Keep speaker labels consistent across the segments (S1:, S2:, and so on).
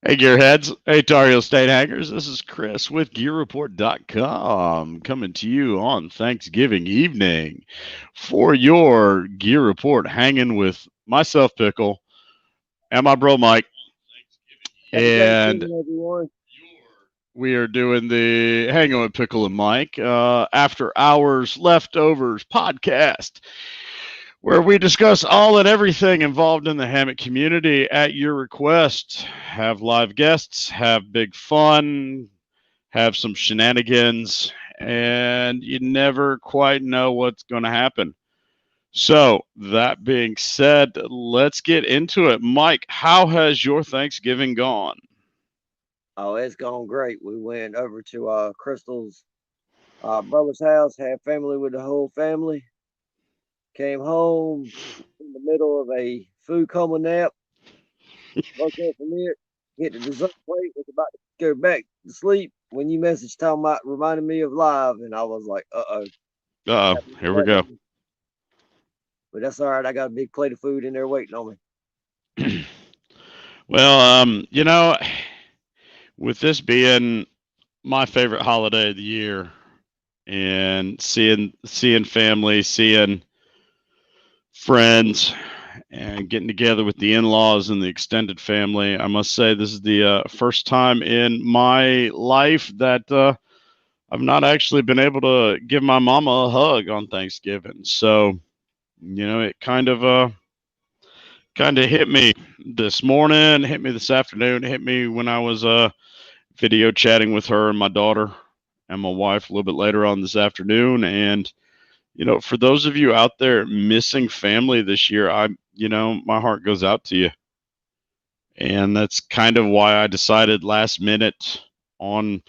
S1: Hey, Gearheads. Hey, Tar Heel State Hangers. This is Chris with Gear-Report.com coming to you on Thanksgiving evening for your Gear Report, hanging with myself, Pickle, and my bro, Mike.
S2: Happy
S1: And
S2: Thanksgiving, everyone.
S1: we are doing the Hanging with Pickle and Mike After Hours Leftovers podcast, where we discuss all and everything involved in the hammock community at your request. Have live guests, have big fun, have some shenanigans, and you never quite know what's going to happen. So, that being said, let's get into it. Mike, how has your Thanksgiving gone?
S2: Oh, it's gone great. We went over to Crystal's brother's house, had family with the whole family. Came home in the middle of a food coma nap. Woke up from it, hit the dessert plate, was about to go back to sleep when you messaged talking about reminding me of live, and I was like, "Uh oh."
S1: Here we go.
S2: But that's all right. I got a big plate of food in there waiting on me.
S1: Well, with this being my favorite holiday of the year, and seeing family, seeing friends, and getting together with the in-laws and the extended family. I must say this is the first time in my life that I've not actually been able to give my mama a hug on Thanksgiving. So, it kind of hit me this morning, hit me this afternoon, hit me when I was video chatting with her and my daughter and my wife a little bit later on this afternoon. And for those of you out there missing family this year, my heart goes out to you. And that's kind of why I decided last minute on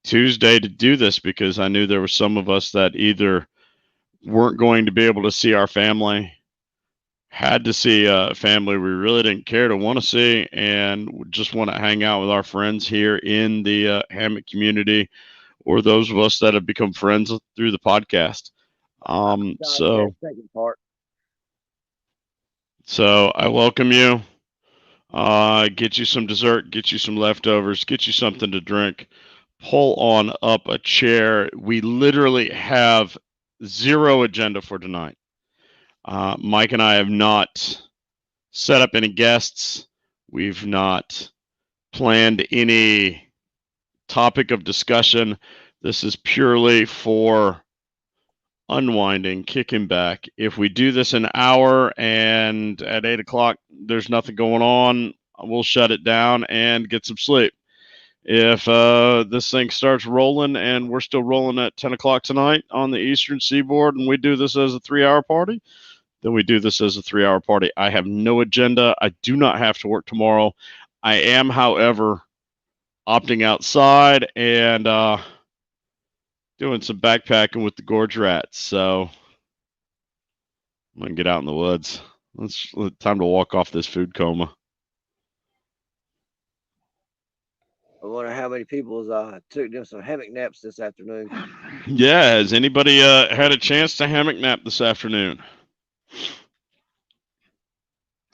S1: Tuesday to do this, because I knew there were some of us that either weren't going to be able to see our family, had to see a family we really didn't care to want to see, and just want to hang out with our friends here in the hammock community, or those of us that have become friends through the podcast.
S2: I
S1: Um,
S2: forgot that
S1: so,
S2: second part.
S1: so I welcome you. Get you some dessert, get you some leftovers, get you something to drink. Pull on up a chair. We literally have zero agenda for tonight. Mike and I have not set up any guests. We've not planned any topic of discussion. This is purely for unwinding, kicking back. If we do this an hour and at 8 o'clock there's nothing going on, we'll shut it down and get some sleep. If this thing starts rolling and we're still rolling at 10 o'clock tonight on the Eastern Seaboard and we do this as a 3 hour party, then we do this as a 3 hour party. I have no agenda. I do not have to work tomorrow. I am, however, opting outside and doing some backpacking with the gorge rats. So I'm going to get out in the woods. It's time to walk off this food coma.
S2: I wonder how many people took them some hammock naps this afternoon.
S1: Yeah, has anybody had a chance to hammock nap this afternoon?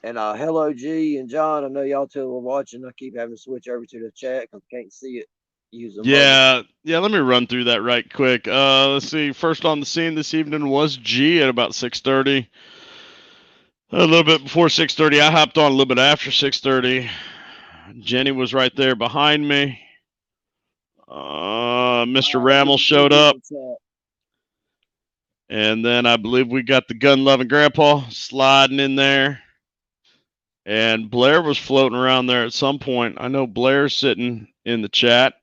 S2: And hello, G and John. I know y'all two were watching. I keep having to switch over to the chat because I can't see it using mobile.
S1: Yeah. Let me run through that right quick. Let's see. First on the scene this evening was G at about 6:30. A little bit before 6:30, I hopped on a little bit after 6:30. Jenny was right there behind me. Mr. Rammel showed up, and then I believe we got the gun-loving grandpa sliding in there. And Blair was floating around there at some point. I know Blair's sitting in the chat.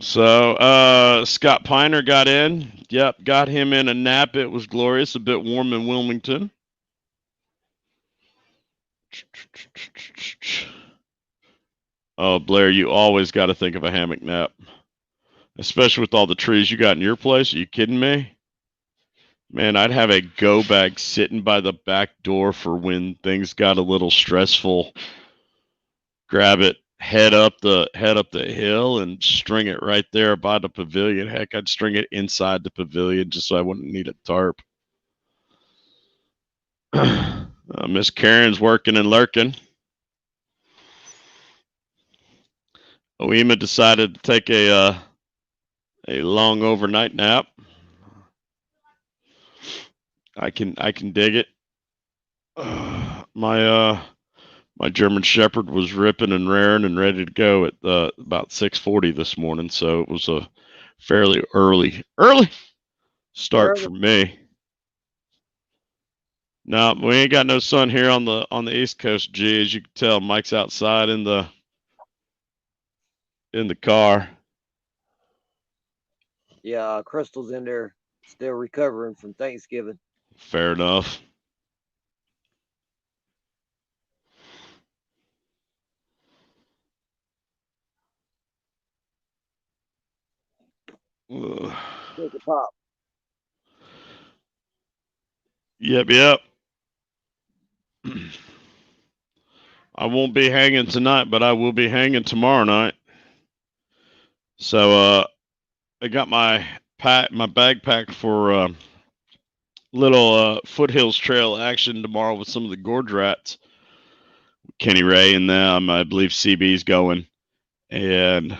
S1: So Scott Piner got in. Yep, got him in a nap. It was glorious. A bit warm in Wilmington. Oh, Blair, you always got to think of a hammock nap, especially with all the trees you got in your place. Are you kidding me? Man, I'd have a go bag sitting by the back door for when things got a little stressful. Grab it, head up the hill, and string it right there by the pavilion. Heck, I'd string it inside the pavilion just so I wouldn't need a tarp. Miss Karen's working and lurking. Oema decided to take a long overnight nap. I can dig it. My German Shepherd was ripping and raring and ready to go at about 6:40 this morning, so it was a fairly early start for
S2: Early.
S1: me. No, we ain't got no sun here on the East Coast. G, as you can tell, Mike's outside in the car.
S2: Yeah, Crystal's in there still recovering from Thanksgiving.
S1: Fair enough. Ugh.
S2: Take a pop.
S1: Yep. I won't be hanging tonight, but I will be hanging tomorrow night. So I got my bag packed for little foothills trail action tomorrow with some of the gorge rats. Kenny Ray and them, I believe CB's going, and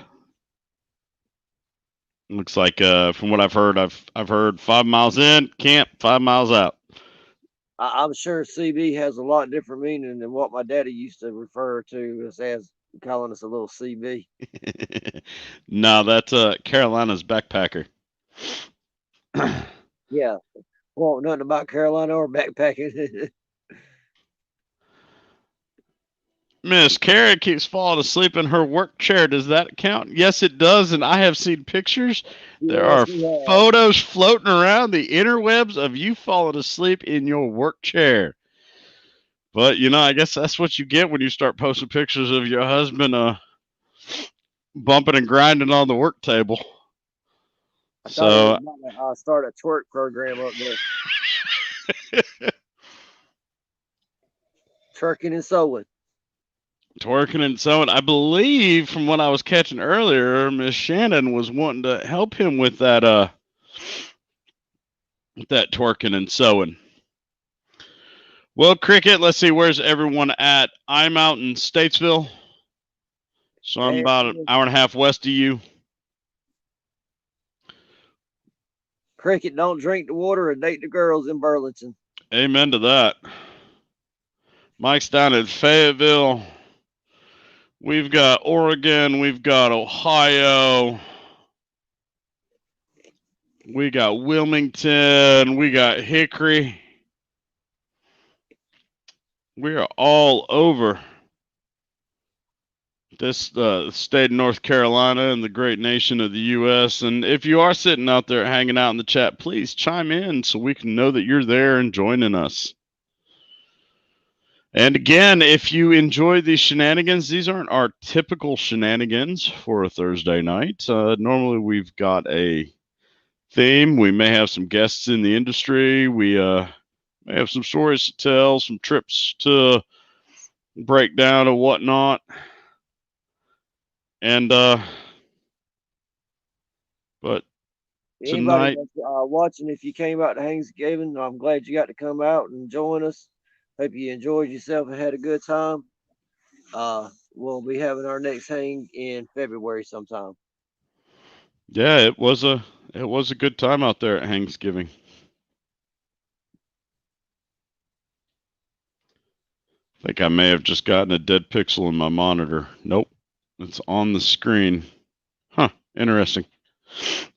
S1: looks like from what I've heard 5 miles in camp, 5 miles out.
S2: I'm sure CB has a lot different meaning than what my daddy used to refer to us as, calling us a little CB.
S1: No, that's Carolina's backpacker.
S2: Yeah, well, nothing about Carolina or backpacking.
S1: Miss Kara keeps falling asleep in her work chair. Does that count? Yes, it does, and I have seen pictures. There
S2: Yes,
S1: are
S2: we have.
S1: photos floating around the interwebs of you falling asleep in your work chair. But I guess that's what you get when you start posting pictures of your husband bumping and grinding on the work table.
S2: I thought he was
S1: So
S2: about to start a twerk program up there, twerking and sewing.
S1: twerking and sewing. I believe from what I was catching earlier, Miss Shannon was wanting to help him with that twerking and sewing. Well, Cricket, let's see, where's everyone at? I'm out in Statesville, so I'm
S2: There
S1: about
S2: it
S1: an
S2: is.
S1: hour and a half west of you.
S2: Cricket don't drink the water and date the girls in Burlington.
S1: Amen to that. Mike's down in Fayetteville. We've got Oregon. We've got Ohio. We got Wilmington. We got Hickory. We are all over this state of North Carolina and the great nation of the U.S. And if you are sitting out there hanging out in the chat, please chime in so we can know that you're there and joining us. And again, if you enjoy these shenanigans, these aren't our typical shenanigans for a Thursday night. Normally we've got a theme. We may have some guests in the industry. We may have some stories to tell, some trips to break down and whatnot. And but
S2: Anybody
S1: tonight,
S2: that's watching, if you came out to Thanksgiving, I'm glad you got to come out and join us. Hope you enjoyed yourself and had a good time. We'll be having our next hang in February sometime.
S1: yeah, it was a good time out there at Thanksgiving. I think I may have just gotten a dead pixel in my monitor. Nope, it's on the screen. Huh, interesting.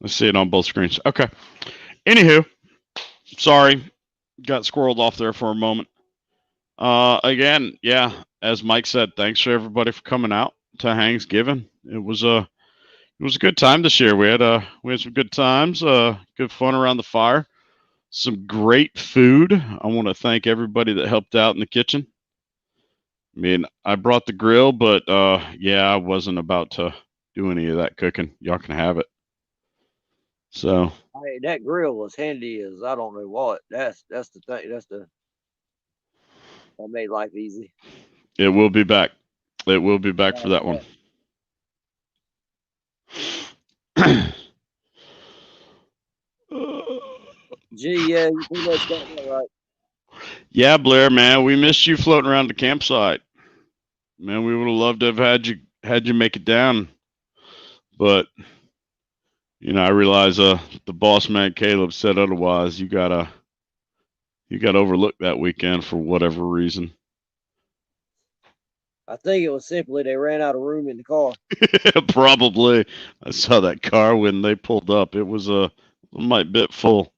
S1: Let's see it on both screens. Okay. Anywho, sorry, got squirreled off there for a moment. Again, yeah, as Mike said, thanks for everybody for coming out to Thanksgiving. It was a good time this year. We had some good times, good fun around the fire, some great food. I want to thank everybody that helped out in the kitchen. I mean, I brought the grill, but yeah, I wasn't about to do any of that cooking. Y'all can have it. So
S2: Hey, that grill was handy as I don't know what. That's the thing. That made life easy.
S1: it will be back. It will be back for that one.
S2: Gee, yeah, you pretty much got that right.
S1: Yeah, Blair, man, we missed you floating around the campsite. Man, we would have loved to have had you make it down. But I realize the boss man Caleb said otherwise. You gotta overlook that weekend for whatever reason.
S2: I think it was simply they ran out of room in the car.
S1: Probably. I saw that car when they pulled up. It was a might bit full.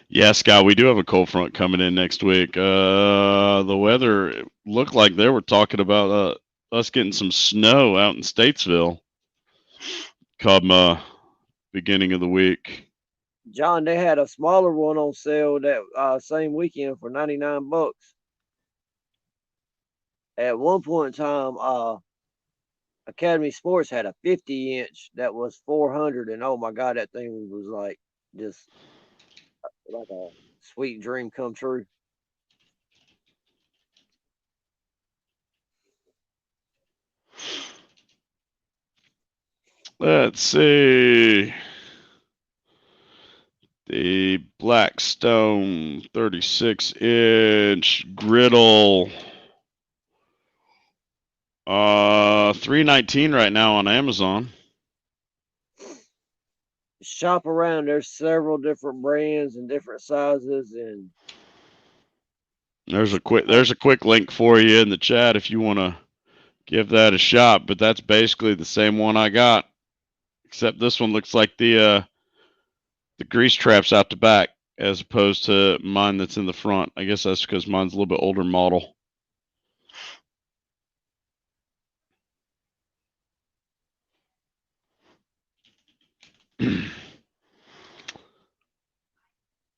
S1: Yeah, Scott, we do have a cold front coming in next week. The weather looked like they were talking about us getting some snow out in Statesville come beginning of the week.
S2: John, they had a smaller one on sale that same weekend for $99. At one point in time, Academy Sports had a 50-inch that was 400, and oh my god, that thing was like just like a sweet dream come true.
S1: Let's see. The Blackstone 36-inch griddle. 319 right now on Amazon.
S2: Shop around. There's several different brands and different sizes, and
S1: There's a quick link for you in the chat if you want to give that a shot. But that's basically the same one I got, except this one looks like the grease traps out the back as opposed to mine that's in the front. I guess that's because mine's a little bit older model.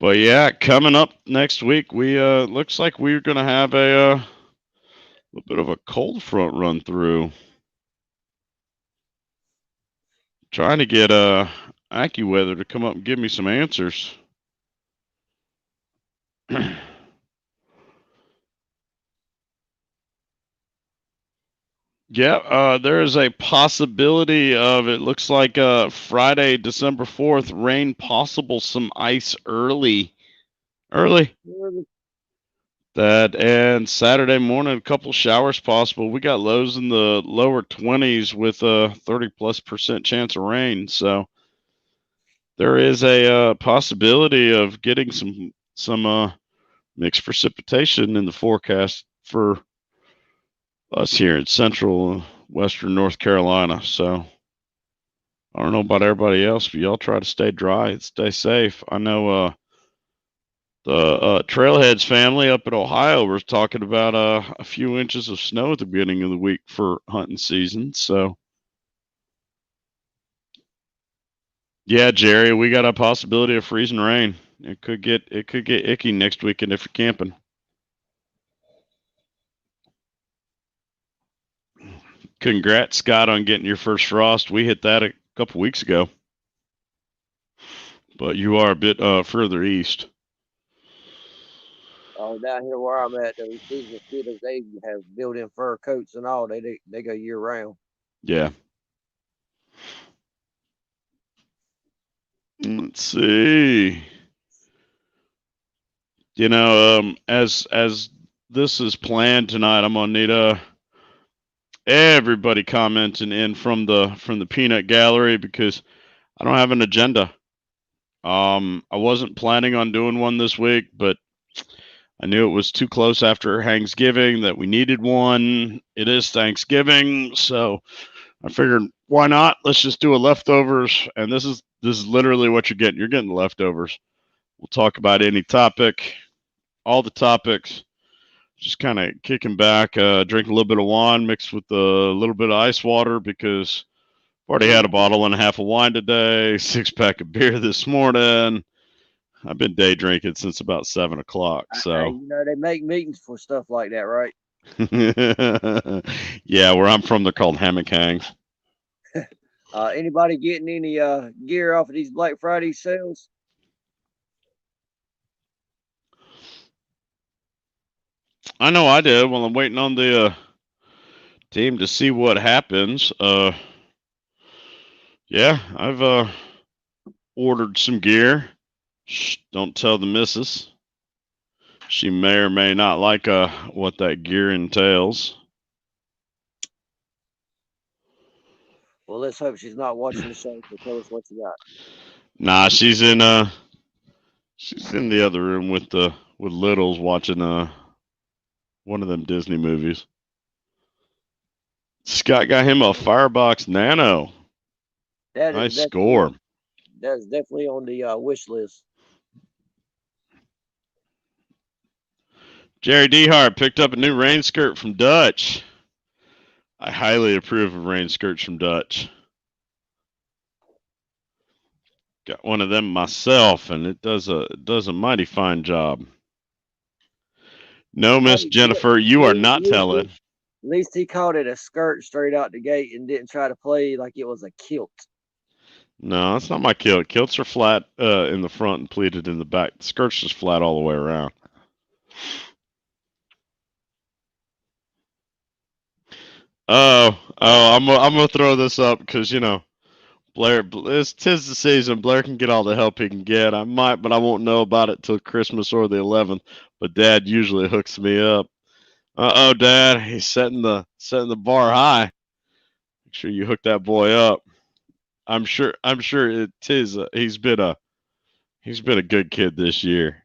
S1: But yeah, coming up next week, we looks like we're gonna have a little bit of a cold front run through. Trying to get AccuWeather to come up and give me some answers. Yeah, there is a possibility of, it looks like Friday, December 4th, rain possible, some ice early. That, and Saturday morning, a couple showers possible. We got lows in the lower 20s with a 30+% chance of rain. So there is a possibility of getting some mixed precipitation in the forecast for us here in central western North Carolina. So I don't know about everybody else, but y'all try to stay dry and stay safe. I know the Trailheads family up in Ohio was talking about a few inches of snow at the beginning of the week for hunting season. So yeah, Jerry, we got a possibility of freezing rain. It could get icky next weekend if you're camping. Congrats, Scott, on getting your first frost. We hit that a couple weeks ago, but you are a bit further east.
S2: Oh, down here where I'm at, these mosquitoes, they have built-in fur coats and all. They go year round.
S1: Yeah. Let's see. As this is planned tonight, I'm gonna need everybody commenting in from the peanut gallery because I don't have an agenda. I wasn't planning on doing one this week, but I knew it was too close after Thanksgiving that we needed one. It is Thanksgiving, so I figured why not? Let's just do a leftovers, and this is literally what you're getting. You're getting leftovers. We'll talk about any topic, all the topics. Just kind of kicking back, drink a little bit of wine mixed with a little bit of ice water because I've already had a bottle and a half of wine today, 6-pack of beer this morning. I've been day drinking since about 7 o'clock. So
S2: they make meetings for stuff like that, right?
S1: yeah, where I'm from, they're called Hammock Hangs.
S2: Anybody getting any gear off of these Black Friday sales?
S1: I know I did. Well, I'm waiting on the team to see what happens. Yeah, I've ordered some gear. Shh, don't tell the missus. She may or may not like what that gear entails.
S2: Well, let's hope she's not watching the show. So tell us what you got.
S1: Nah, she's in the other room with littles watching one of them Disney movies. Scott got him a Firebox Nano.
S2: That is
S1: Nice
S2: definitely
S1: score.
S2: on. That is definitely on the wish list.
S1: Jerry Dehart picked up a new rain skirt from Dutch. I highly approve of rain skirts from Dutch. Got one of them myself, and it does a mighty fine job. No, Miss
S2: Hey,
S1: Jennifer, you are not telling.
S2: at least he called it a skirt straight out the gate and didn't try to play like it was a kilt.
S1: No, that's not my kilt. Kilts are flat in the front and pleated in the back. The skirt's just flat all the way around. I'm gonna throw this up because Blair. It's tis the season. Blair can get all the help he can get. I might, but I won't know about it till Christmas or the 11th. But Dad usually hooks me up. Dad, he's setting the bar high. Make sure you hook that boy up. I'm sure it is. He's been a good kid this year.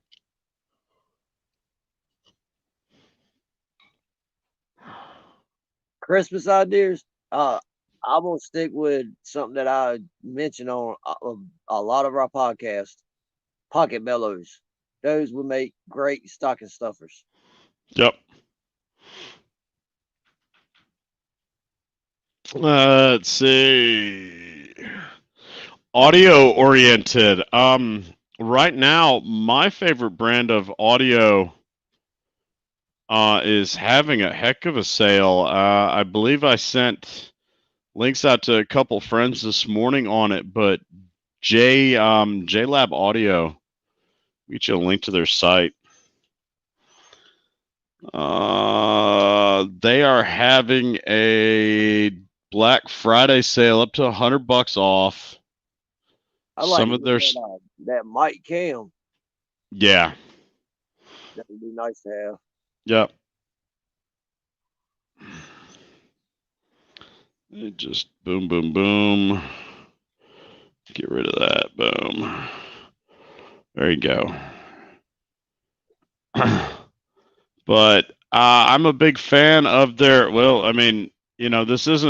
S2: Christmas ideas. I'm gonna stick with something that I mentioned on a lot of our podcasts. Pocket bellows. Those would make great stocking stuffers.
S1: Yep. Let's see. Audio oriented. Right now, my favorite brand of audio is having a heck of a sale. I believe I sent links out to a couple friends this morning on it, but JLab Audio, get you a link to their site. They are having a Black Friday sale up to $100 off.
S2: I like
S1: Some
S2: to
S1: of
S2: get
S1: their
S2: that mic cam.
S1: yeah.
S2: That would be nice to have.
S1: Yep. It just boom, boom, boom. Get rid of that. Boom. There you go. But I'm a big fan of their. Well, I mean, this was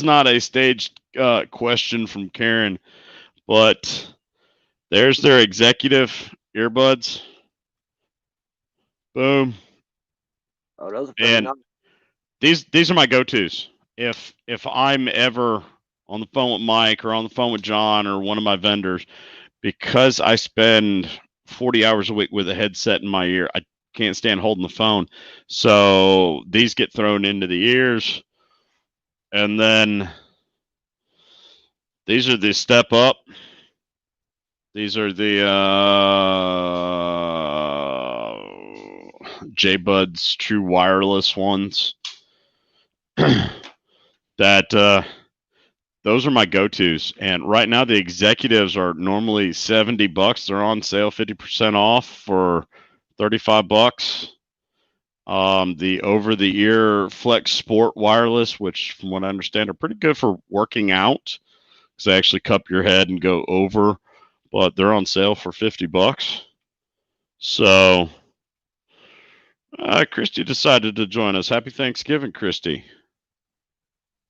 S1: not a staged question from Karen, but there's their executive earbuds. Boom.
S2: Oh, those are pretty
S1: And
S2: nice.
S1: these are my go-tos. If I'm ever on the phone with Mike or on the phone with John or one of my vendors, because I spend 40 hours a week with a headset in my ear, I can't stand holding the phone. So these get thrown into the ears. And then these are the step up. These are the J-Buds True Wireless ones. That those are my go-tos. And right now the executives are normally $70. They're on sale 50% off for $35. The over-the-ear Flex Sport Wireless, which from what I understand are pretty good for working out, because they actually cup your head and go over, but they're on sale for $50. So Christy decided to join us. Happy Thanksgiving, Christy.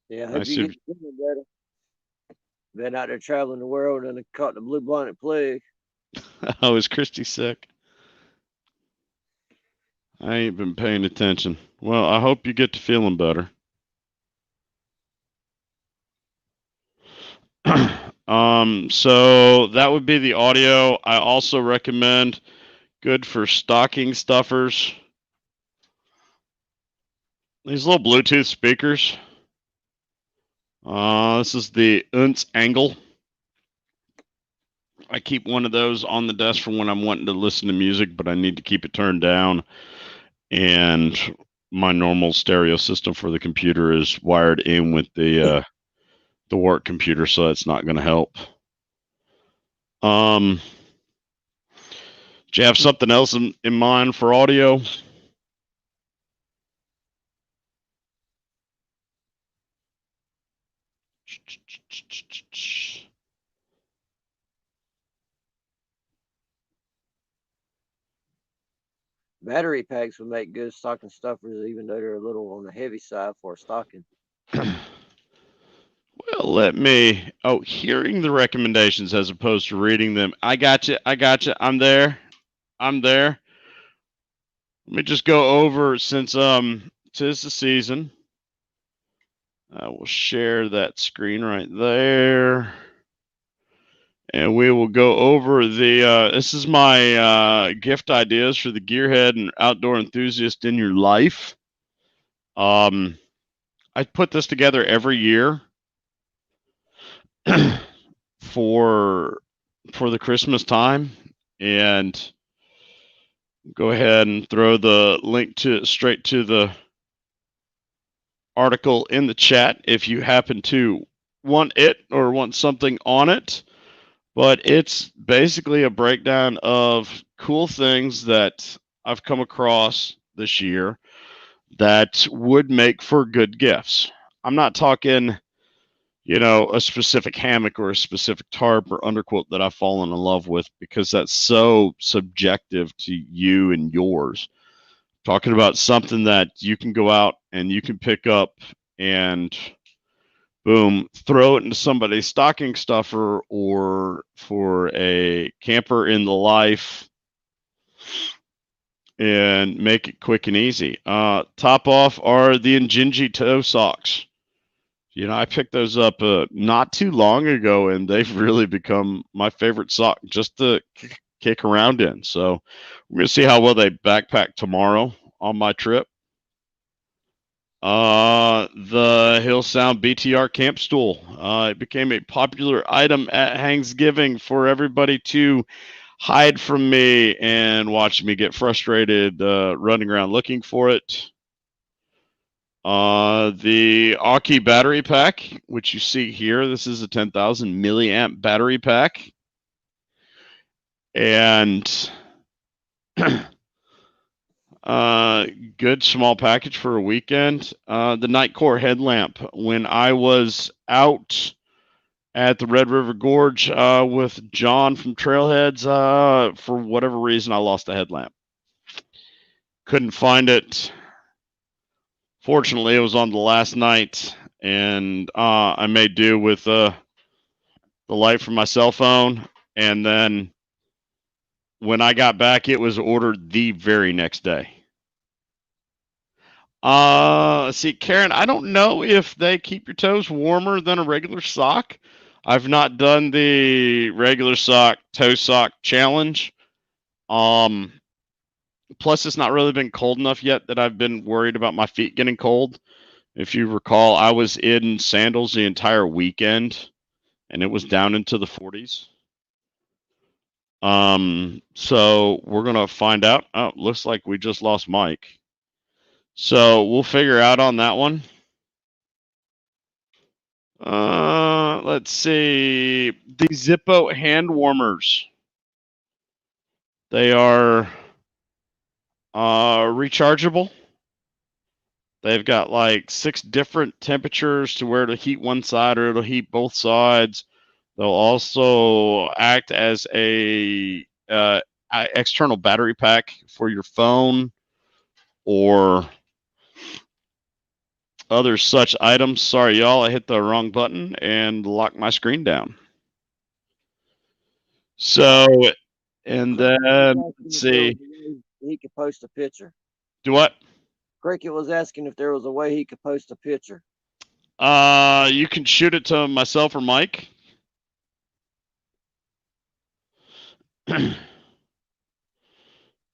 S2: Yeah, I hope
S1: Nice
S2: you
S1: to
S2: get feeling better. Been out there traveling the world and caught the blue bonnet plague.
S1: Oh, is Christy sick? I ain't been paying attention. Well, I hope you get to feeling better. So that would be the audio. I also recommend good for stocking stuffers. These little Bluetooth speakers. This is the Unz Angle. I keep one of those on the desk for when I'm wanting to listen to music, but I need to keep it turned down. And my normal stereo system for the computer is wired in with the work computer, so that's not going to help. Do you have something else in mind for audio?
S2: Battery packs would make good stocking stuffers, even though they're a little on the heavy side for a stocking.
S1: Well, hearing the recommendations as opposed to reading them. I got you. I'm there. Let me just go over, since 'tis the season. I will share that screen right there. And we will go over this is my gift ideas for the gearhead and outdoor enthusiast in your life. I put this together every year for the Christmas time, and go ahead and throw the link straight to the article in the chat if you happen to want it or want something on it. But it's basically a breakdown of cool things that I've come across this year that would make for good gifts. I'm not talking, a specific hammock or a specific tarp or underquilt that I've fallen in love with, because that's so subjective to you and yours. Talking about something that you can go out and you can pick up and boom, throw it into somebody's stocking stuffer, or for a camper in the life, and make it quick and easy. Top off are the Injinji toe socks. I picked those up not too long ago, and they've really become my favorite sock just to kick around in. So we're going to see how well they backpack tomorrow on my trip. The Hill Sound BTR camp stool. It became a popular item at Thanksgiving for everybody to hide from me and watch me get frustrated running around looking for it. The Aki battery pack, which you see here, this is a 10,000 milliamp battery pack. And good small package for a weekend. The Nightcore headlamp. When I was out at the Red River Gorge with John from Trailheads, for whatever reason, I lost the headlamp. Couldn't find it. Fortunately, it was on the last night, and I made do with the light from my cell phone. And then when I got back, it was ordered the very next day. See, Karen, I don't know if they keep your toes warmer than a regular sock. I've not done the regular toe sock challenge. Plus, it's not really been cold enough yet that I've been worried about my feet getting cold. If you recall, I was in sandals the entire weekend, and it was down into the 40s. So we're gonna find out. Oh, looks like we just lost Mike. So we'll figure out on that one. Let's see. The Zippo hand warmers. They are rechargeable. They've got like 6 different temperatures to where it'll heat one side or it'll heat both sides. They'll also act as a external battery pack for your phone or other such items. Sorry, y'all, I hit the wrong button and locked my screen down. So, and then let's see.
S2: He could post a picture.
S1: Do what?
S2: Cricket was asking if there was a way he could post a picture.
S1: You can shoot it to myself or Mike.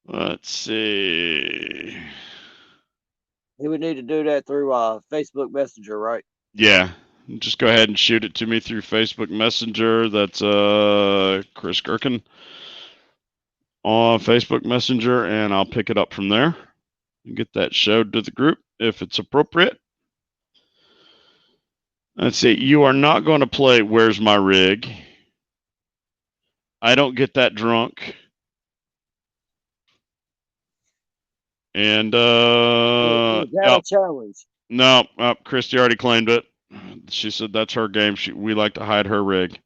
S1: Let's see.
S2: He would need to do that through Facebook Messenger, right?
S1: Yeah. Just go ahead and shoot it to me through Facebook Messenger. That's Chris Gherkin on Facebook Messenger, and I'll pick it up from there and get that showed to the group if it's appropriate. Let's see. You are not going to play Where's My Rig? I don't get that drunk. And
S2: a challenge.
S1: No, Christy already claimed it. She said that's her game. We like to hide her rig,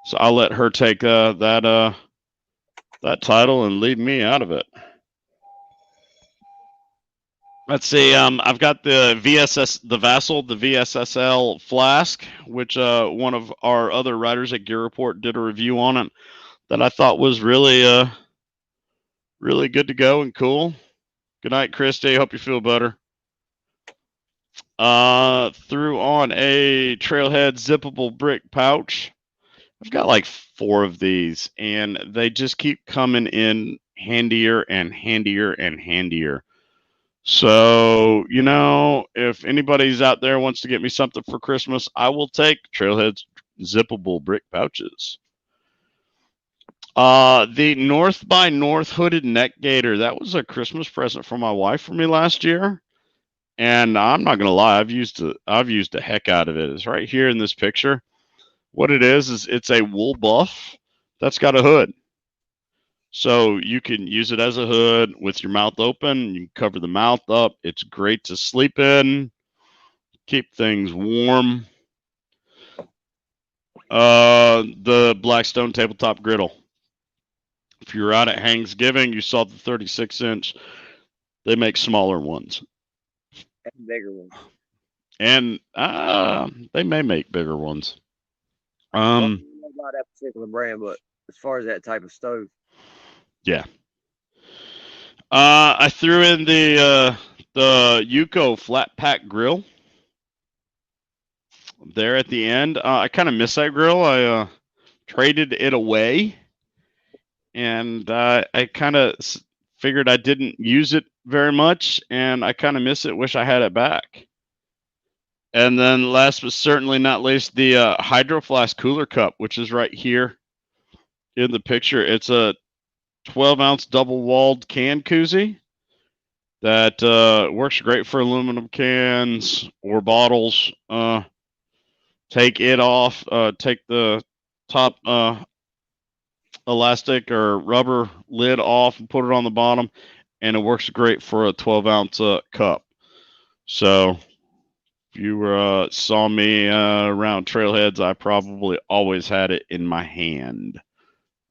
S1: so I'll let her take that title and leave me out of it. Let's see. I've got the Vassal, the VSSL flask, which one of our other writers at Gear Report did a review on it that I thought was really good to go and cool. Good night, Christy. Hope you feel better. Threw on a Trailhead zippable brick pouch. I've got like 4 of these, and they just keep coming in handier and handier and handier. So, if anybody's out there wants to get me something for Christmas, I will take Trailhead's zippable brick pouches. The North by North hooded neck gaiter, that was a Christmas present from my wife for me last year. And I'm not gonna lie, I've used the heck out of it. It's right here in this picture. What it is it's a wool buff that's got a hood. So you can use it as a hood with your mouth open. You can cover the mouth up. It's great to sleep in, keep things warm. The Blackstone tabletop griddle. If you're out at Thanksgiving, you saw the 36-inch. They make smaller ones
S2: and bigger ones.
S1: and they may make bigger ones.
S2: Well, I don't know about that particular brand, but as far as that type of stove,
S1: yeah. I threw in the Yuko flat pack grill there at the end. I kind of miss that grill. I traded it away, and I kind of figured I didn't use it very much, and I kind of miss it. Wish I had it back. And then last but certainly not least, the Hydro Flask cooler cup, which is right here in the picture. It's a 12-ounce double-walled can koozie that works great for aluminum cans or bottles. Take it off, take the top elastic or rubber lid off and put it on the bottom, and it works great for a 12-ounce cup. So if you saw me around trailheads, I probably always had it in my hand.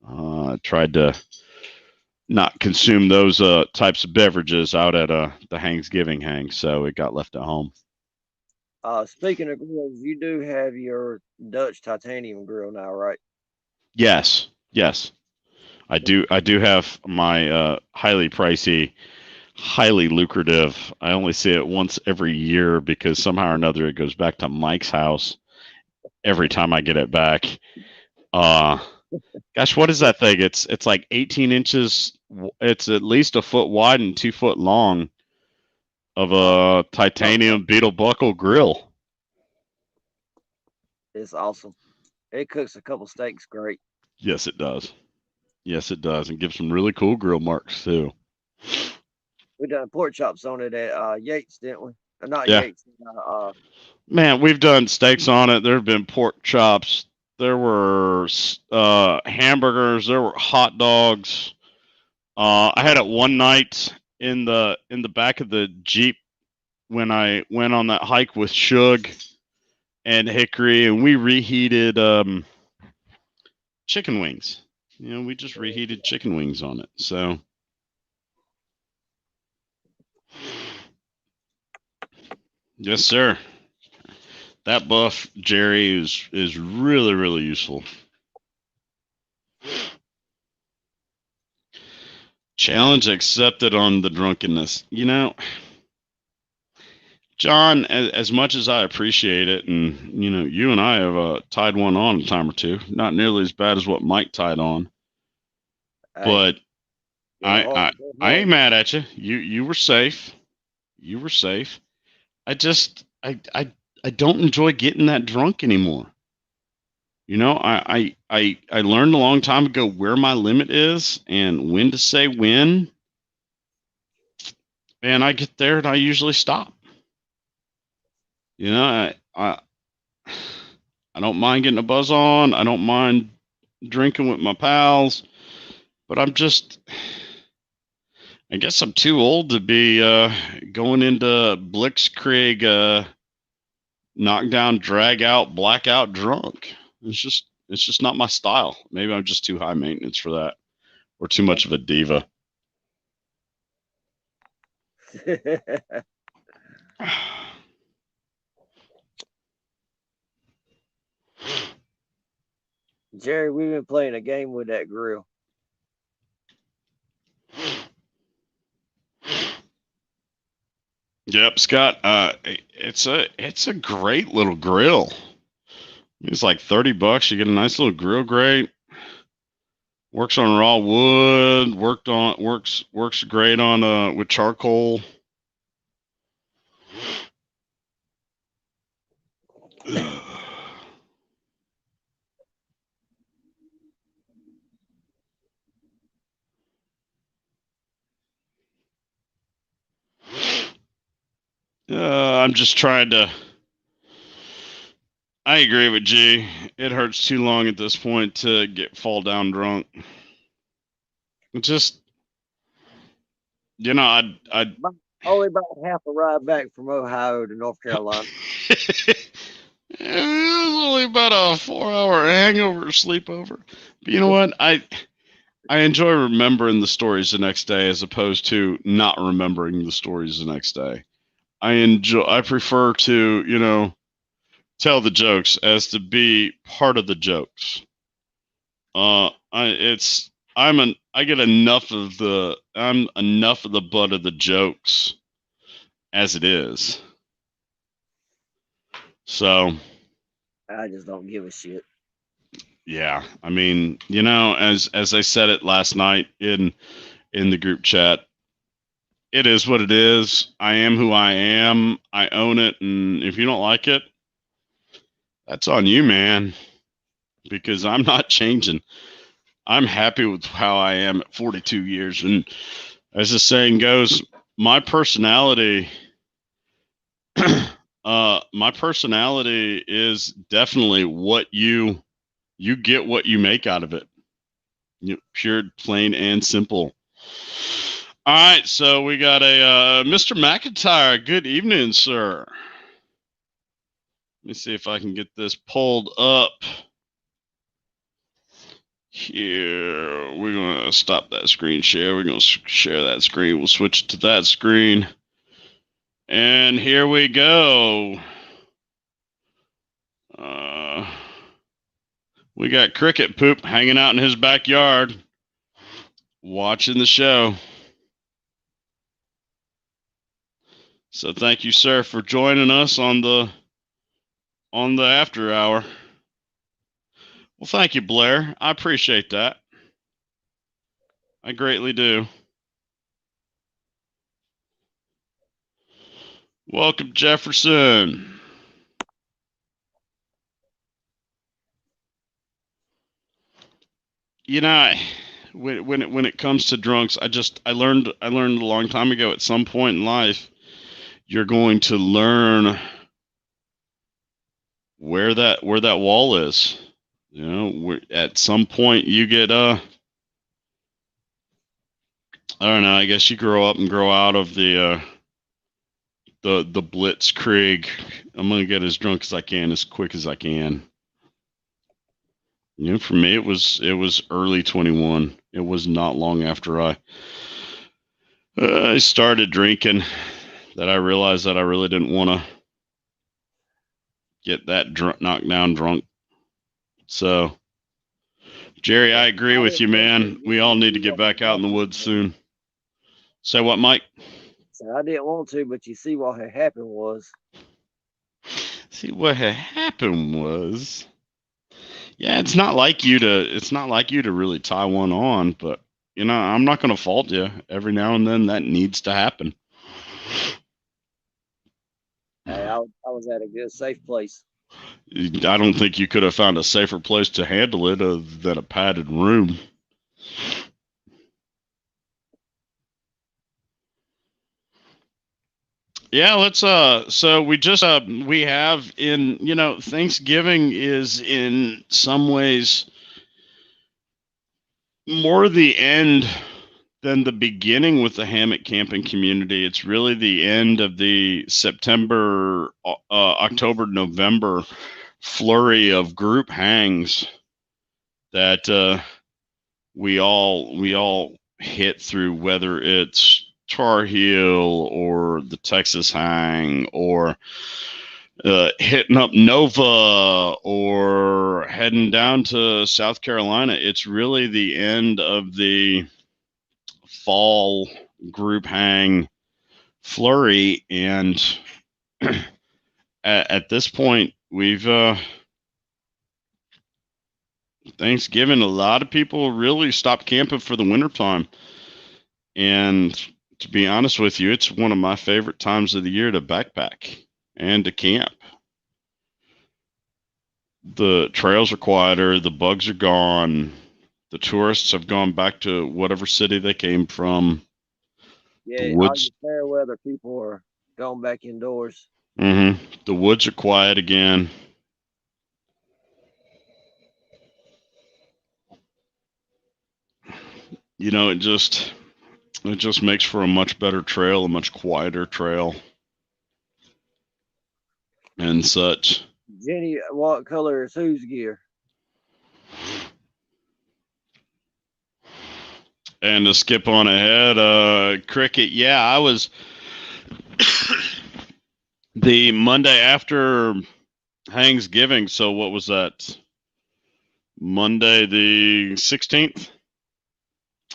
S1: I tried to not consume those types of beverages out at the Thanksgiving hang, so it got left at home.
S2: Speaking of grills, you do have your Dutch titanium grill now, right?
S1: Yes, I do. I do have my highly pricey, highly lucrative. I only see it once every year because somehow or another it goes back to Mike's house every time I get it back. Gosh, what is that thing? It's like 18 inches. It's at least a foot wide and 2 foot long of a titanium beetle buckle grill.
S2: It's awesome. It cooks a couple steaks great.
S1: Yes, it does. Yes, it does, and gives some really cool grill marks too.
S2: We done pork chops on it at Yates, didn't we? Not
S1: Yeah,
S2: Yates.
S1: man, we've done steaks on it. There have been pork chops. There were hamburgers. There were hot dogs. I had it one night in the back of the Jeep when I went on that hike with Shug and Hickory, and we reheated chicken wings. We just reheated chicken wings on it. So, yes, sir. That buff, Jerry, is really useful. Challenge accepted on the drunkenness. John, as much as I appreciate it, and you and I have tied one on a time or two, not nearly as bad as what Mike tied on, but I ain't mad at you. You were safe. You were safe. I just I don't enjoy getting that drunk anymore. I learned a long time ago where my limit is and when to say when, and I get there and I usually stop. I don't mind getting a buzz on. I don't mind drinking with my pals, but I guess I'm too old to be going into Blitzkrieg, knockdown, drag out, blackout, drunk. It's just not my style. Maybe I'm just too high maintenance for that, or too much of a diva.
S2: Jerry, we've been playing a game with that grill.
S1: Yep, Scott. It's a great little grill. It's like $30. You get a nice little grill grate. Works on raw wood. Works great on with charcoal. I'm just trying to. I agree with G. It hurts too long at this point to fall down drunk. It just, I
S2: Only about half a ride back from Ohio to North Carolina.
S1: It was only about a 4-hour hangover sleepover. But you know what? I enjoy remembering the stories the next day as opposed to not remembering the stories the next day. I prefer to, tell the jokes as to be part of the jokes. I get enough of the butt of the jokes as it is. So
S2: I just don't give a shit.
S1: yeah, I mean, as I said it last night in the group chat, it is what it is. I am who I am. I own it, and if you don't like it, that's on you, man. Because I'm not changing. I'm happy with how I am at 42 years, and as the saying goes, my personality, my personality is definitely what you get what you make out of it. Pure, plain, and simple. All right, so we got a Mr. McIntyre. Good evening, sir. Let me see if I can get this pulled up. Here, we're going to stop that screen share. We're going to share that screen. We'll switch to that screen. And here we go. We got Cricket Poop hanging out in his backyard, watching the show. So thank you, sir, for joining us on the after hour. Well, thank you, Blair. I appreciate that. I greatly do. Welcome, Jefferson. When it comes to drunks, I learned a long time ago. At some point in life, you're going to learn where that wall is. At some point you get I don't know. I guess you grow up and grow out of the blitzkrieg. I'm gonna get as drunk as I can, as quick as I can. For me, it was early 21. It was not long after I started drinking that I realized that I really didn't want to get that knocked down drunk. So, Jerry, I agree with you, man. We all need to get back out in the woods soon. Say what, Mike?
S2: So I didn't want to, but you see what had happened was.
S1: See what had happened was. Yeah, it's not like you to really tie one on, but I'm not going to fault you. Every now and then that needs to happen.
S2: Hey, I was at a good, safe place.
S1: I don't think you could have found a safer place to handle it than a padded room. Yeah, let's so we have Thanksgiving is in some ways more the end than the beginning with the hammock camping community. It's really the end of the September, October, November flurry of group hangs that we all hit through, whether it's Tar Heel or the Texas Hang or hitting up Nova or heading down to South Carolina. It's really the end of the fall group hang flurry, and at this point, we've Thanksgiving. A lot of people really stopped camping for the wintertime, and to be honest with you, it's one of my favorite times of the year to backpack and to camp. The trails are quieter, the bugs are gone, the tourists have gone back to whatever city they came from. The
S2: Yeah, all
S1: woods,
S2: your fair weather people are going back indoors.
S1: the woods are quiet again. You know, it just makes for a much better trail, a much quieter trail, and such.
S2: Jenny, what color is whose gear?
S1: And to skip on ahead, cricket. Yeah, I was the Monday after Thanksgiving. So what was that? Monday the 16th,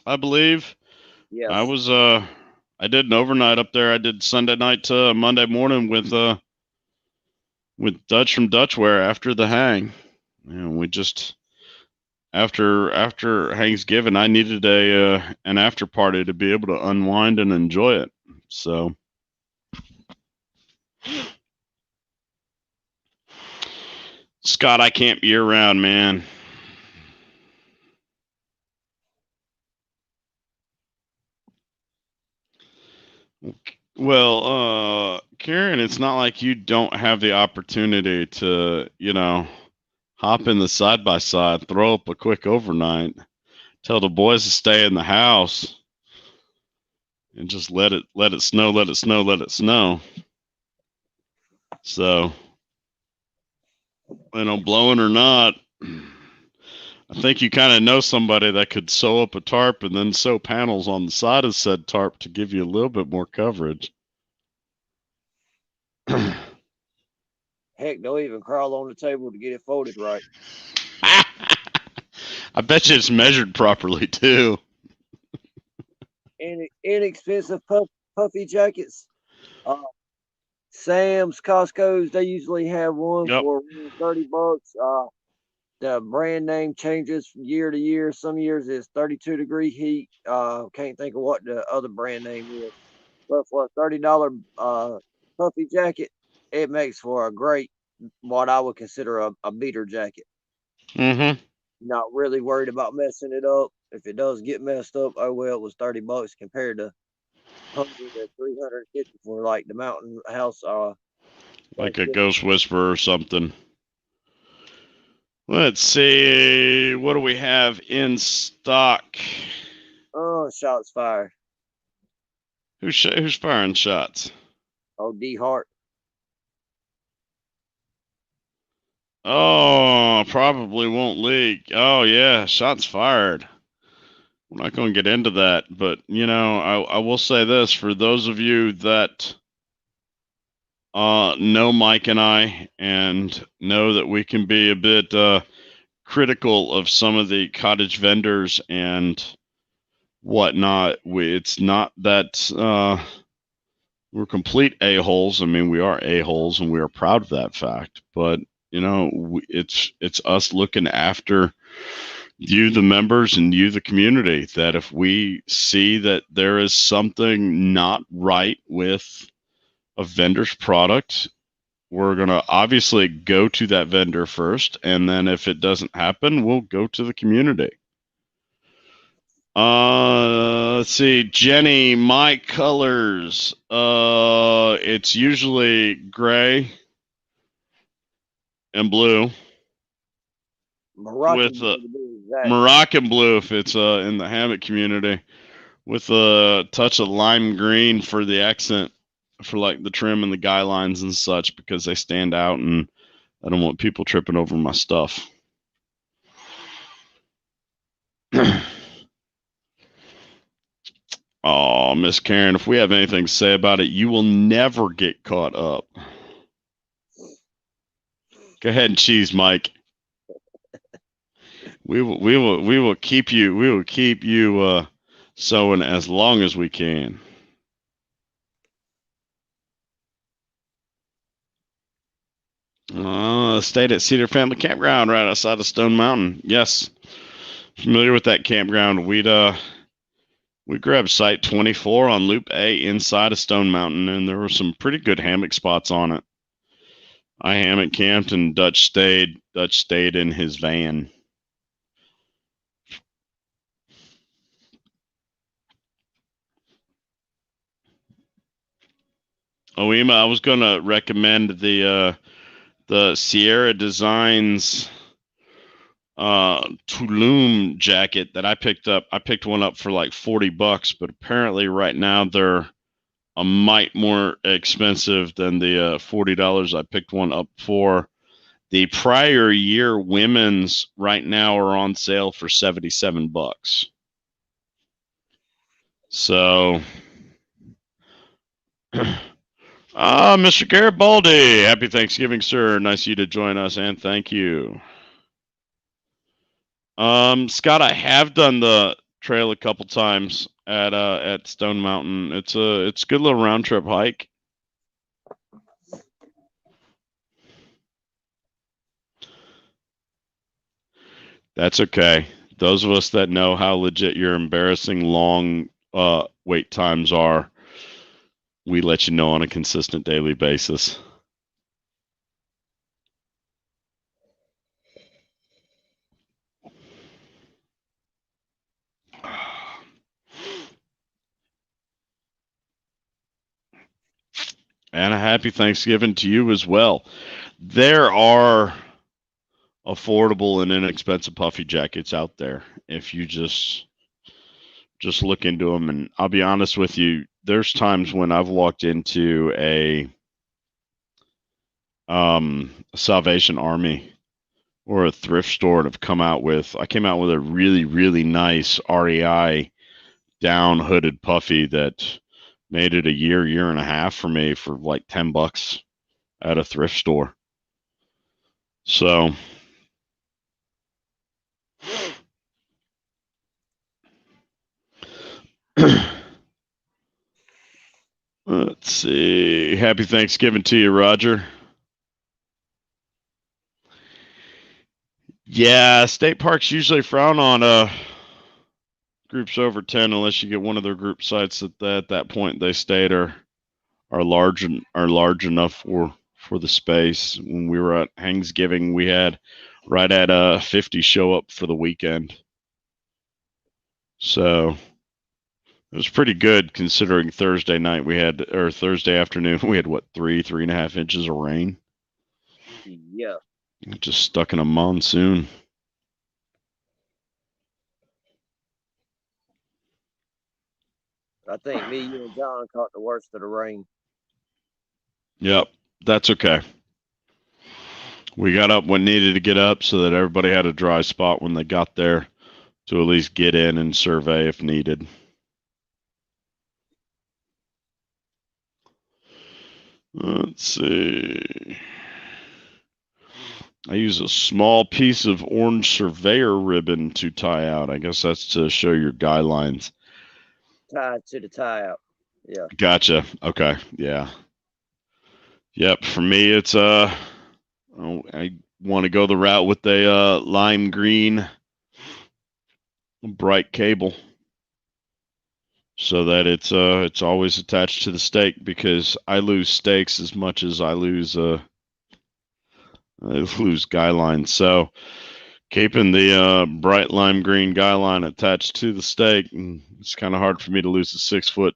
S1: I believe. I
S2: Yes.
S1: was I did an overnight up there. I did Sunday night to Monday morning with Dutch from Dutchware after the hang. And we just after Thanksgiving, I needed a an after party to be able to unwind and enjoy it. So Scott, I camp year round, man. Well, Karen, it's not like you don't have the opportunity to, hop in the side by side, throw up a quick overnight, tell the boys to stay in the house, and just let it snow, let it snow, let it snow. So, blowing or not, I think you kind of know somebody that could sew up a tarp and then sew panels on the side of said tarp to give you a little bit more coverage.
S2: Heck, they'll even crawl on the table to get it folded right.
S1: I bet you it's measured properly too.
S2: Inexpensive puffy jackets. Sam's, Costco's, they usually have one
S1: Yep.
S2: for $30. The brand name changes from year to year. Some years it's 32-degree heat. Can't think of what the other brand name is. But for a $30 puffy jacket, it makes for a great, what I would consider a beater jacket.
S1: Mm-hmm.
S2: Not really worried about messing it up. If it does get messed up, oh well, it was $30 compared to 100 to 350 for like the Mountain House.
S1: Like a ghost whisperer or something. Let's see. What do we have in stock?
S2: Oh, shots fired.
S1: Who's firing shots?
S2: Oh, D Hart.
S1: Oh, probably won't leak. Oh yeah, shots fired. We're not going to get into that, but I will say this for those of you that know Mike and I and know that we can be a bit critical of some of the cottage vendors and whatnot. It's not that we're complete a-holes. I mean, we are a-holes and we are proud of that fact, but it's us looking after you, the members, and you, the community, that if we see that there is something not right with a vendor's product, we're going to obviously go to that vendor first. And then if it doesn't happen, we'll go to the community. Let's see, Jenny, my colors. It's usually gray and blue
S2: Moroccan
S1: with
S2: blue to be exact.
S1: Moroccan blue if it's in the hammock community, with a touch of lime green for the accent, for like the trim and the guy lines and such, because they stand out and I don't want people tripping over my stuff. Oh, Miss Karen, if we have anything to say about it, you will never get caught up. Go ahead and cheese, Mike. We will keep you sewing as long as we can. Stayed at Cedar Family Campground right outside of Stone Mountain. Yes, familiar with that campground. We grabbed Site 24 on Loop A inside of Stone Mountain, and there were some pretty good hammock spots on it. I hammock camped, and Dutch stayed. Dutch stayed in his van. Oema, I was gonna recommend the Sierra Designs Tulum jacket that I picked up. I picked one up for like $40, but apparently right now they're a mite more expensive than the $40 I picked one up for. The prior year women's right now are on sale for $77. So, Mr. Garibaldi, happy Thanksgiving, sir. Nice of you to join us, and thank you. Scott, I have done the trail a couple times at Stone Mountain. It's a good little round trip hike. That's okay. Those of us that know how legit your embarrassing long wait times are, we let you know on a consistent daily basis. And a happy Thanksgiving to you as well. There are affordable and inexpensive puffy jackets out there if you just look into them. And I'll be honest with you, there's times when I've walked into a Salvation Army or a thrift store and have I came out with a really nice REI down hooded puffy that made it a year and a half for me for like $10 at a thrift store. So let's see. Happy Thanksgiving to you, Roger. Yeah, state parks usually frown on groups over 10 unless you get one of their group sites that at that point they state are large enough for the space. When we were at Thanksgiving, we had right at 50 show up for the weekend. So it was pretty good considering Thursday afternoon we had what 3.5 inches of rain.
S2: Yeah.
S1: Just stuck in a monsoon.
S2: I think me, you, and John caught the worst of the rain.
S1: Yep, that's okay. We got up when needed to get up so that everybody had a dry spot when they got there to at least get in and survey if needed. Let's see. I use a small piece of orange surveyor ribbon to tie out. I guess that's to show your guy lines.
S2: Tied to the tie out. Yeah.
S1: Gotcha. Okay. Yeah. Yep. For me, it's I want to go the route with a lime green bright cable, so that it's always attached to the stake, because I lose stakes as much as I lose guy lines. So keeping the bright lime green guy line attached to the stake, it's kind of hard for me to lose the 6-foot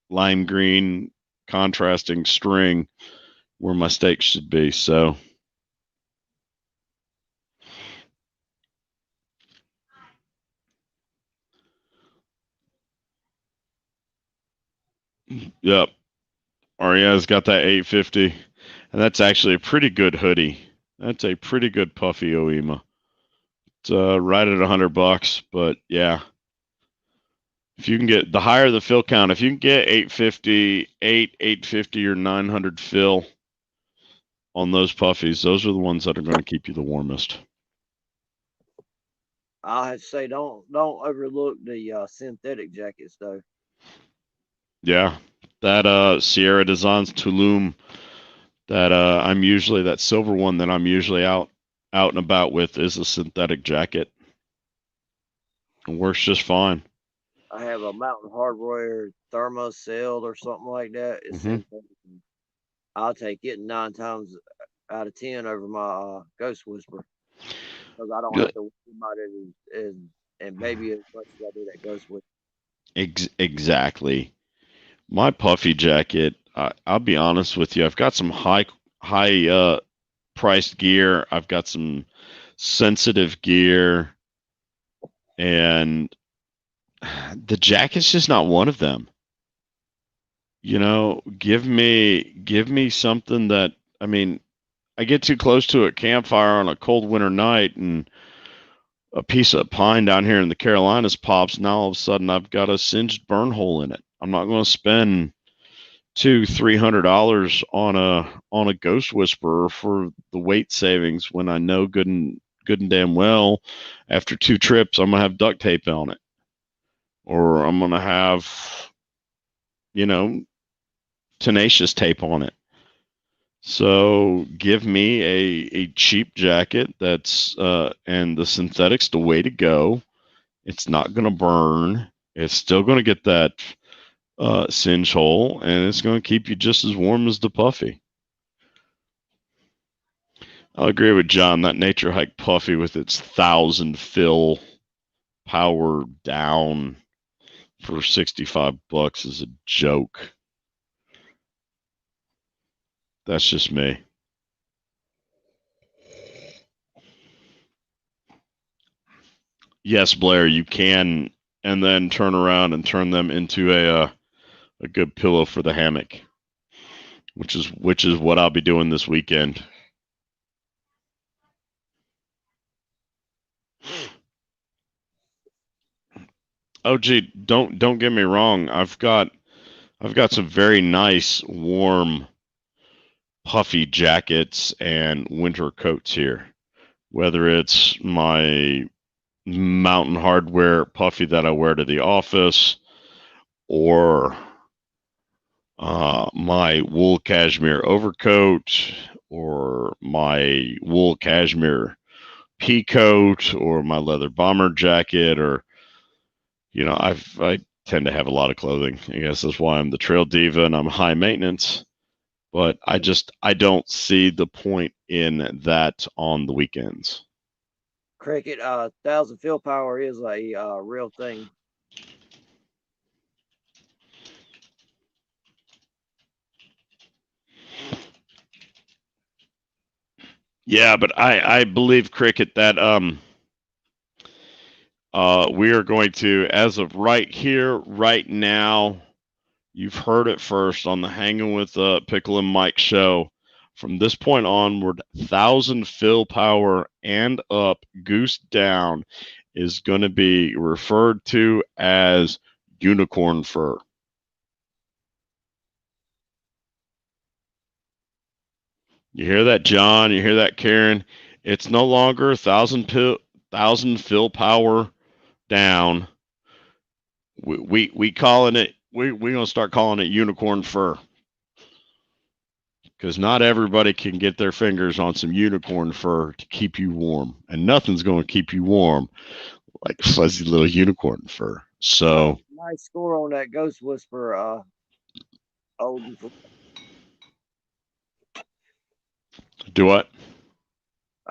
S1: lime green contrasting string where my stake should be. So yep, Aria's got that 850, and that's actually a pretty good hoodie. That's a pretty good puffy Oema. It's right at $100, but yeah, If you can get the higher the fill count, if you can get 850 or 900 fill on those puffies, those are the ones that are going to keep you the warmest.
S2: I have to say, don't overlook the synthetic jackets though.
S1: Yeah, that Sierra Designs Tulum that I'm usually that silver one that I'm usually out and about with is a synthetic jacket. It works just fine.
S2: I have a Mountain Hardware Thermocell or something like that. It's
S1: Hmm.
S2: synthetic. I'll take it 9 times out of 10 over my Ghost Whisper because I don't have to worry about it and maybe as much as I do that Ghost Whisper.
S1: Exactly. My puffy jacket. I'll be honest with you. I've got some high priced gear. I've got some sensitive gear, and the jacket's just not one of them. Give me something that I mean, I get too close to a campfire on a cold winter night and a piece of pine down here in the Carolinas pops. Now all of a sudden I've got a singed burn hole in it. I'm not going to spend $200-300 on a ghost whisperer for the weight savings when I know good and damn well after 2 trips I'm gonna have duct tape on it, or I'm gonna have you know tenacious tape on it. So give me a cheap jacket that's and the synthetic's the way to go. It's not gonna burn. It's still gonna get that singe hole, and it's gonna keep you just as warm as the puffy. I'll agree with John. That Nature Hike Puffy with its 1,000 fill power down for $65 is a joke. That's just me. Yes, Blair, you can, and then turn around and turn them into a good pillow for the hammock, which is what I'll be doing this weekend. Oh, gee, don't get me wrong. I've got some very nice warm puffy jackets and winter coats here. Whether it's my mountain hardware puffy that I wear to the office, or my wool cashmere overcoat, or my wool cashmere pea coat, or my leather bomber jacket, or I tend to have a lot of clothing. I guess that's why I'm the trail diva and I'm high maintenance. But I don't see the point in that on the weekends.
S2: Cricket, 1,000 fill power is a real thing.
S1: Yeah, but I believe cricket that we are going to, as of right here, right now, you've heard it first on the Hanging with Pickl and Mike show. From this point onward, 1,000 fill power and up, goose down, is going to be referred to as unicorn fur. You hear that, John? You hear that, Karen? It's no longer 1,000 fill power down. We calling it. We gonna start calling it unicorn fur, because not everybody can get their fingers on some unicorn fur to keep you warm, and nothing's going to keep you warm like fuzzy little unicorn fur. So
S2: Nice score on that Ghost Whisper, Olden.
S1: do what?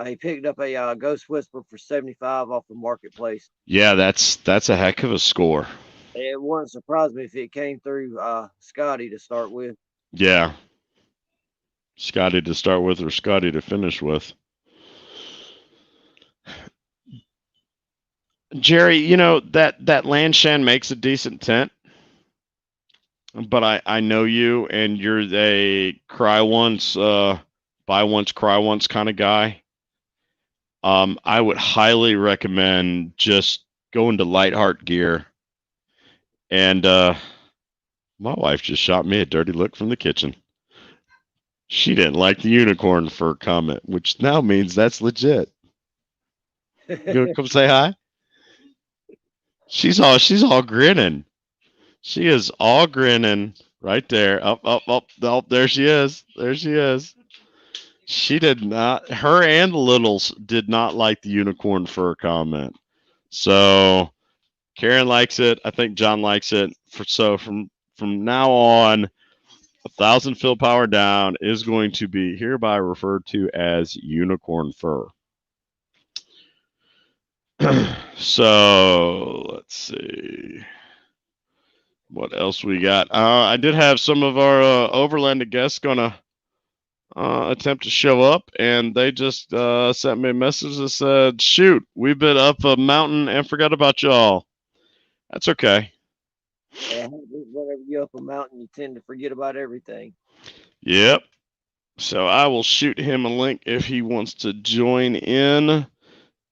S2: He picked up a Ghost Whisper for 75 off the marketplace.
S1: Yeah, that's a heck of a score.
S2: It wouldn't surprise me if it came through Scotty to start with.
S1: Yeah, Scotty to start with or Scotty to finish with. Jerry, that Lanshan makes a decent tent, but I know you, and you're a cry once, buy once, cry once kind of guy. I would highly recommend just going to Lightheart Gear And my wife just shot me a dirty look from the kitchen. She didn't like the unicorn fur comment, which now means that's legit. You gonna come say hi? She's all grinning. She is all grinning right there. Up, up, up, up. There she is. There she is. She did not. Her and the littles did not like the unicorn fur comment. So Karen likes it. I think John likes it. From now on, 1,000 fill power down is going to be hereby referred to as unicorn fur. So let's see what else we got. I did have some of our overlanded guests gonna attempt to show up, and they just sent me a message that said, "Shoot, we've been up a mountain and forgot about y'all." That's okay.
S2: Whenever you're up a mountain, you tend to forget about everything.
S1: Yep. So I will shoot him a link if he wants to join in.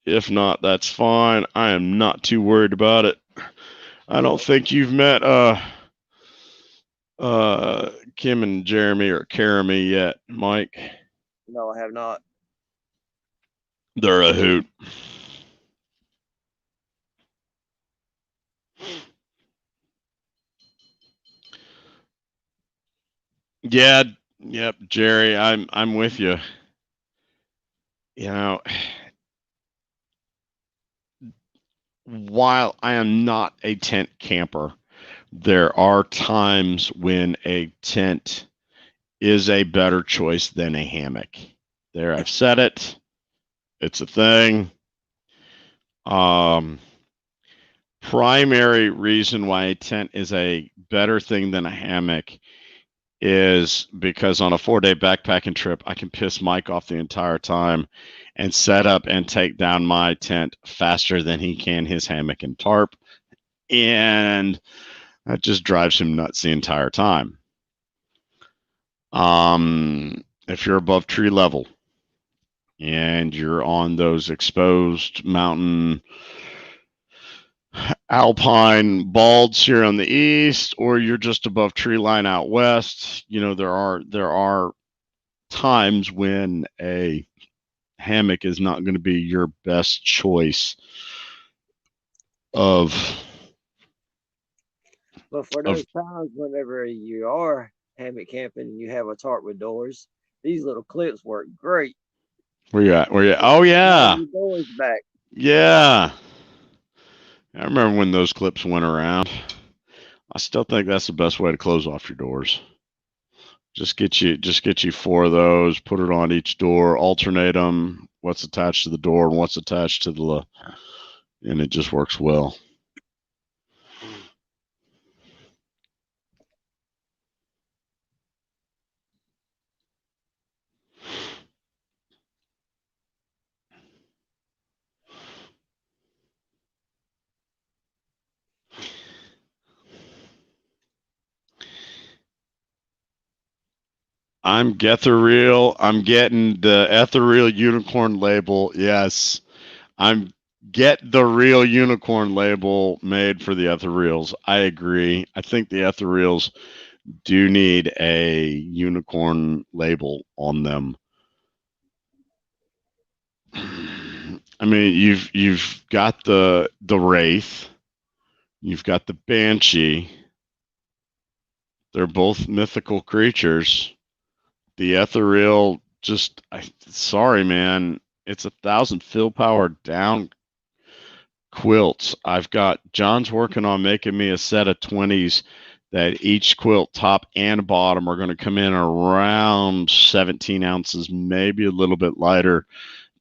S1: If not, that's fine. I am not too worried about it. I don't think you've met Kim and Jeremy or Karami yet, Mike.
S2: No, I have not.
S1: They're a hoot. Yeah, yep, Jerry, I'm with you. You know, while I am not a tent camper, there are times when a tent is a better choice than a hammock. There, I've said it. It's a thing. Primary reason why a tent is a better thing than a hammock is because on a 4-day backpacking trip, I can piss Mike off the entire time and set up and take down my tent faster than he can his hammock and tarp. And that just drives him nuts the entire time. If you're above tree level and you're on those exposed mountain alpine balds here on the east, or you're just above tree line out west, there are times when a hammock is not going to be your best choice of.
S2: But for those times whenever you are hammock camping and you have a tarp with doors, these little clips work great.
S1: Where you at? Oh yeah,
S2: doors back.
S1: Yeah. I remember when those clips went around. I still think that's the best way to close off your doors. Just get you 4 of those, put it on each door, alternate them, what's attached to the door and what's attached to the, and it just works well. I'm Getherreal. I'm getting the Ethereal unicorn label. Yes. I'm get the real unicorn label made for the Ethereals. I agree. I think the Ethereals do need a unicorn label on them. I mean, you've got the Wraith, you've got the Banshee. They're both mythical creatures. The Ethereal, sorry, man, it's 1,000 fill power down quilts. I've got John's working on making me a set of 20s that each quilt, top and bottom, are going to come in around 17 ounces, maybe a little bit lighter,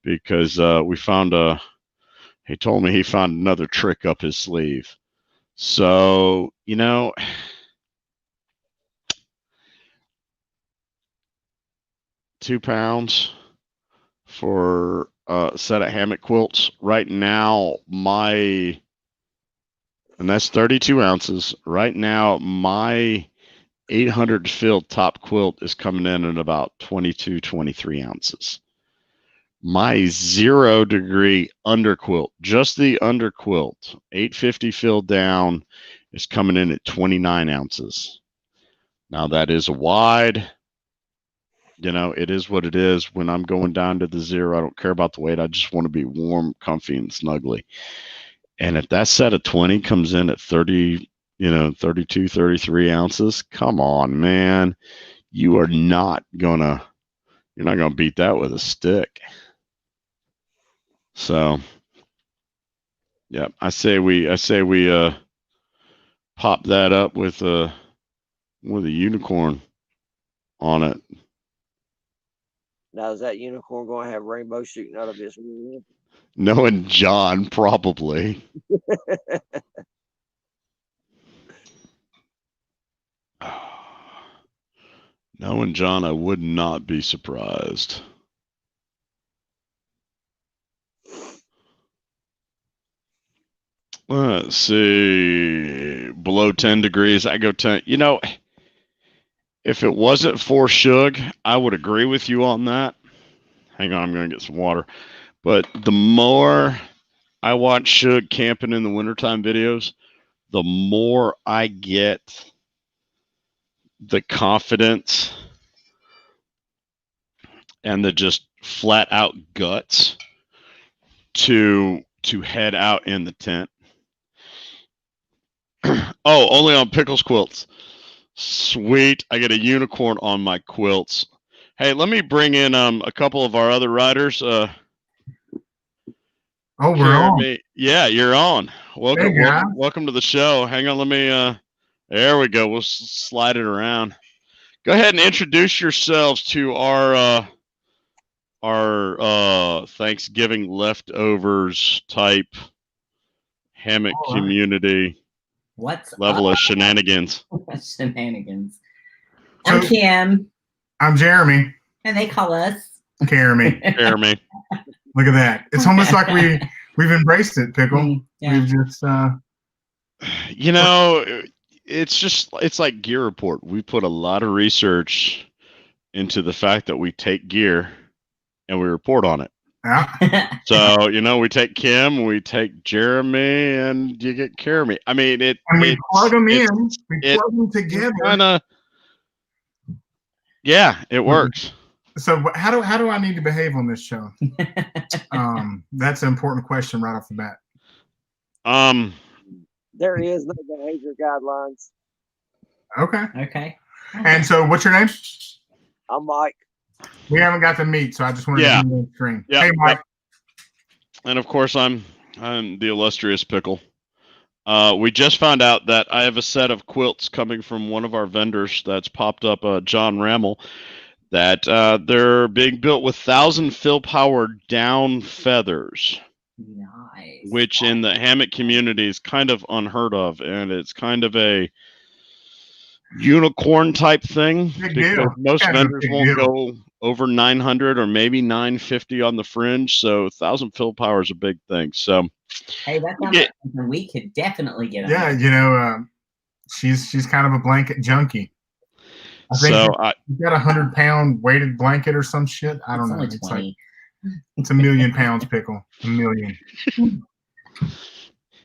S1: because he told me he found another trick up his sleeve. So, 2 pounds for a set of hammock quilts. Right now, and that's 32 ounces. Right now, my 800 fill top quilt is coming in at about 22, 23 ounces. My 0 degree underquilt, just the underquilt, 850 fill down, is coming in at 29 ounces. Now that is a wide. It is what it is. When I'm going down to the zero, I don't care about the weight. I just want to be warm, comfy, and snuggly. And if that set of 20 comes in at 30, 32, 33 ounces, come on, man. You're not gonna beat that with a stick. So, yeah, I say we pop that up with a unicorn on it.
S2: Now, is that unicorn going to have rainbow shooting out of its head?
S1: Knowing John, probably. Knowing John, I would not be surprised. Let's see. Below 10 degrees, I go 10. If it wasn't for Shug, I would agree with you on that. Hang on, I'm going to get some water. But the more I watch Shug camping in the wintertime videos, the more I get the confidence and the just flat out guts to head out in the tent. Oh, only on Pickle's quilts. Sweet. I get a unicorn on my quilts. Hey, let me bring in a couple of our other riders.
S3: Oh, we're on.
S1: Yeah, you're on. Welcome to the show. Hang on, let me there we go. We'll slide it around. Go ahead and introduce yourselves to our Thanksgiving leftovers type hammock community.
S4: What's
S1: level
S4: up?
S1: of shenanigans?
S4: Shenanigans. I'm Kim.
S3: I'm Jeremy.
S4: And they call us
S3: Jeremy.
S1: Jeremy.
S3: Look at that. It's almost like we've embraced it, Pickle.
S4: Yeah.
S3: We've just
S1: it's like Gear Report. We put a lot of research into the fact that we take gear and we report on it.
S3: Yeah.
S1: So, we take Kim, we take Jeremy, and you get Jeremy. I mean,
S3: we plug them in. We plug them together.
S1: Yeah, it works.
S3: So how do I need to behave on this show? That's an important question right off the bat.
S2: There is no behavior guidelines.
S3: Okay. And so what's your name?
S2: I'm Mike.
S3: We haven't got to meet, so I just wanted to be on the screen.
S1: Yep,
S3: hey, Mike.
S1: Yep. And of course, I'm the illustrious Pickle. We just found out that I have a set of quilts coming from one of our vendors that's popped up, John Rammel, that they're being built with 1,000 fill power down feathers.
S4: Nice.
S1: Which in the hammock community is kind of unheard of, and it's kind of a unicorn type thing because most vendors won't go over 900 or maybe 950 on the fringe. So 1,000 fill power is a big thing. So
S4: hey, that's something we could definitely get on.
S3: Yeah, she's kind of a blanket junkie. I think you got 100-pound weighted blanket or some shit. I don't know.
S4: It's only 20.
S3: It's 1,000,000 pounds, Pickle. 1,000,000.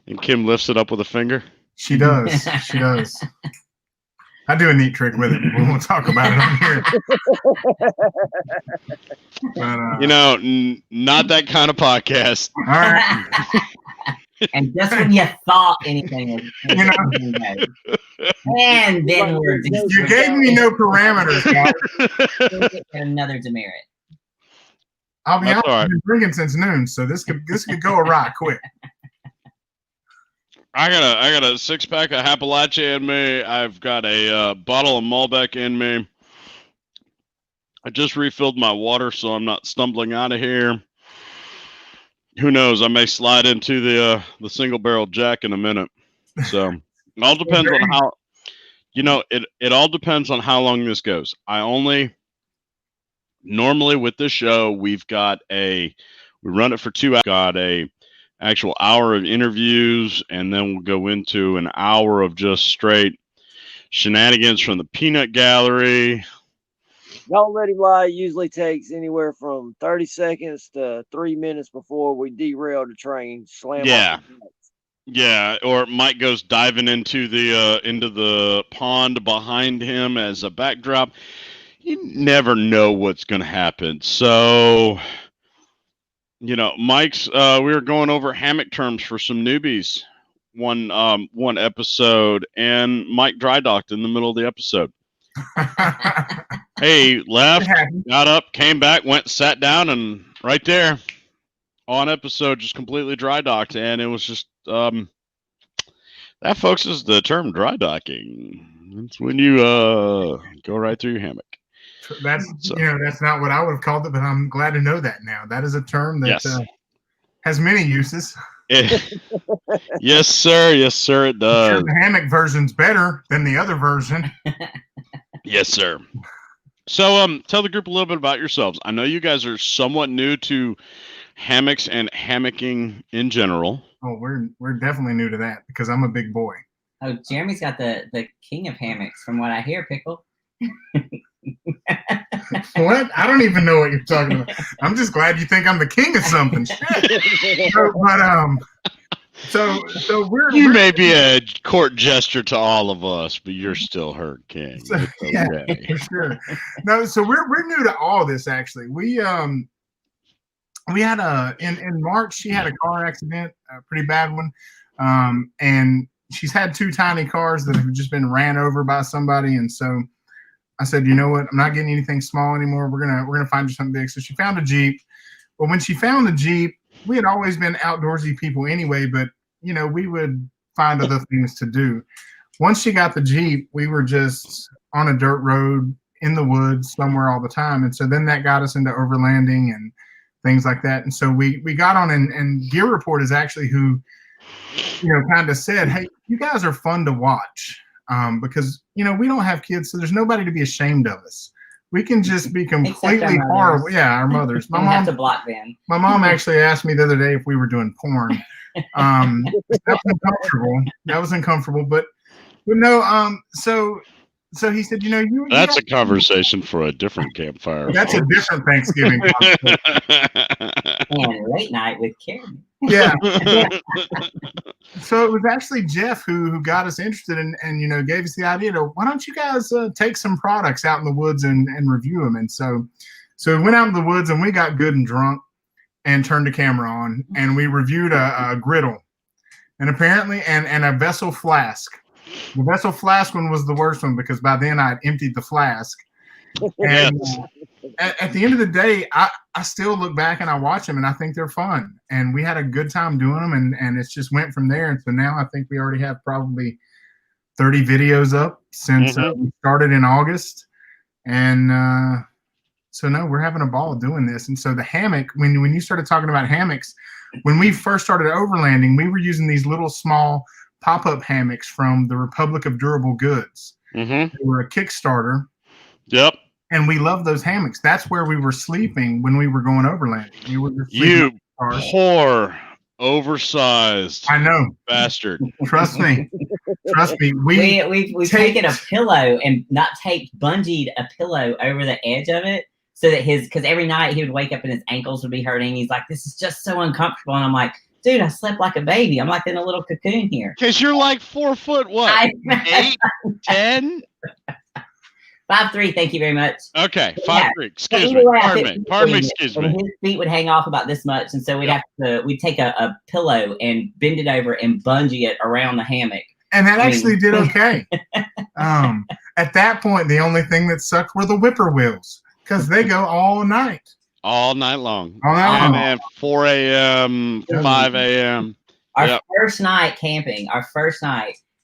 S1: And Kim lifts it up with a finger.
S3: She does. She does. I do a neat trick with it. We won't talk about it on here.
S1: But, not that kind of podcast.
S3: All right.
S4: And just when you thought anything was, and then
S3: you gave me no parameters, guys.
S4: Another demerit.
S3: I'll be honest, I've been drinking since noon, so this could go awry quick.
S1: I got a 6-pack of Appalachia in me. I've got a bottle of Malbec in me. I just refilled my water, so I'm not stumbling out of here. Who knows? I may slide into the single barrel Jack in a minute. So it all depends on how. It all depends on how long this goes. Normally with this show we run it for 2 hours. Got a actual hour of interviews, and then we'll go into an hour of just straight shenanigans from the peanut gallery.
S2: Don't let him lie. It usually takes anywhere from 30 seconds to 3 minutes before we derail the train.
S1: Yeah, or Mike goes diving into the pond behind him as a backdrop. You never know what's going to happen. So, Mike's we were going over hammock terms for some newbies one episode, and Mike dry docked in the middle of the episode. Hey, left, got up, came back, went, sat down, and right there on episode just completely dry docked, and it was just that, folks, is the term dry docking. It's when you go right through your hammock.
S3: That's not what I would have called it, but I'm glad to know that now. That is a term that has many uses.
S1: Yes, sir. Yes, sir. It does.
S3: Sure, the hammock version's better than the other version.
S1: Yes, sir. So, tell the group a little bit about yourselves. I know you guys are somewhat new to hammocks and hammocking in general.
S3: Oh, we're definitely new to that because I'm a big boy.
S4: Oh, Jeremy's got the king of hammocks, from what I hear, Pickl.
S3: What? I don't even know what you're talking about. I'm just glad you think I'm the king of something. So we're
S1: may be a court gesture to all of us, but you're still her king.
S3: So, yeah, for sure. No, so we're new to all this actually. We had in March she had a car accident, a pretty bad one, and she's had 2 tiny cars that have just been ran over by somebody, and so I said, you know what? I'm not getting anything small anymore. We're gonna find you something big. So she found a Jeep. But when she found the Jeep, we had always been outdoorsy people anyway, but we would find other things to do. Once she got the Jeep, we were just on a dirt road in the woods somewhere all the time. And so then that got us into overlanding and things like that. And so we got on, and Gear Report is actually who, kind of said, hey, you guys are fun to watch. Because we don't have kids, so there's nobody to be ashamed of us. We can just be completely horrible. Yeah, our mothers. My mom
S4: have to block them.
S3: My mom actually asked me the other day if we were doing porn. That was uncomfortable. But no. So he said,
S1: that's a conversation for a different campfire.
S3: That's a different Thanksgiving
S4: and late night with Karen.
S3: Yeah. So it was actually Jeff who got us interested and gave us the idea to, why don't you guys take some products out in the woods and review them. And so we went out in the woods and we got good and drunk and turned the camera on and we reviewed a griddle and apparently and a vessel flask. The vessel flask one was the worst one because by then I'd emptied the flask. And at the end of the day, I still look back and I watch them and I think they're fun. And we had a good time doing them and it's just went from there. And so now I think we already have probably 30 videos up since we started in August. And so no, we're having a ball doing this. And so the hammock, when you started talking about hammocks, when we first started overlanding, we were using these little small pop-up hammocks from the Republic of Durable Goods. They were a Kickstarter.
S1: Yep.
S3: And we love those hammocks. That's where we were sleeping when we were going overlanding.
S1: You poor, oversized bastard.
S3: Trust me.
S4: We've taken a pillow and not taped, bungeed a pillow over the edge of it so that because every night he would wake up and his ankles would be hurting. He's like, this is just so uncomfortable. And I'm like, dude, I slept like a baby. I'm like in a little cocoon here.
S1: Because you're like 4 foot, what? 8, 10?
S4: 5'3", thank you very much.
S1: Okay, 5'3". Excuse me. Pardon me. Excuse me.
S4: His feet would hang off about this much, and so we'd take a pillow and bend it over and bungee it around the hammock.
S3: And that actually did okay. At that point, the only thing that sucked were the whippoorwills because they go all night.
S1: All night long.
S3: All night long.
S1: And 4 a.m., 5 a.m.
S4: Our first night camping,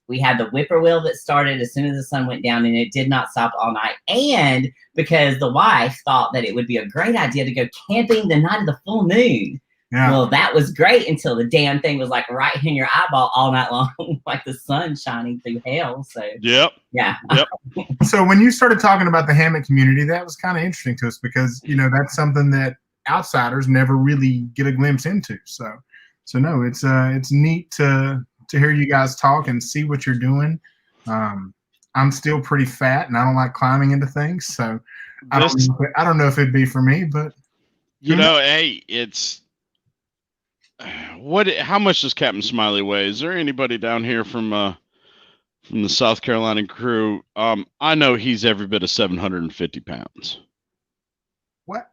S4: we had the whippoorwill that started as soon as the sun went down, and it did not stop all night. And because the wife thought that it would be a great idea to go camping the night of the full moon. Yeah. Well, that was great until the damn thing was like right in your eyeball all night long, like the sun shining through hell. So
S1: yep.
S3: So when you started talking about the hammock community, that was kind of interesting to us because that's something that outsiders never really get a glimpse into. So no, it's neat to hear you guys talk and see what you're doing. I'm still pretty fat and I don't like climbing into things. So I don't know if it'd be for me, but
S1: hey, How much does Captain Smiley weigh? Is there anybody down here from the South Carolina crew? I know he's every bit of 750 pounds.
S3: What?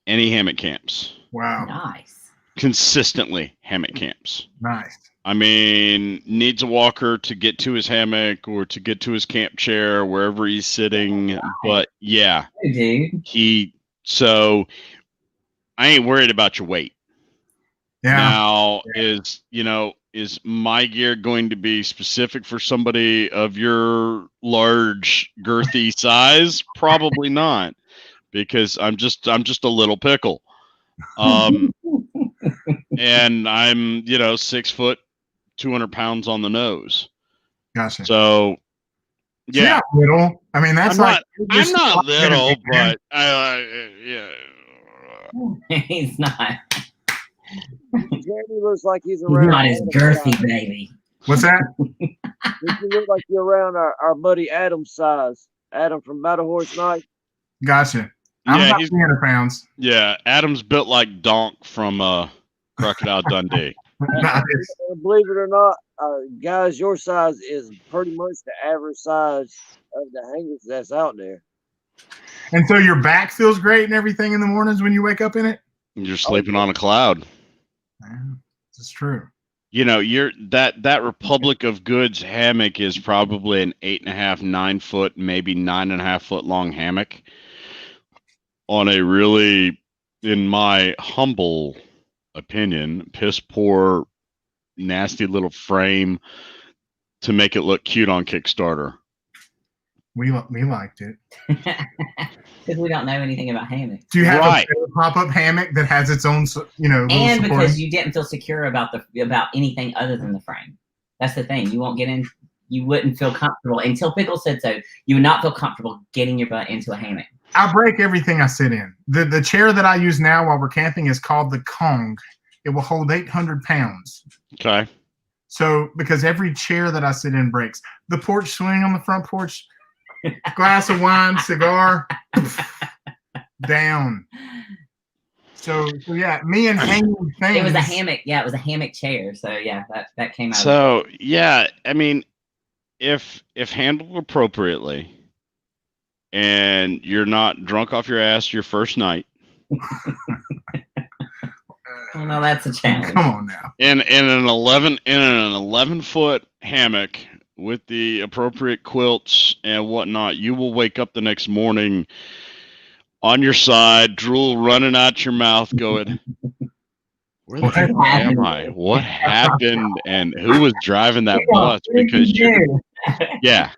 S1: And he hammock camps.
S3: Wow.
S4: Nice.
S1: Consistently hammock camps.
S3: Nice.
S1: I mean, needs a walker to get to his hammock or to get to his camp chair, wherever he's sitting.
S4: Right.
S1: But yeah,
S4: Hey, dude.
S1: So I ain't worried about your weight.
S3: Yeah.
S1: Now, is my gear going to be specific for somebody of your large, girthy size? Probably not, because I'm just a little pickle. And I'm 6 foot, 200 pounds on the nose.
S3: Gotcha.
S1: So yeah,
S3: you're not little. I mean, that's
S1: I'm not little, but yeah.
S4: He's not.
S2: Jeremy looks like he's
S4: He's
S2: around.
S4: not as girthy, baby.
S3: What's that?
S2: You look like you're around our buddy Adam's size. Adam from Battle Horse Night.
S3: Gotcha. I'm about 300 pounds.
S1: Yeah, Adam's built like Donk from Crocodile Dundee.
S3: Nice.
S2: Believe it or not, guys, your size is pretty much the average size of the hangers that's out there.
S3: And so your back feels great and everything in the mornings when you wake up in it?
S1: You're sleeping on a cloud.
S3: This is true.
S1: You're that Republic of Goods hammock is probably an 8.5, 9 foot, maybe 9.5 foot long hammock on a really, in my humble opinion, piss poor, nasty little frame to make it look cute on Kickstarter.
S3: We liked it.
S4: Because we don't know anything about hammocks.
S3: Do you have a pop-up hammock that has its own,
S4: and because you didn't feel secure about anything other than the frame. That's the thing. You won't get in. You wouldn't feel comfortable until Pickl said so. You would not feel comfortable getting your butt into a hammock.
S3: I break everything I sit in. The chair that I use now while we're camping is called the Kong. It will hold 800 pounds.
S1: Okay.
S3: So because every chair that I sit in breaks. The porch swing on the front porch, glass of wine, cigar, down. So yeah, me and hanging things.
S4: It was a hammock. Yeah, it was a hammock chair. So yeah, that came out.
S1: So yeah, I mean, if handled appropriately, and you're not drunk off your ass your first night.
S4: Well, no, that's a challenge.
S3: Come on now.
S1: In an 11 foot hammock with the appropriate quilts and whatnot, you will wake up the next morning on your side, drool running out your mouth, going, "Where the heck am I? What happened? And who was driving that bus?" Because yeah.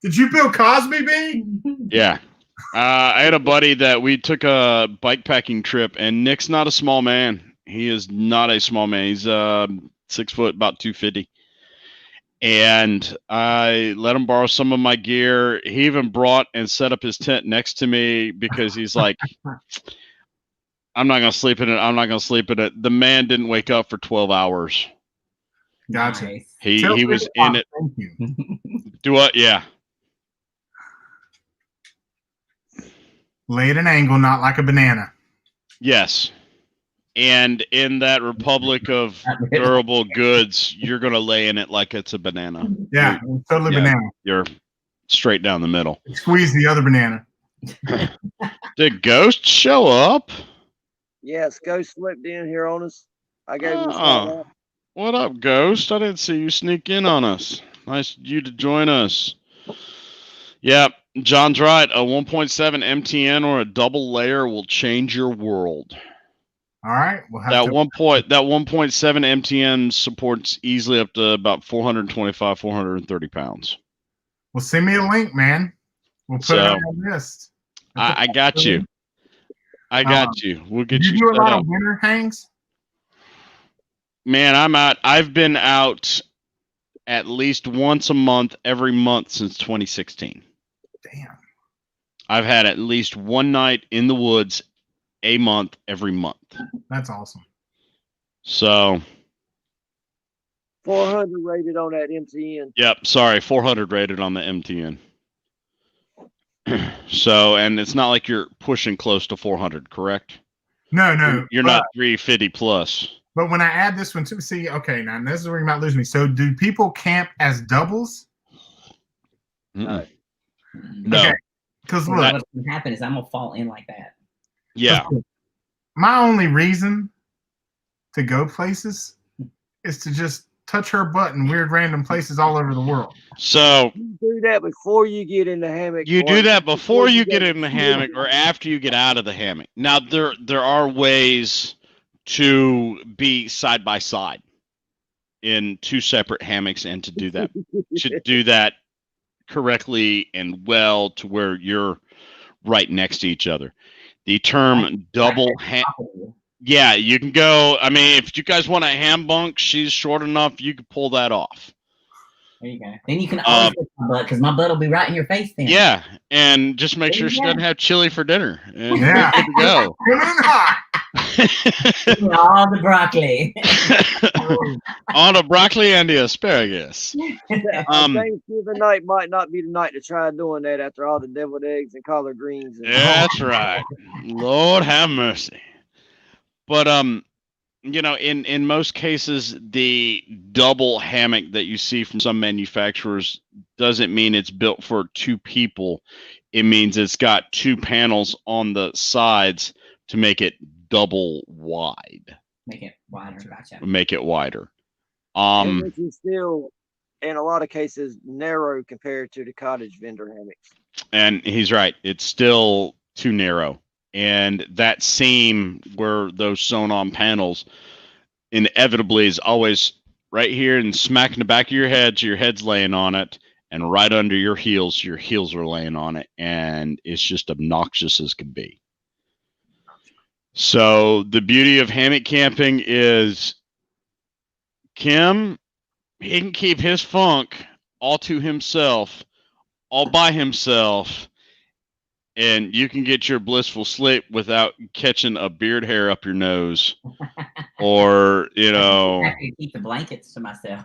S3: Did you Bill Cosby be?
S1: Yeah. I had a buddy that we took a bike packing trip, and Nick's not a small man. He is not a small man. He's 6 foot, about 250. And I let him borrow some of my gear. He even brought and set up his tent next to me because he's like, I'm not going to sleep in it. I'm not going to sleep in it. The man didn't wake up for 12 hours.
S3: Gotcha.
S4: Nice.
S1: He was in it.
S3: Thank you.
S1: Do what? Yeah.
S3: Lay at an angle, not like a banana.
S1: Yes. And in that Republic of Durable Goods, you're going to lay in it like it's a banana.
S3: Yeah, totally banana.
S1: You're straight down the middle.
S3: Squeeze the other banana.
S1: Did Ghost show up?
S2: Yes, Ghost slipped in here on us. I gave him a shout out.
S1: What up, Ghost? I didn't see you sneak in on us. Nice of you to join us. Yep, John's right. A 1.7 MTN or a double layer will change your world.
S3: All right. We'll have
S1: that 1.7 MTN supports easily up to about 425, 430 pounds.
S3: Well, send me a link, man. We'll put it on the list.
S1: I got you. I got you. We'll get you.
S3: You do a lot of winter hangs?
S1: Man, I'm out. I've been out at least once a month, every month since 2016.
S3: Damn.
S1: I've had at least one night in the woods a month every month.
S3: That's awesome.
S1: So
S2: 400 rated on that MTN.
S1: Yep, sorry, 400 rated on the MTN. So, and it's not like you're pushing close to 400, correct?
S3: No.
S1: You're not 350 plus.
S3: But when I add this one to see, okay, now this is where you might lose me. So do people camp as doubles?
S1: No.
S3: Okay. Because look,
S4: what's going to happen is I'm going to fall in like that.
S1: Yeah.
S3: My only reason to go places is to just touch her butt in weird random places all over the world.
S1: So
S2: you do that before you get in the hammock.
S1: you do that before you get
S2: go
S1: in the hammock or after you get out of the hammock. Now there are ways to be side by side in two separate hammocks and to do that correctly and well to where you're right next to each other. The term double yeah, you can go. I mean, if you guys want a ham bunk, she's short enough, you can pull that off.
S4: There you go. Then you can always get my butt because my butt will be right in your face then.
S1: Yeah, and just make sure she doesn't have chili for dinner. And
S3: Yeah.
S1: good to go.
S4: All the broccoli.
S1: On the broccoli and the asparagus.
S2: Thanksgiving night might not be the night to try doing that after all the deviled eggs and collard greens.
S1: That's right. Lord have mercy. But you know, in most cases, the double hammock that you see from some manufacturers doesn't mean it's built for two people. It means it's got two panels on the sides to make it double wide.
S4: Make it wider. Gotcha.
S1: Make it wider.
S2: Which is still, in a lot of cases, narrow compared to the cottage vendor hammocks.
S1: And he's right. It's still too narrow. And that seam where those sewn on panels inevitably is always right here and smack in the back of your head. So your head's laying on it, and right under your heels are laying on it. And it's just obnoxious as can be. So the beauty of hammock camping is Kim, he can keep his funk all to himself, all by himself. And you can get your blissful sleep without catching a beard hair up your nose, or
S4: I have to keep the blankets to myself.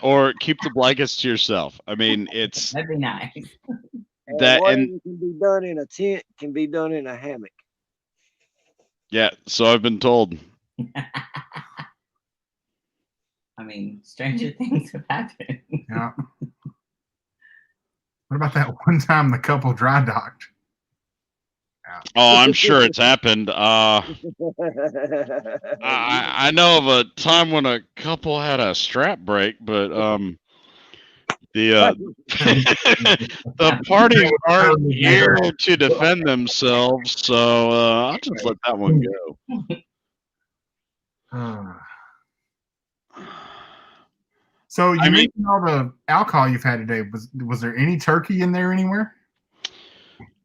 S1: or keep the blankets to yourself. I mean,
S4: That'd be nice.
S2: And can be done in a tent can be done in a hammock.
S1: Yeah, so I've been told.
S4: I mean, stranger things have happened.
S3: Yeah. What about that one time the couple dry docked?
S1: Oh, I'm sure it's happened. I know of a time when a couple had a strap break, but the parties aren't here to defend themselves, so I'll just let that one go.
S3: So you mentioned all the alcohol you've had today. Was there any turkey in there anywhere?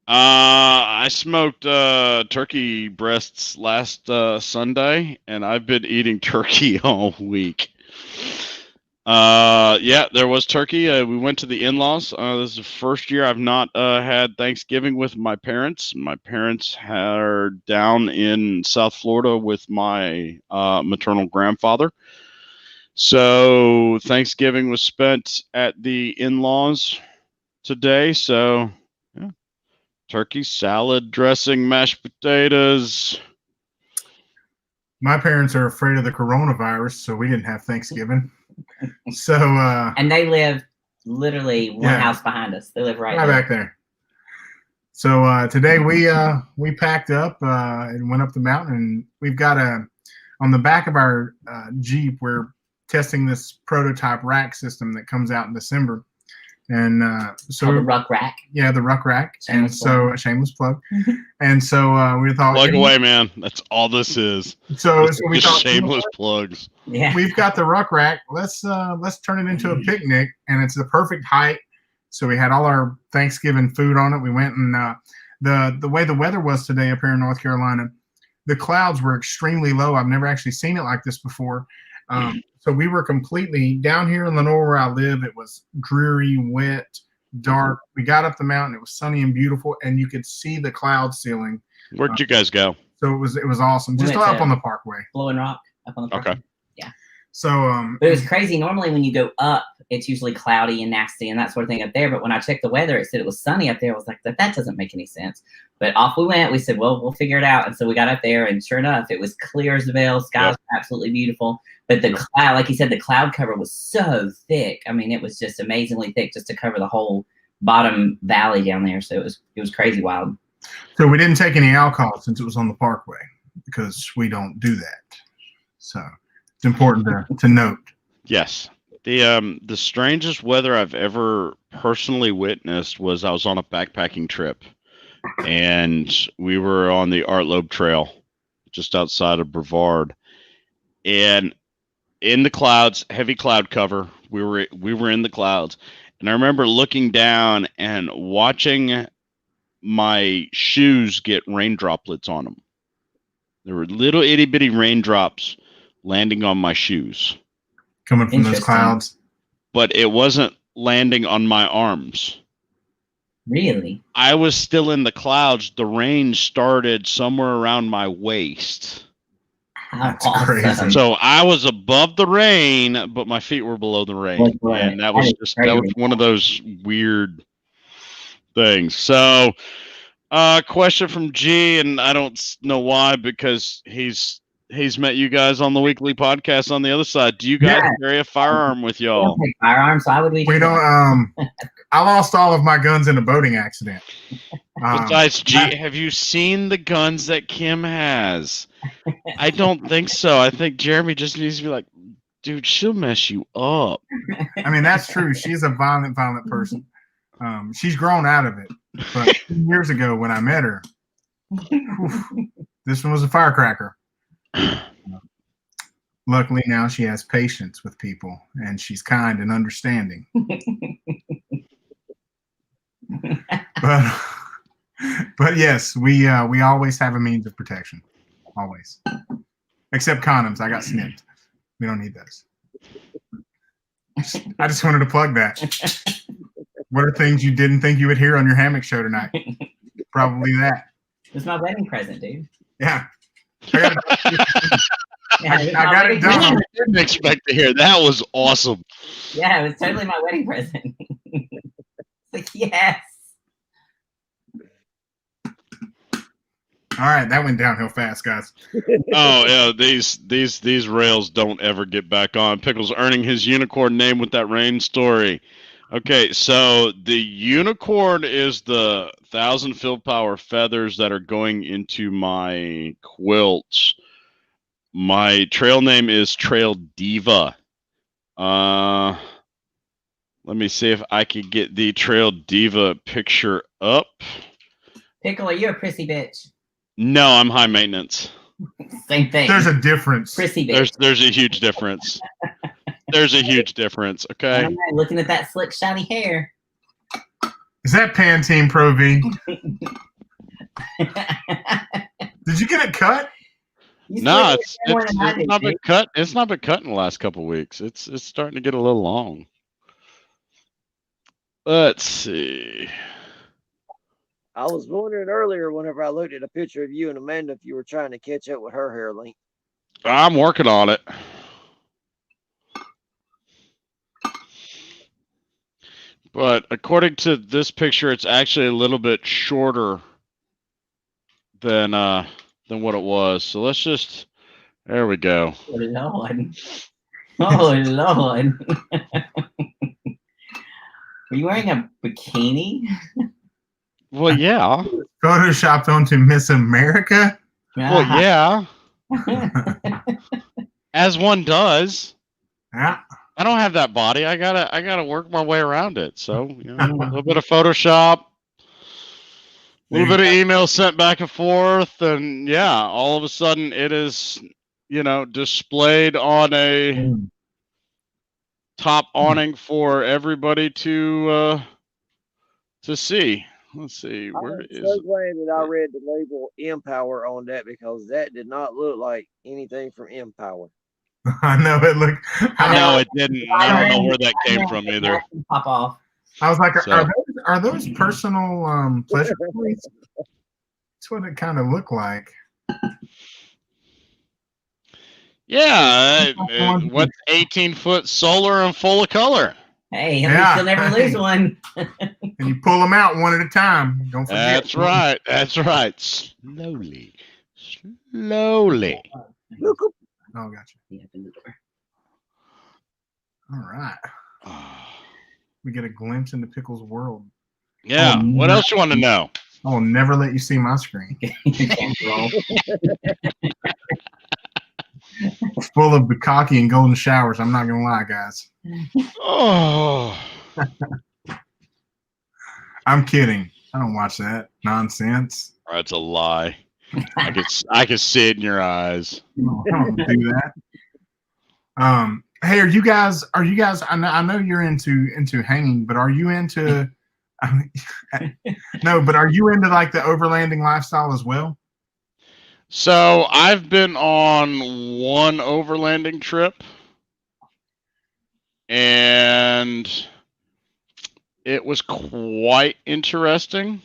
S1: I smoked turkey breasts last Sunday, and I've been eating turkey all week. Yeah, there was turkey. We went to the in-laws. This is the first year I've not had Thanksgiving with my parents. My parents are down in South Florida with my maternal grandfather. So Thanksgiving was spent at the in-laws today. So yeah, turkey, salad, dressing, mashed potatoes.
S3: My parents are afraid of the coronavirus, so we didn't have Thanksgiving. So
S4: and they live literally one house behind us. They live right
S3: back there. So today we packed up and went up the mountain, and we've got on the back of our Jeep, we're testing this prototype rack system that comes out in December. And so
S4: the ruck rack.
S3: Yeah, the ruck rack.
S4: Shameless
S3: plug. A shameless plug. And so we thought,
S1: plug away, man. That's all this is.
S3: So we thought,
S1: shameless plugs.
S4: Yeah.
S3: We've got the ruck rack. Let's turn it into a picnic, and it's the perfect height. So we had all our Thanksgiving food on it. We went and the way the weather was today up here in North Carolina, the clouds were extremely low. I've never actually seen it like this before. So we were completely down here in Lenore where I live. It was dreary, wet, dark. We got up the mountain. It was sunny and beautiful, and you could see the cloud ceiling.
S1: Where'd you guys go?
S3: So it was awesome. Just up on the parkway.
S4: Blowing Rock up on the parkway.
S1: Okay.
S4: Yeah.
S3: So
S4: but it was crazy. Normally when you go up it's usually cloudy and nasty and that sort of thing up there. But when I checked the weather, it said it was sunny up there. I was like, that doesn't make any sense. But off we went. We said, well, we'll figure it out. And so we got up there, and sure enough, it was clear as the bell. Skies were absolutely beautiful. But the cloud, like you said, the cloud cover was so thick. I mean, it was just amazingly thick just to cover the whole bottom valley down there. So it was crazy wild.
S3: So we didn't take any alcohol since it was on the parkway because we don't do that. So it's important to note.
S1: Yes. The strangest weather I've ever personally witnessed was I was on a backpacking trip, and we were on the Art Loeb Trail just outside of Brevard, and in the clouds, heavy cloud cover. We were in the clouds, and I remember looking down and watching my shoes get rain droplets on them. There were little itty bitty raindrops landing on my shoes.
S3: Coming from those clouds.
S1: But it wasn't landing on my arms.
S4: Really?
S1: I was still in the clouds. The rain started somewhere around my waist.
S3: That's crazy.
S1: So I was above the rain, but my feet were below the rain. And that was one of those weird things. So question from G, and I don't know why, because he's met you guys on the weekly podcast on the other side. Do you guys carry a firearm with y'all?
S4: We don't take firearms, so why would we?
S3: We don't. I lost all of my guns in a boating accident.
S1: Besides, G, have you seen the guns that Kim has? I don't think so. I think Jeremy just needs to be like, dude, she'll mess you up.
S3: I mean, that's true. She's a violent person. She's grown out of it. But 2 years ago when I met her, this one was a firecracker. Luckily now she has patience with people, and she's kind and understanding. But yes, we always have a means of protection, always, except condoms. I got snipped. We don't need those. I just wanted to plug that. What are things you didn't think you would hear on your hammock show tonight? Probably that.
S4: It's my wedding present, dude.
S3: Yeah. I got it done.
S1: I didn't expect to hear. That was awesome.
S4: Yeah, it was totally my wedding present. Like, yes.
S3: All right, that went downhill fast, guys.
S1: Oh yeah, these rails don't ever get back on. Pickle's earning his unicorn name with that rain story. Okay, so the unicorn is the 1,000 field power feathers that are going into my quilts. My trail name is Trail Diva. Let me see if I can get the Trail Diva picture up.
S4: Pickle, are you a prissy bitch?
S1: No, I'm high maintenance.
S4: Same thing.
S3: There's a difference.
S4: Prissy bitch.
S1: There's a huge difference. There's a huge difference. Okay.
S4: Right, looking at that slick, shiny hair.
S3: Is that Pantene Pro V? Did you get it cut?
S1: No, it's not been cut. It's not been cut in the last couple of weeks. It's starting to get a little long. Let's see.
S2: I was wondering earlier whenever I looked at a picture of you and Amanda if you were trying to catch up with her hair length.
S1: I'm working on it. But according to this picture, it's actually a little bit shorter than what it was. So let's just, there we go.
S4: Oh Lord. Oh Lord. Were you wearing a bikini?
S1: Well, yeah.
S3: Photoshopped onto Miss America?
S1: Well, yeah. As one does.
S3: Yeah.
S1: I don't have that body. I gotta work my way around it. So, you know, a little bit of Photoshop, a little bit of email sent back and forth, and yeah, all of a sudden it is, you know, displayed on a top awning for everybody to see. Let's see, where is?
S2: I'm so glad that I read the label Empower on that, because that did not look like anything from Empower.
S3: I know it looked.
S1: No, it didn't. I don't know where that came from either.
S4: Pop off.
S3: I was like, are those personal pleasure points? That's what it kind of looked like.
S1: Yeah, what's 18-foot solar and full of color?
S4: Hey, at least you'll never lose one.
S3: And you pull them out one at a time. Don't forget.
S1: That's right. That's right. Slowly. Slowly.
S2: Look up.
S3: Oh, gotcha.
S4: He opened the door.
S3: All right. We get a glimpse into Pickl's world.
S1: Yeah.
S3: Oh,
S1: What else you want to know?
S3: I will never let you see my screen. It's full of bukkake and golden showers. I'm not gonna lie, guys.
S1: Oh.
S3: I'm kidding. I don't watch that nonsense.
S1: That's a lie. I can see it in your eyes.
S3: No, I don't do that. Hey, are you guys? I know you're into hanging, but are you into? No, but are you into like the overlanding lifestyle as well?
S1: So I've been on one overlanding trip, and it was quite interesting.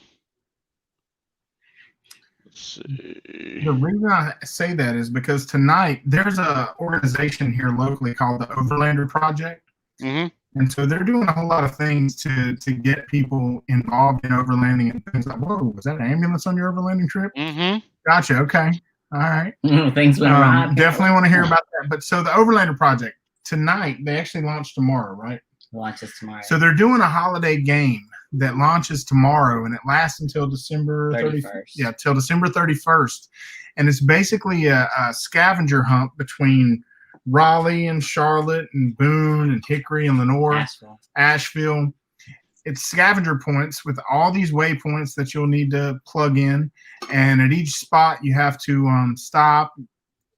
S1: Let's see.
S3: The reason I say that is because tonight there's an organization here locally called the Overlander Project.
S1: Mm-hmm.
S3: And so they're doing a whole lot of things to get people involved in overlanding and things like, whoa, was that an ambulance on your overlanding trip?
S1: Mm-hmm.
S3: Gotcha. Okay. All right.
S4: Things went right.
S3: Definitely want to hear about that. But so the Overlander Project tonight, they actually launch tomorrow, right?
S4: Launches tomorrow.
S3: So they're doing a holiday game that launches tomorrow, and it lasts until December
S4: 31st.
S3: Yeah, till December 31st. And it's basically a scavenger hunt between Raleigh and Charlotte and Boone and Hickory and Lenore, Asheville. It's scavenger points with all these waypoints that you'll need to plug in. And at each spot, you have to stop,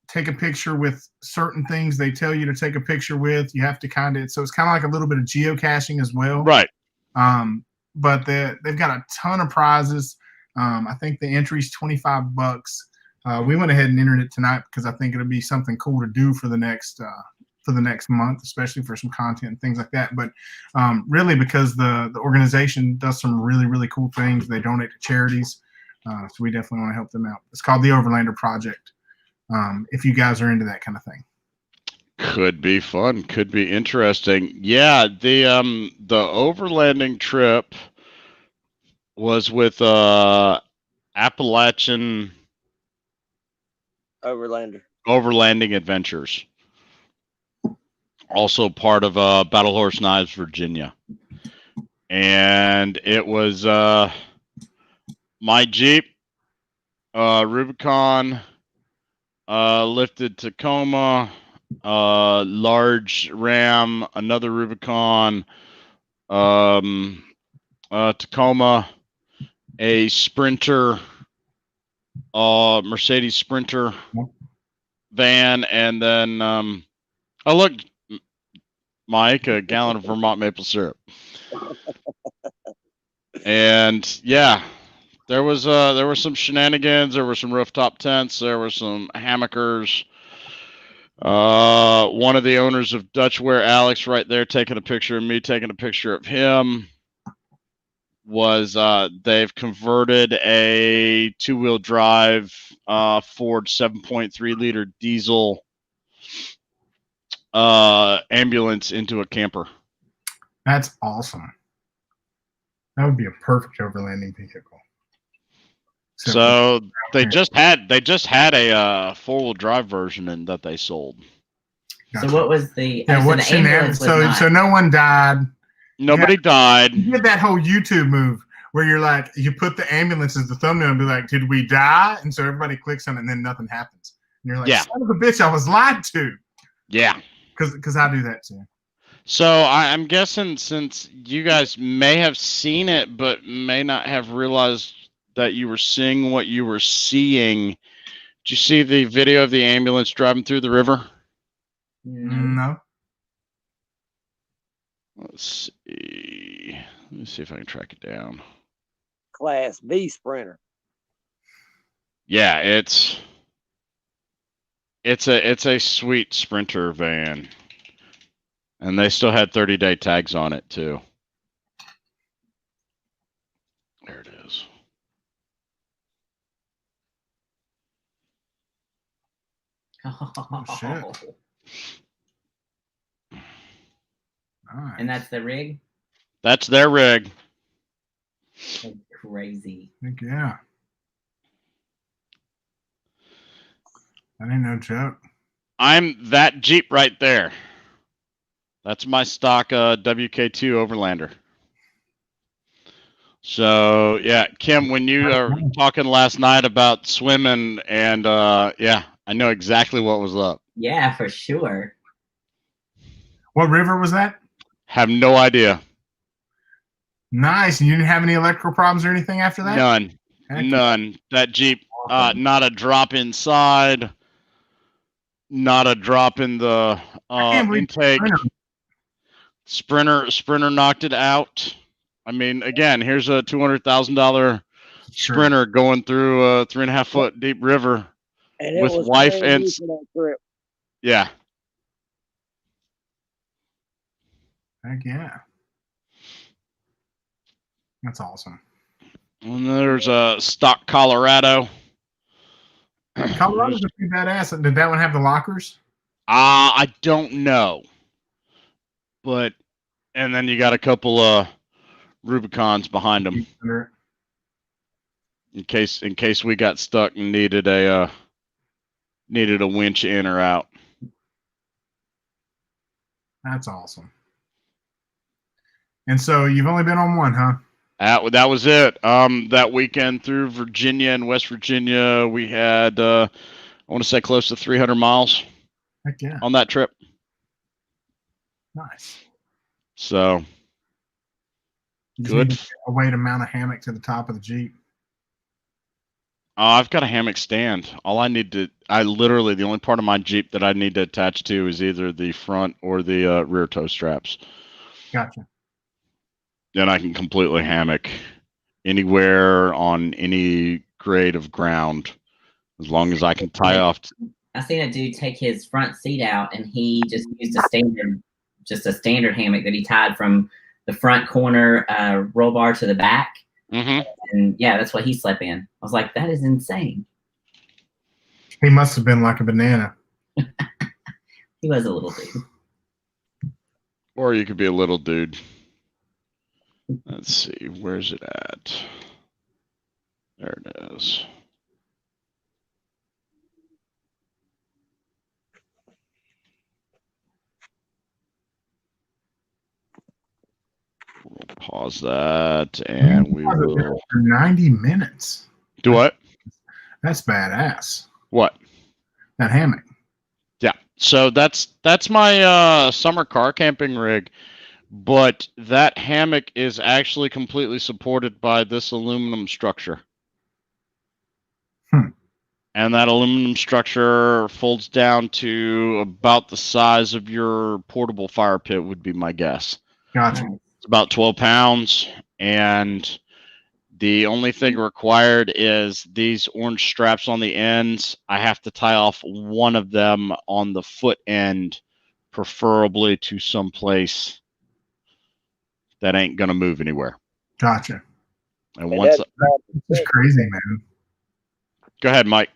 S3: take a picture with certain things they tell you to take a picture with. You have to so it's kind of like a little bit of geocaching as well.
S1: Right.
S3: But they've got a ton of prizes. I think the entry's $25. We went ahead and entered it tonight because I think it'll be something cool to do for the next month, especially for some content and things like that. But really, because the organization does some really, really cool things. They donate to charities, so we definitely want to help them out. It's called the Overlander Project. If you guys are into that kind of thing,
S1: could be fun. Could be interesting. Yeah, the overlanding trip was with Appalachian Overlanding Adventures. Also part of Battle Horse Knives, Virginia. And it was my Jeep, Rubicon, lifted Tacoma, large Ram, another Rubicon, Tacoma, a Sprinter, Mercedes Sprinter van, and then oh look, Mike, a gallon of Vermont maple syrup. And yeah, there was some shenanigans. There were some rooftop tents. There were some hammockers. One of the owners of Dutchware, Alex, right there, taking a picture of me, taking a picture of him. They've converted a 2-wheel drive Ford 7.3 liter diesel ambulance into a camper.
S3: That's awesome. That would be a perfect overlanding vehicle.
S1: So they just had a 4-wheel drive version and that they sold.
S4: Gotcha. So what was the?
S3: Yeah, what shenanigans? So no one died.
S1: Nobody died.
S3: You did that whole YouTube move where you're like, you put the ambulance as the thumbnail and be like, "Did we die?" And so everybody clicks on it, and then nothing happens. And you're like,
S1: yeah.
S3: "Son of a bitch, I was lied to."
S1: Yeah.
S3: Because I do that too.
S1: So I'm guessing, since you guys may have seen it but may not have realized that you were seeing what you were seeing, did you see the video of the ambulance driving through the river?
S3: No.
S1: Let's see. Let me see if I can track it down.
S2: Class B Sprinter.
S1: Yeah, it's a sweet Sprinter van. And they still had 30-day tags on it too. There it is.
S3: Oh shit. Nice.
S4: And that's the rig?
S1: That's their rig.
S4: That's crazy.
S3: Heck yeah. That ain't no joke.
S1: I'm that Jeep right there. That's my stock WK2 Overlander. So yeah, Kim, when you were talking last night about swimming, and yeah, I know exactly what was up.
S4: Yeah, for sure.
S3: What river was that?
S1: Have no idea.
S3: Nice. And you didn't have any electrical problems or anything after that?
S1: None.
S3: Heck
S1: None. That Jeep,
S4: Awesome.
S1: not a drop inside, not a drop in the
S3: can't believe
S1: intake. Sprinter knocked it out. I mean, again, here's a $200,000 Sprinter going through a 3.5 foot deep river
S2: And it
S1: with
S2: was
S1: wife
S2: brand
S1: and
S2: new for that trip.
S1: yeah.
S3: Heck yeah. That's awesome.
S1: And there's a stock Colorado.
S3: Colorado's a pretty badass. Did that one have the lockers?
S1: I don't know. But and then you got a couple Rubicons behind them in case we got stuck and needed a winch in or out.
S3: That's awesome. And so you've only been on one, huh?
S1: That was it. That weekend through Virginia and West Virginia, we had I want to say close to 300 miles.
S3: Heck yeah.
S1: On that trip.
S3: Nice.
S1: So
S3: you
S1: good.
S3: Need a way to mount a hammock to the top of the Jeep.
S1: I've got a hammock stand. The only part of my Jeep that I need to attach to is either the front or the rear toe straps.
S3: Gotcha.
S1: Then I can completely hammock anywhere on any grade of ground, as long as I can tie off.
S4: I seen a dude take his front seat out, and he just used a standard hammock that he tied from the front corner roll bar to the back.
S1: Mm-hmm.
S4: And yeah, that's what he slept in. I was like, that is insane.
S3: He must have been like a banana.
S4: He was a little dude.
S1: Or you could be a little dude. Let's see, where's it at? There it is. We'll pause that, and we will.
S3: 90 minutes.
S1: Do what?
S3: That's badass.
S1: What?
S3: That hammock.
S1: Yeah. So that's my summer car camping rig. But that hammock is actually completely supported by this aluminum structure. And that aluminum structure folds down to about the size of your portable fire pit, would be my guess.
S3: Gotcha.
S1: It's about 12 pounds. And the only thing required is these orange straps on the ends. I have to tie off one of them on the foot end, preferably to some place that ain't gonna move anywhere.
S3: Gotcha.
S1: And once
S3: that's crazy, man.
S1: Go ahead, Mike.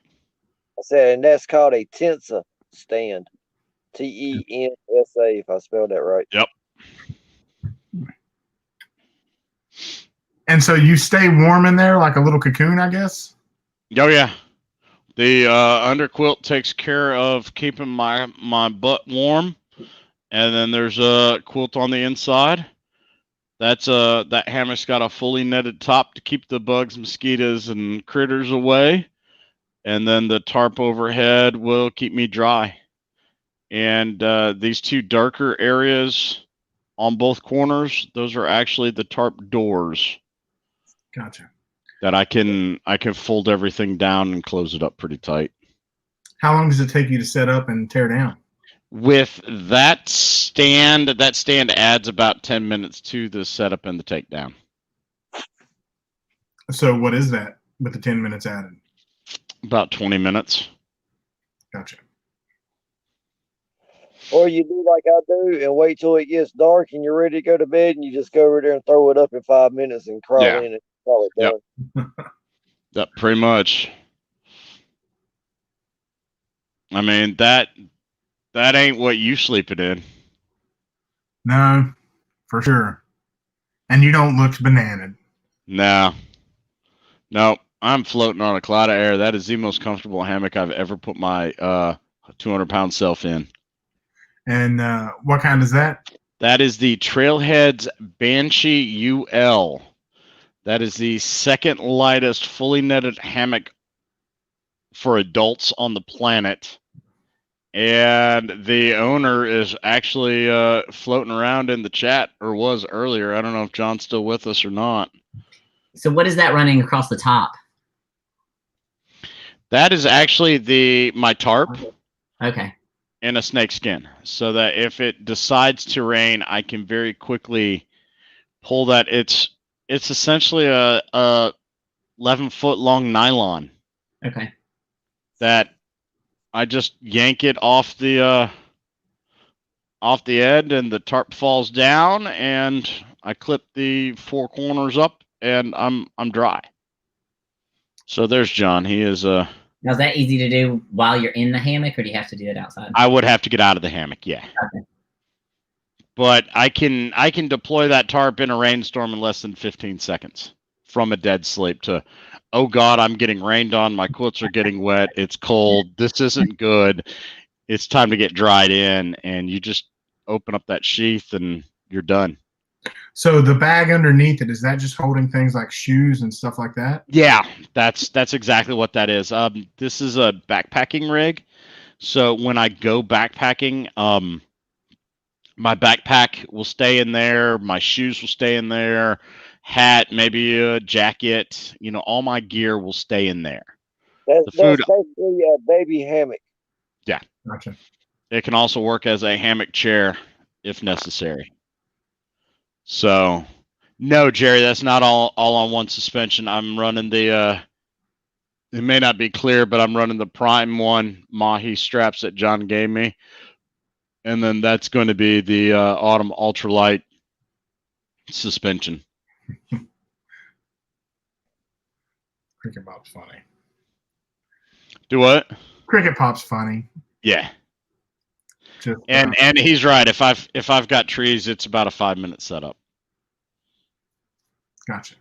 S2: I said, and that's called a Tensa stand. Tensa, if I spelled that right.
S1: Yep.
S3: And so you stay warm in there like a little cocoon, I guess?
S1: Oh yeah. The underquilt takes care of keeping my butt warm, and then there's a quilt on the inside. That hammock's got a fully netted top to keep the bugs, mosquitoes, and critters away. And then the tarp overhead will keep me dry. And these two darker areas on both corners, those are actually the tarp doors.
S3: Gotcha.
S1: That I can fold everything down and close it up pretty tight.
S3: How long does it take you to set up and tear down?
S1: With that stand adds about 10 minutes to the setup and the takedown.
S3: So what is that with the 10 minutes added?
S1: About 20 minutes.
S3: Gotcha.
S2: Or you do like I do and wait till it gets dark and you're ready to go to bed and you just go over there and throw it up in 5 minutes and crawl in and call it done.
S1: Yep, pretty much. I mean, that ain't what you sleeping in.
S3: No. for sure. And you don't look bananaed.
S1: No. I'm floating on a cloud of air. That is the most comfortable hammock I've ever put my 200-pound self in.
S3: And what kind is that?
S1: That is the Trailheads Banshee UL. That is the second lightest fully netted hammock for adults on the planet. And the owner is actually floating around in the chat, or was earlier. I don't know if John's still with us or not.
S4: So what is that running across the top?
S1: That is actually my tarp.
S4: Okay.
S1: And a snake skin, so that if it decides to rain, I can very quickly pull that. It's essentially a 11-foot long nylon.
S4: Okay.
S1: That I just yank it off the end, and the tarp falls down, and I clip the four corners up, and I'm dry. So there's John. He is
S4: Now, is that easy to do while you're in the hammock, or do you have to do it outside?
S1: I would have to get out of the hammock, yeah.
S4: Okay.
S1: But I can deploy that tarp in a rainstorm in less than 15 seconds from a dead sleep to, oh God, I'm getting rained on. My quilts are getting wet. It's cold. This isn't good. It's time to get dried in. And you just open up that sheath and you're done.
S3: So the bag underneath it, is that just holding things like shoes and stuff like that?
S1: Yeah, that's exactly what that is. This is a backpacking rig. So when I go backpacking, my backpack will stay in there. My shoes will stay in there. Hat, maybe a jacket. All my gear will stay in there.
S2: That's basically a baby hammock.
S1: Yeah.
S3: Gotcha.
S1: It can also work as a hammock chair if necessary. So, no, Jerry, that's not all on one suspension. I'm running the, it may not be clear, but I'm running the Prime 1 Mahi straps that John gave me. And then that's going to be the Autumn Ultralight suspension.
S3: Cricket Pop's funny.
S1: Do what?
S3: Cricket Pop's funny.
S1: Yeah.
S3: Just,
S1: and he's right. If I've got trees, it's about a 5-minute setup.
S3: Gotcha.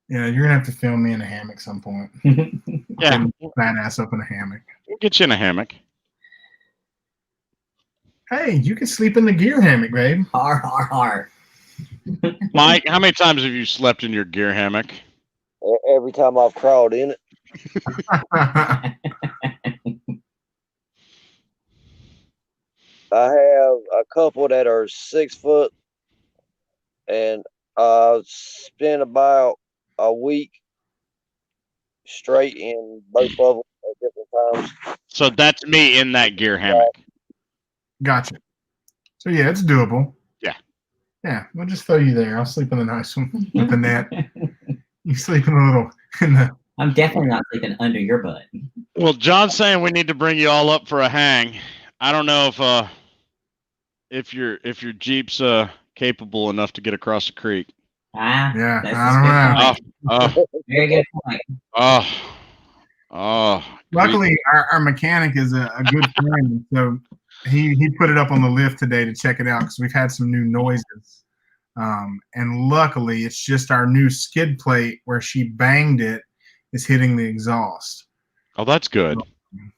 S3: Yeah, you're gonna have to film me in a hammock some point.
S1: Yeah,
S3: badass up in a hammock.
S1: We'll get you in a hammock.
S3: Hey, you can sleep in the gear hammock, babe.
S4: Har.
S1: Mike, how many times have you slept in your gear hammock?
S2: Every time I've crawled in it. I have a couple that are 6 foot, and spent about a week straight in both of them at different times.
S1: So that's me in that gear hammock.
S3: Gotcha. So yeah, it's doable.
S1: Yeah.
S3: Yeah, we'll just throw you there. I'll sleep in the nice one with the net. You sleep in a little in the.
S4: I'm definitely not sleeping under your butt.
S1: Well, John's saying we need to bring you all up for a hang. I don't know if your Jeep's capable enough to get across the creek.
S3: Yeah,
S4: that's
S3: I don't know.
S4: Very good point.
S3: Luckily, our mechanic is a good friend, so he put it up on the lift today to check it out because we've had some new noises. And luckily, it's just our new skid plate where she banged it is hitting the exhaust.
S1: Oh, that's good.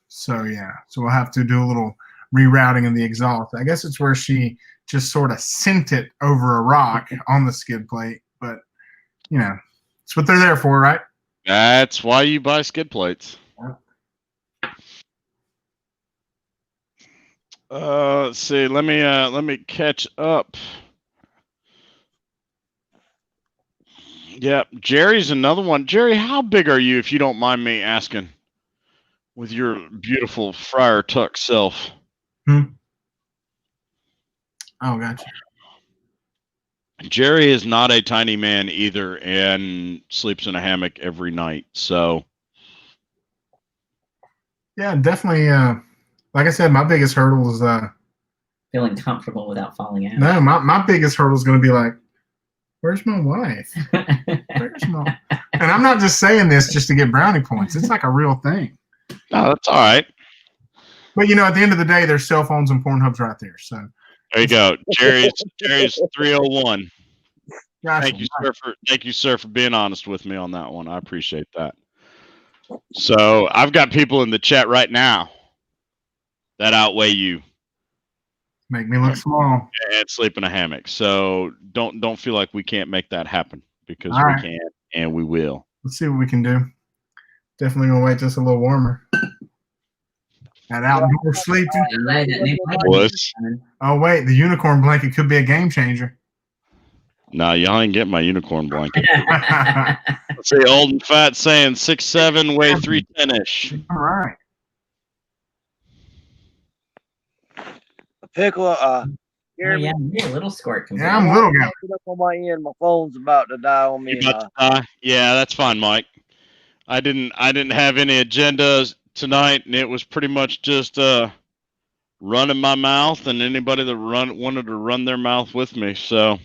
S3: So yeah, so we'll have to do a little rerouting of the exhaust. I guess it's where she just sort of sent it over a rock on the skid plate, but it's what they're there for, right?
S1: That's why you buy skid plates. Let's see. Let me catch up. Yep, Jerry's another one. Jerry, how big are you, if you don't mind me asking, with your beautiful Friar Tuck self?
S3: Oh, gotcha.
S1: Jerry is not a tiny man either, and sleeps in a hammock every night. So,
S3: yeah, definitely. Like I said, my biggest hurdle is
S4: feeling comfortable without falling out.
S3: No, my biggest hurdle is going to be like, where's my wife? Where's my? And I'm not just saying this just to get brownie points. It's like a real thing.
S1: No, that's all right.
S3: But at the end of the day, there's cell phones and Pornhubs right there. So
S1: There you go. Jerry's 301.
S3: Gotcha.
S1: Thank you, sir, for being honest with me on that one. I appreciate that. So I've got people in the chat right now that outweigh you
S3: Make me look small.
S1: and sleep in a hammock. So don't feel like we can't make that happen, because
S3: All
S1: we
S3: right.
S1: can and we will.
S3: Let's see what we can do. Definitely gonna wait just a little warmer. That outdoor sleeping. Oh wait, the unicorn blanket could be a game changer.
S1: No, y'all ain't getting my unicorn blanket. Let's see, old and fat saying 6'7", weigh 310-ish.
S3: All right.
S2: Pickle,
S4: Yeah, you're a little squirt.
S3: Yeah, I'm a little guy.
S2: Up on my end. My phone's about to die on me.
S1: Yeah, that's fine, Mike. I didn't have any agendas tonight, and it was pretty much just running my mouth, and anybody that wanted to run their mouth with me. So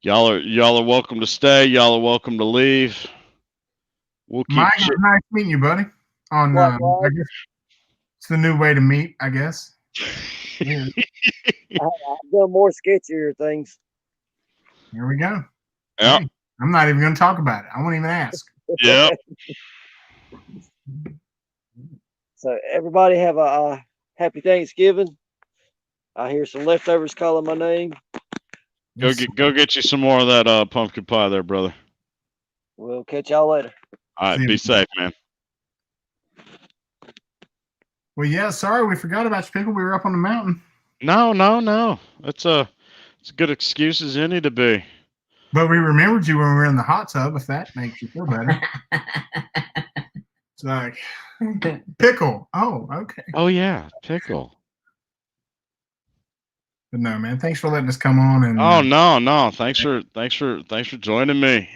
S1: y'all are welcome to stay. Y'all are welcome to leave. We'll keep.
S3: Mike, nice meeting you, buddy. On I guess it's the new way to meet, I guess. Yeah.
S2: I've done more sketchier things.
S3: Here we go.
S1: Yeah.
S3: Hey, I'm not even going to talk about it. I won't even ask.
S1: Yeah.
S2: So everybody have a happy Thanksgiving. I hear some leftovers calling my name.
S1: Go get you some more of that pumpkin pie there, brother.
S2: We'll catch y'all later.
S1: All right, be safe, man.
S3: Well, yeah, sorry we forgot about you, Pickle. We were up on the mountain.
S1: No. It's a good excuse as any to be.
S3: But we remembered you when we were in the hot tub, if that makes you feel better. It's like, Pickle. Oh, okay.
S1: Oh, yeah, Pickle.
S3: But no, man, thanks for letting us come on. And
S1: oh, no. Thanks for joining me.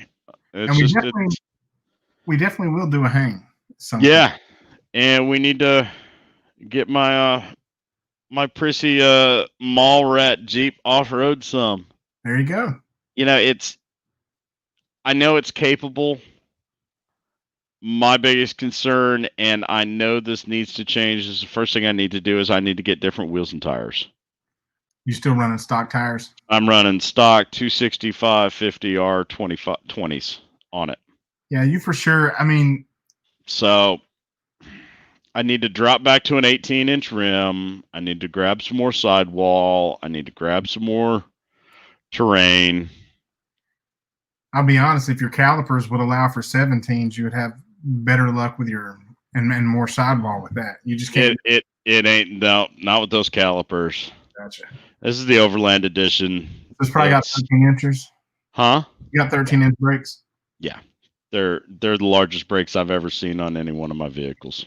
S3: We definitely will do a hang. Sometime.
S1: Yeah, and we need to get my my prissy mall rat Jeep off road some.
S3: There you go.
S1: I know it's capable. My biggest concern, and I know this needs to change, is the first thing I need to do is I need to get different wheels and tires.
S3: You still running stock tires?
S1: I'm running stock 265 50R 20s on it.
S3: Yeah, you for sure. I mean,
S1: so I need to drop back to an 18-inch rim. I need to grab some more sidewall. I need to grab some more terrain.
S3: I'll be honest, if your calipers would allow for 17s, you would have better luck with your and more sidewall with that. You just can't.
S1: It ain't not with those calipers.
S3: Gotcha.
S1: This is the Overland Edition.
S3: It's probably got 13 inches.
S1: Huh?
S3: You got 13-inch brakes?
S1: Yeah. They're the largest brakes I've ever seen on any one of my vehicles.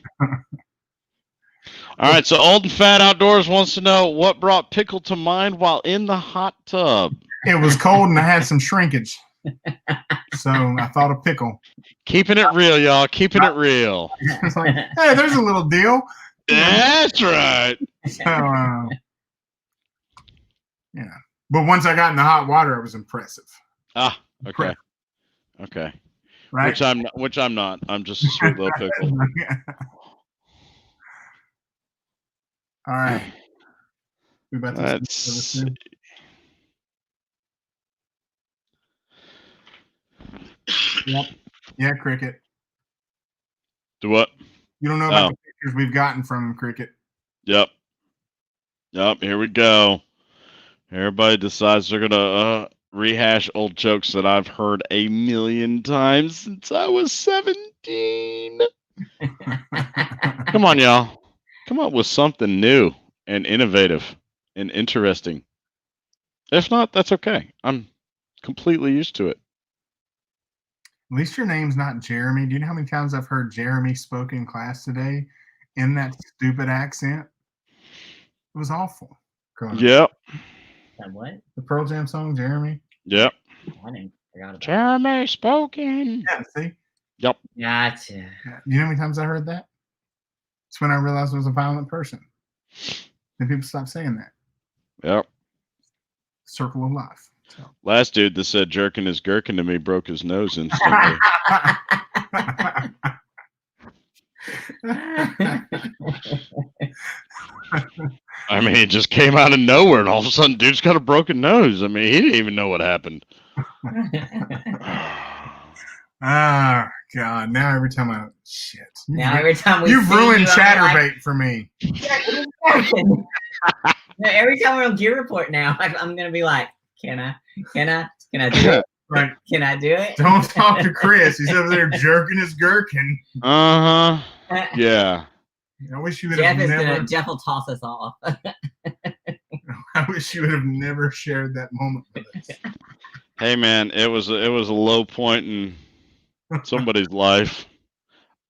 S1: All right, so Old and Fat Outdoors wants to know what brought Pickle to mind while in the hot tub.
S3: It was cold and I had some shrinkage. So I thought of Pickle.
S1: Keeping it real, y'all. Keeping it real.
S3: It's like, hey, there's a little deal.
S1: That's right.
S3: So, yeah. But once I got in the hot water, it was impressive.
S1: Ah, okay. Okay.
S3: Right?
S1: Which I'm not. I'm just a sweet little pickle.
S3: All right. We about to
S1: Let's
S3: Yep. Yeah, Cricket.
S1: Do what?
S3: You don't know about the pictures we've gotten from Cricket.
S1: Yep. Here we go. Everybody decides they're gonna rehash old jokes that I've heard a million times since I was 17. Come on, y'all. Come up with something new and innovative and interesting. If not, that's okay. I'm completely used to it.
S3: At least your name's not Jeremy. Do you know how many times I've heard Jeremy spoke in class today in that stupid accent? It was awful.
S1: Yep.
S4: What?
S3: The Pearl Jam song, Jeremy?
S1: Yep.
S4: I forgot about
S1: Jeremy spoken.
S3: Yeah, see?
S1: Yep.
S4: Gotcha.
S3: You know how many times I heard that? It's when I realized I was a violent person. Then people stopped saying that.
S1: Yep.
S3: Circle of life. So.
S1: Last dude that said jerking his gherkin to me broke his nose instantly. I I mean, it just came out of nowhere, and all of a sudden, dude's got a broken nose. I mean, he didn't even know what happened.
S3: Ah, God. Now every time shit.
S4: Now every time we
S3: You've
S4: see
S3: ruined
S4: you, I'm like,
S3: Chatterbait for me.
S4: No, every time we're on Gear Report now, I'm gonna be like, can I do it?
S3: Right.
S4: Can I do it?
S3: Don't talk to Chris. He's over there jerking his gherkin.
S1: Yeah.
S3: I wish you would have never.
S4: Jeff will toss us off.
S3: I wish you would have never shared that moment with us.
S1: Hey, man, it was a low point in somebody's life.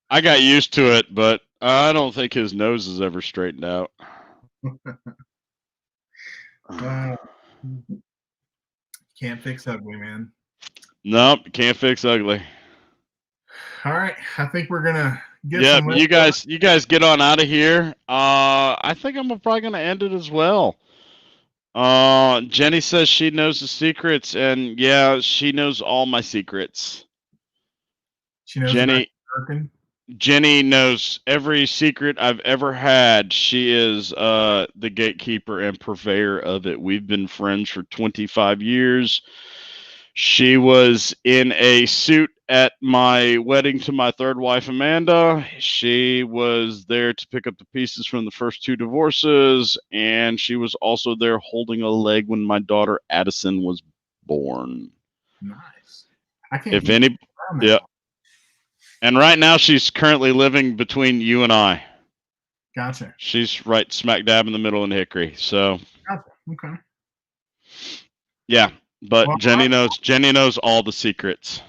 S1: I got used to it, but I don't think his nose is ever straightened out.
S3: Can't fix ugly, man.
S1: Nope, can't fix ugly.
S3: All right, I think we're gonna get
S1: some. You guys get on out of here. I think I'm probably gonna end it as well. Jenny says she knows the secrets, and yeah, she knows all my secrets.
S3: She knows
S1: Jenny knows every secret I've ever had. She is the gatekeeper and purveyor of it. We've been friends for 25 years. She was in a suit at my wedding to my third wife, Amanda. She was there to pick up the pieces from the first 2 divorces, and she was also there holding a leg when my daughter Addison was born.
S3: Nice. I can't.
S1: Yeah. And right now, she's currently living between you and I.
S3: Gotcha.
S1: She's right smack dab in the middle in Hickory. So.
S3: Gotcha. Okay.
S1: Yeah, but well, Jenny knows all the secrets.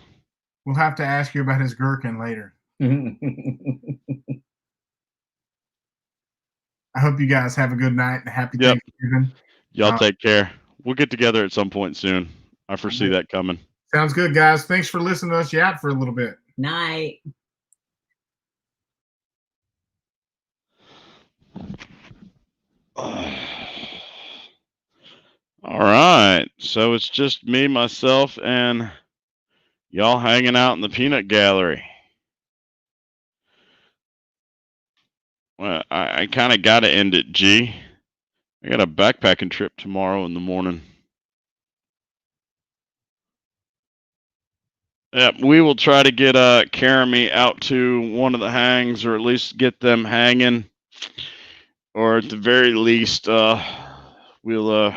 S3: We'll have to ask you about his gherkin later. I hope you guys have a good night and a happy Thanksgiving.
S1: Y'all take care. We'll get together at some point soon. I foresee that coming.
S3: Sounds good, guys. Thanks for listening to us yap for a little bit.
S4: Night.
S1: All right. So it's just me, myself, and y'all hanging out in the peanut gallery. Well, I kind of got to end it, G. I got a backpacking trip tomorrow in the morning. Yeah, we will try to get Caramy out to one of the hangs, or at least get them hanging, or at the very least, we'll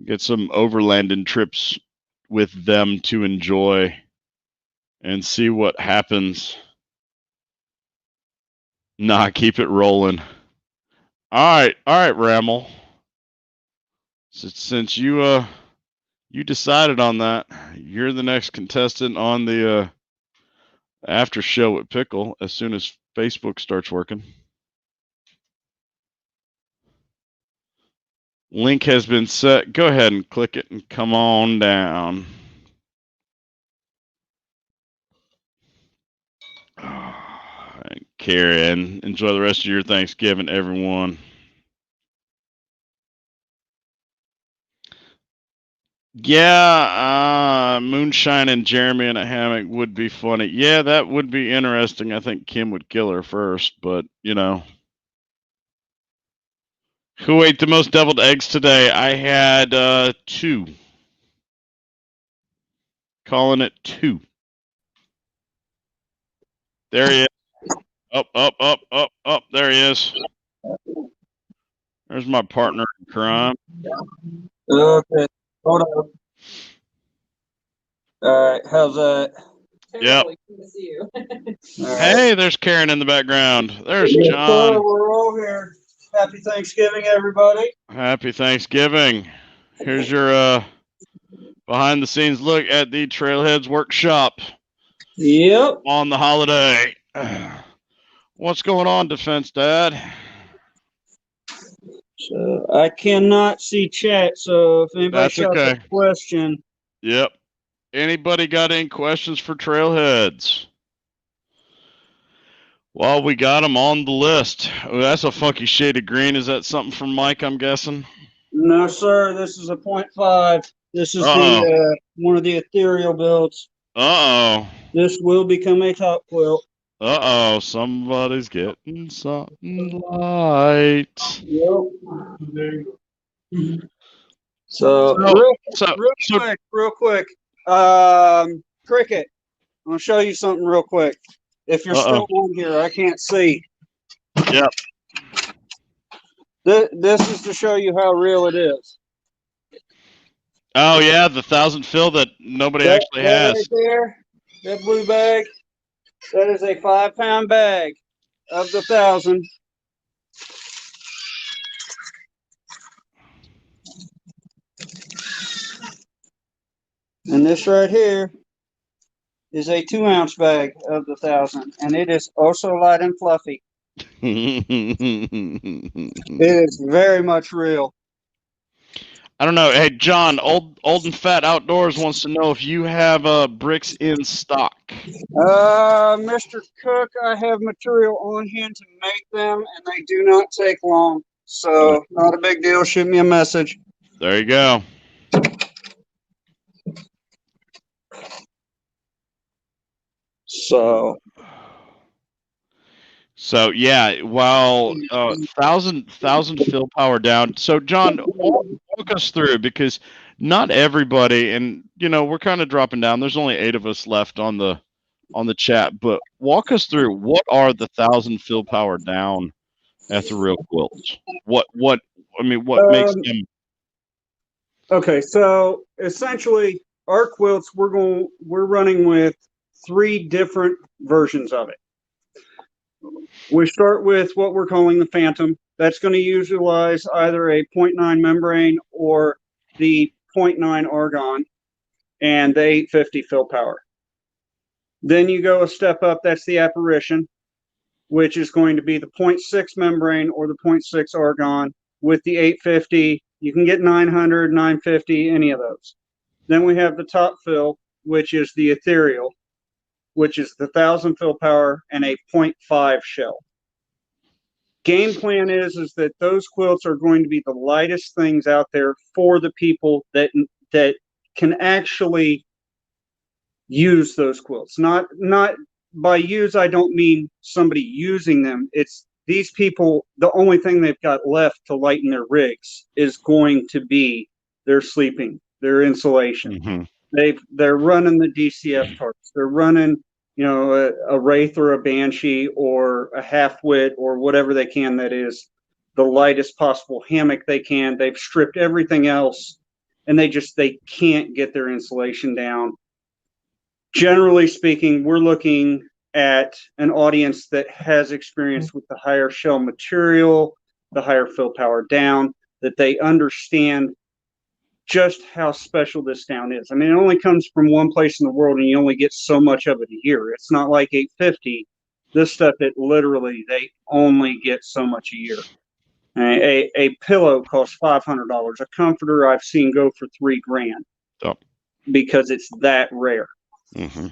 S1: get some overlanding trips with them to enjoy and see what happens. Nah, keep it rolling. All right, Ramel. Since you decided on that, you're the next contestant on the after show at Pickl as soon as Facebook starts working. Link has been set. Go ahead and click it and come on down. Carrie, and enjoy the rest of your Thanksgiving, everyone. Yeah, Moonshine and Jeremy in a hammock would be funny. Yeah, that would be interesting. I think Kim would kill her first, but, you know. Who ate the most deviled eggs today? I had 2. Calling it 2. There he is. Up. There he is. There's my partner in crime.
S5: Okay, hold on. All right, how's that?
S1: Yep. Hey, there's Karen in the background. There's John.
S5: So we're all here. Happy Thanksgiving, everybody.
S1: Happy Thanksgiving. Here's your behind the scenes look at the Trailheads workshop.
S5: Yep.
S1: On the holiday. What's going on, Defense Dad?
S5: So I cannot see chat, so if anybody shouts a question.
S1: Yep. Anybody got any questions for Trailheads? Well, we got them on the list. Oh, that's a funky shade of green. Is that something from Mike, I'm guessing?
S5: No, sir. This is a 0.5. This is the one of the ethereal builds.
S1: Uh-oh.
S5: This will become a top quilt.
S1: Uh-oh, somebody's getting something light.
S5: Yep. So
S1: So,
S5: real quick. Cricket, I'm gonna show you something real quick. If you're
S1: uh-oh.
S5: still on here, I can't see.
S1: Yep.
S5: This is to show you how real it is.
S1: Oh, yeah, the 1,000 fill that nobody actually
S5: that
S1: has.
S5: right there, that blue bag, that is a 5-pound bag of the 1,000. And this right here is a 2-ounce bag of the 1,000, and it is also light and fluffy. It is very much real.
S1: I don't know. Hey, John, old and fat outdoors wants to know if you have bricks in stock.
S5: Mr. Cook, I have material on hand to make them, and they do not take long. So, not a big deal. Shoot me a message.
S1: There you go. So yeah, while 1,000 fill power down. So John, walk us through, because not everybody, and we're kind of dropping down. There's only 8 of us left on the chat, but walk us through, what are the 1,000 fill power down ethereal quilts? What makes them?
S5: Okay, so essentially, our quilts we're running with 3 different versions of it. We start with what we're calling the Phantom. That's going to utilize either a 0.9 membrane or the 0.9 argon and the 850 fill power. Then you go a step up, that's the Apparition, which is going to be the 0.6 membrane or the 0.6 argon with the 850. You can get 900, 950, any of those. Then we have the Top Fill, which is the Ethereal, which is the 1,000 fill power and a 0.5 shell. Game plan is that those quilts are going to be the lightest things out there for the people that can actually use those quilts. Not by use, I don't mean somebody using them. It's these people, the only thing they've got left to lighten their rigs is going to be their sleeping, their insulation.
S1: Mm-hmm.
S5: They're running the DCF tarps. They're running, a Wraith or a Banshee or a Half-Wit or whatever they can that is the lightest possible hammock they can. They've stripped everything else, and they can't get their insulation down. Generally speaking, we're looking at an audience that has experience with the higher shell material, the higher fill power down, that they understand just how special this down is. I mean, it only comes from one place in the world, and you only get so much of it a year. It's not like 850. This stuff, they only get so much a year. A pillow costs $500. A comforter I've seen go for $3,000 because it's that rare.
S1: Mm-hmm.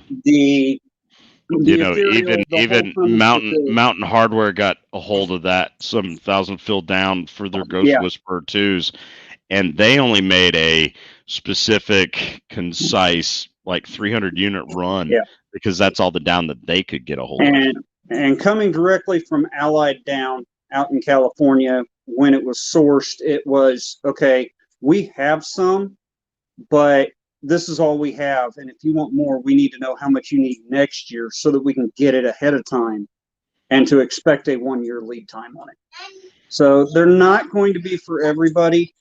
S1: Even Mountain Hardware got a hold of that, some 1,000 fill down for their Ghost Whisperer 2s, and they only made a specific, concise, like 300 unit run, because that's all the down that they could get a hold of.
S5: And coming directly from Allied Down out in California, when it was sourced, it was, okay, we have some, but this is all we have. And if you want more, we need to know how much you need next year so that we can get it ahead of time and to expect a 1-year lead time on it. So they're not going to be for everybody,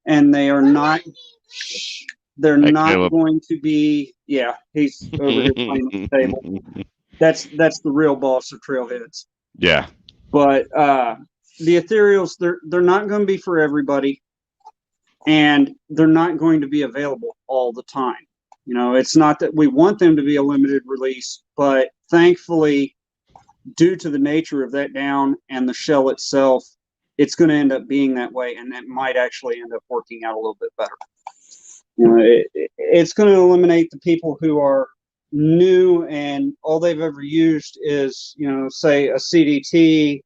S5: and they are not, going to be, he's over here playing at the table. That's the real boss of Trailheads.
S1: Yeah.
S5: But the ethereals, they're not going to be for everybody, and they're not going to be available all the time. It's not that we want them to be a limited release, but thankfully, due to the nature of that down and the shell itself, it's going to end up being that way, and that might actually end up working out a little bit better. It's going to eliminate the people who are new and all they've ever used is, say a CDT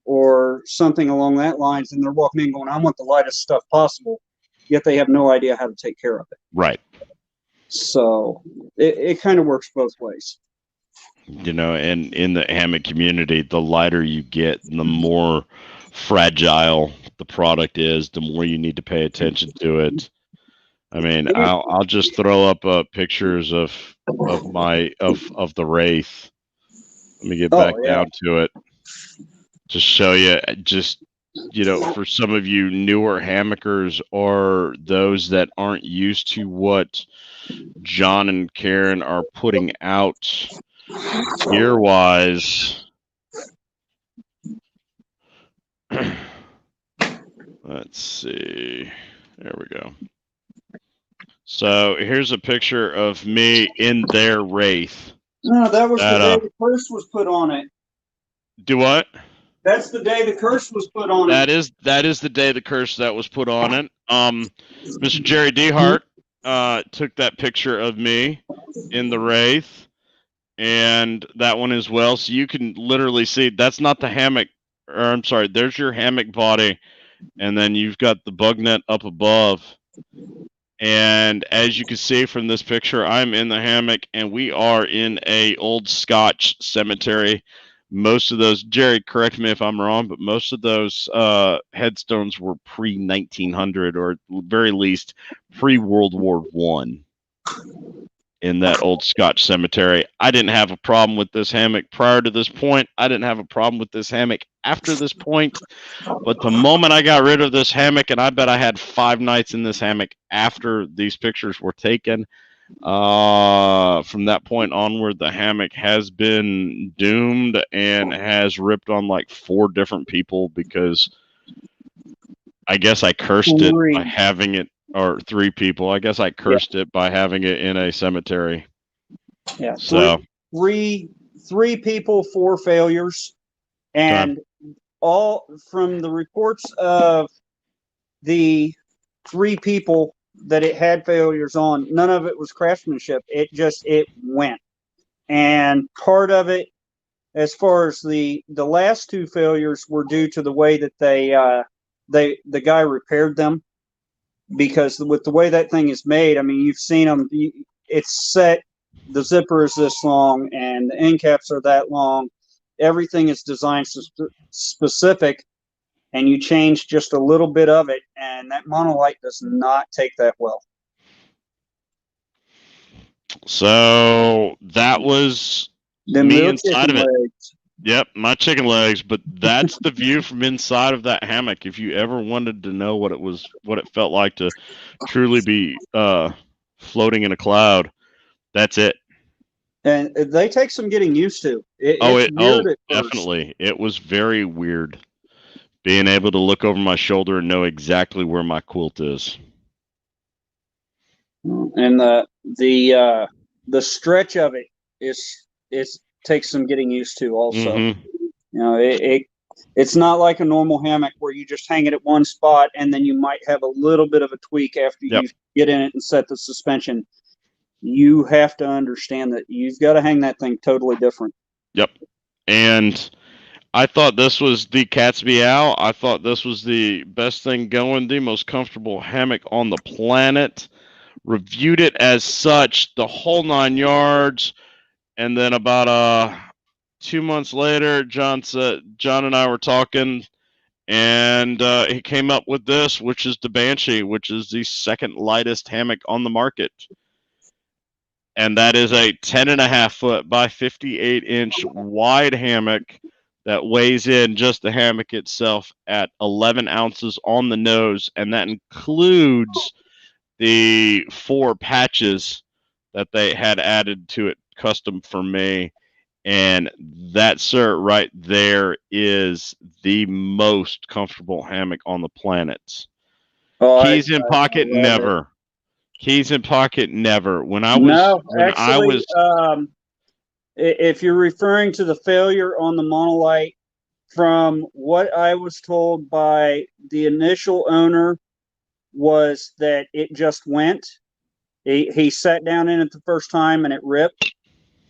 S5: or something along that lines, and they're walking in going, I want the lightest stuff possible, yet they have no idea how to take care of it.
S1: Right.
S5: So it kind of works both ways.
S1: You know, and in the hammock community, the lighter you get, the more fragile the product is, the more you need to pay attention to it. I mean, I'll just throw up pictures of the Wraith. Let me get
S5: Oh
S1: back
S5: yeah.
S1: down to it to show you. Just, you know, for some of you newer hammockers or those that aren't used to what John and Karen are putting out gear wise. Let's see. There we go. So here's a picture of me in their Wraith.
S5: No, that was the
S1: That,
S5: day the curse was put on it.
S1: Do what?
S5: That's the day the curse was put on
S1: That
S5: it.
S1: is the day the curse that was put on it. Mr. Jerry Dehart took that picture of me in the Wraith, and that one as well. So you can literally see that's not the hammock, or I'm sorry, there's your hammock body, and then you've got the bug net up above. And as you can see from this picture, I'm in the hammock, and we are in a old Scotch cemetery. Most of those, Jerry, correct me if I'm wrong, but most of those headstones were pre 1900, or at very least pre World War One. In that old Scotch cemetery, I didn't have a problem with this hammock prior to this point. I didn't have a problem with this hammock after this point. But the moment I got rid of this hammock, and I bet I had 5 nights in this hammock after these pictures were taken, from that point onward, the hammock has been doomed and has ripped on like 4 different people because I guess I cursed it by having it, or 3 people. I guess I cursed it by having it in a cemetery.
S5: Yeah.
S1: So
S5: three people, 4 failures, and all from the reports of the 3 people that it had failures on, none of it was craftsmanship. It went. And part of it, as far as the last 2 failures, were due to the way that the guy repaired them. Because with the way that thing is made, I mean, you've seen them. It's set. The zipper is this long, and the end caps are that long. Everything is designed specific, and you change just a little bit of it, and that monolite does not take that well.
S1: So that was me inside of it.
S5: Legs.
S1: Yep, my chicken legs. But that's the view from inside of that hammock. If you ever wanted to know what it felt like to truly be floating in a cloud, that's it.
S5: And they take some getting used to.
S1: Definitely. It was very weird being able to look over my shoulder and know exactly where my quilt is.
S5: And the stretch of it is takes some getting used to also.
S1: Mm-hmm.
S5: You know, it's not like a normal hammock where you just hang it at one spot and then you might have a little bit of a tweak after you get in it and set the suspension. You have to understand that you've got to hang that thing totally different.
S1: Yep. And I thought this was the cat's meow. I thought this was the best thing going, the most comfortable hammock on the planet. Reviewed it as such, the whole 9 yards. And then about 2 months later, John and I were talking, and he came up with this, which is the Banshee, which is the second lightest hammock on the market. And that is a 10.5 foot by 58-inch wide hammock that weighs in just the hammock itself at 11 ounces on the nose, and that includes the 4 patches that they had added to it custom for me. And that, sir, right there is the most comfortable hammock on the planet. Keys in pocket, never. Keys in pocket, never.
S5: If you're referring to the failure on the monolite, from what I was told by the initial owner, was that it just went. He sat down in it the first time and it ripped.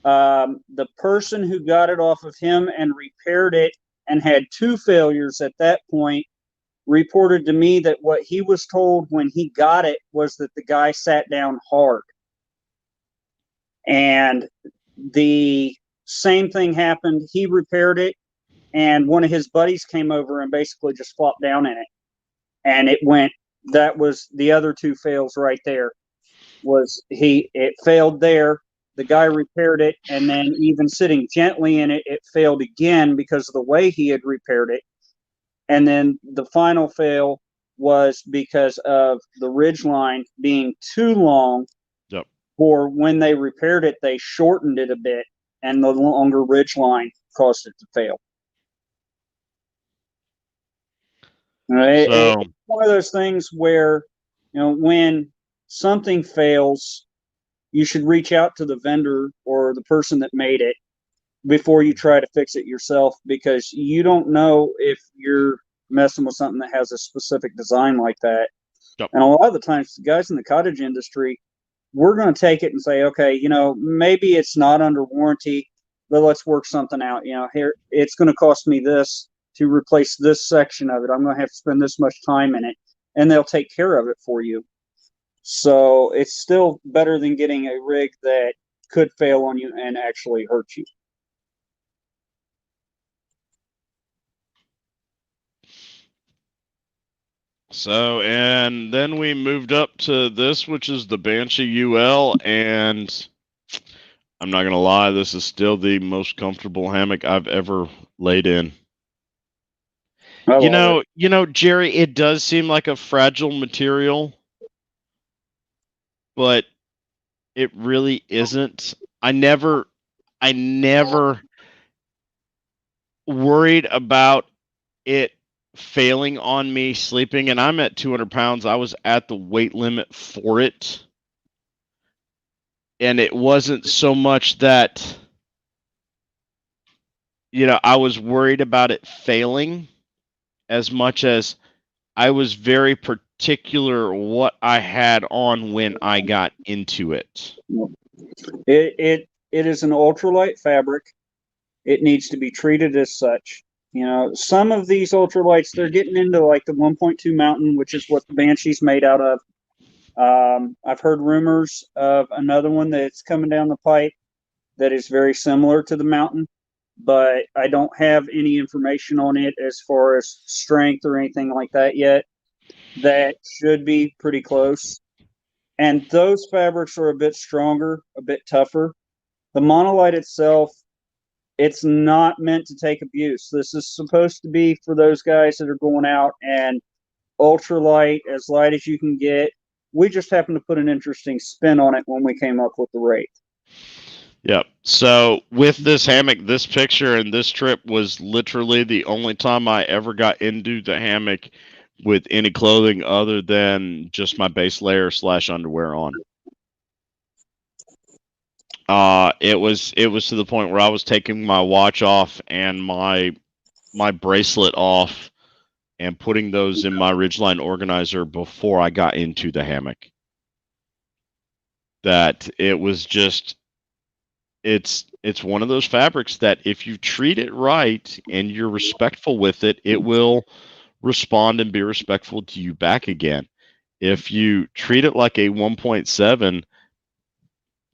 S5: The person who got it off of him and repaired it and had 2 failures at that point reported to me that what he was told when he got it was that the guy sat down hard. And the Same thing happened. He repaired it, and one of his buddies came over and basically just flopped down in it. And it went, that was the other two fails right there. It failed there. The guy repaired it, and then even sitting gently in it, it failed again because of the way he had repaired it. And then the final fail was because of the ridge line being too long.
S1: Yep.
S5: For when they repaired it, they shortened it a bit, and the longer ridge line caused it to fail. It's one of those things where, when something fails, you should reach out to the vendor or the person that made it before you try to fix it yourself, because you don't know if you're messing with something that has a specific design like that.
S1: Yep.
S5: And a lot of the times, the guys in the cottage industry, we're going to take it and say, okay, maybe it's not under warranty, but let's work something out. Here, it's going to cost me this to replace this section of it. I'm going to have to spend this much time in it, and they'll take care of it for you. So it's still better than getting a rig that could fail on you and actually hurt you.
S1: So, and then we moved up to this, which is the Banshee UL, and I'm not going to lie, this is still the most comfortable hammock I've ever laid in. You know, Jerry, it does seem like a fragile material, but it really isn't. I never worried about it failing on me sleeping, and I'm at 200 pounds. I was at the weight limit for it. And it wasn't so much that, I was worried about it failing as much as I was very particular what I had on when I got into it.
S5: It is an ultralight fabric. It needs to be treated as such. Some of these ultralights, they're getting into like the 1.2 Mountain, which is what the Banshee's made out of. I've heard rumors of another one that's coming down the pipe that is very similar to the Mountain, but I don't have any information on it as far as strength or anything like that yet. That should be pretty close. And those fabrics are a bit stronger, a bit tougher. The monolight itself, it's not meant to take abuse. This is supposed to be for those guys that are going out and ultralight, as light as you can get. We just happened to put an interesting spin on it when we came up with the Wraith.
S1: Yep. So with this hammock, this picture and this trip was literally the only time I ever got into the hammock with any clothing other than just my base layer / underwear on. It was to the point where I was taking my watch off and my bracelet off and putting those in my Ridgeline organizer before I got into the hammock. That it was just, it's one of those fabrics that if you treat it right and you're respectful with it, it will respond and be respectful to you back again. If you treat it like a 1.7,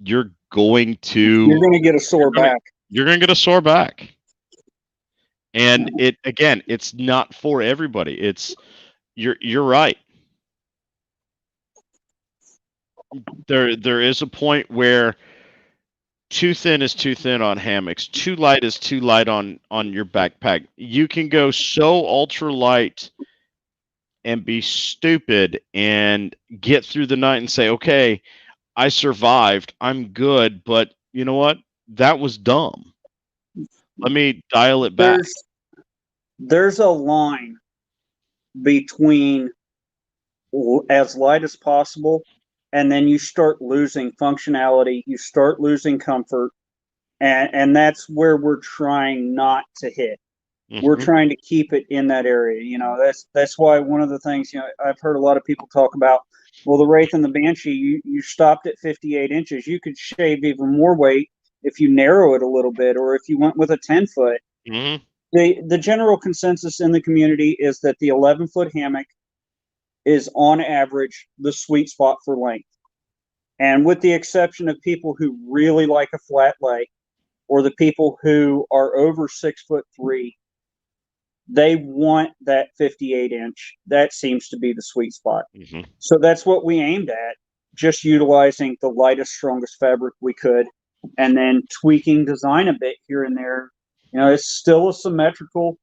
S1: you're going to
S5: get a sore back.
S1: You're going to get a sore back. And it's not for everybody. You're right. There is a point where too thin is too thin on hammocks. Too light is too light on your backpack. You can go so ultra light and be stupid and get through the night and say, okay, I survived. I'm good. But you know what? That was dumb. Let me dial it back.
S5: There's a line between as light as possible, and then you start losing functionality, you start losing comfort, and that's where we're trying not to hit. Mm-hmm. We're trying to keep it in that area. That's why one of the things, I've heard a lot of people talk about, well, the Wraith and the Banshee, you stopped at 58 inches. You could shave even more weight if you narrow it a little bit, or if you went with a 10-foot.
S1: Mm-hmm.
S5: The general consensus in the community is that the 11-foot hammock is on average the sweet spot for length. And with the exception of people who really like a flat lay, or the people who are over 6'3", they want that 58-inch. That seems to be the sweet spot.
S1: Mm-hmm.
S5: So that's what we aimed at, just utilizing the lightest, strongest fabric we could, and then tweaking design a bit here and there. You know, it's still a symmetrical.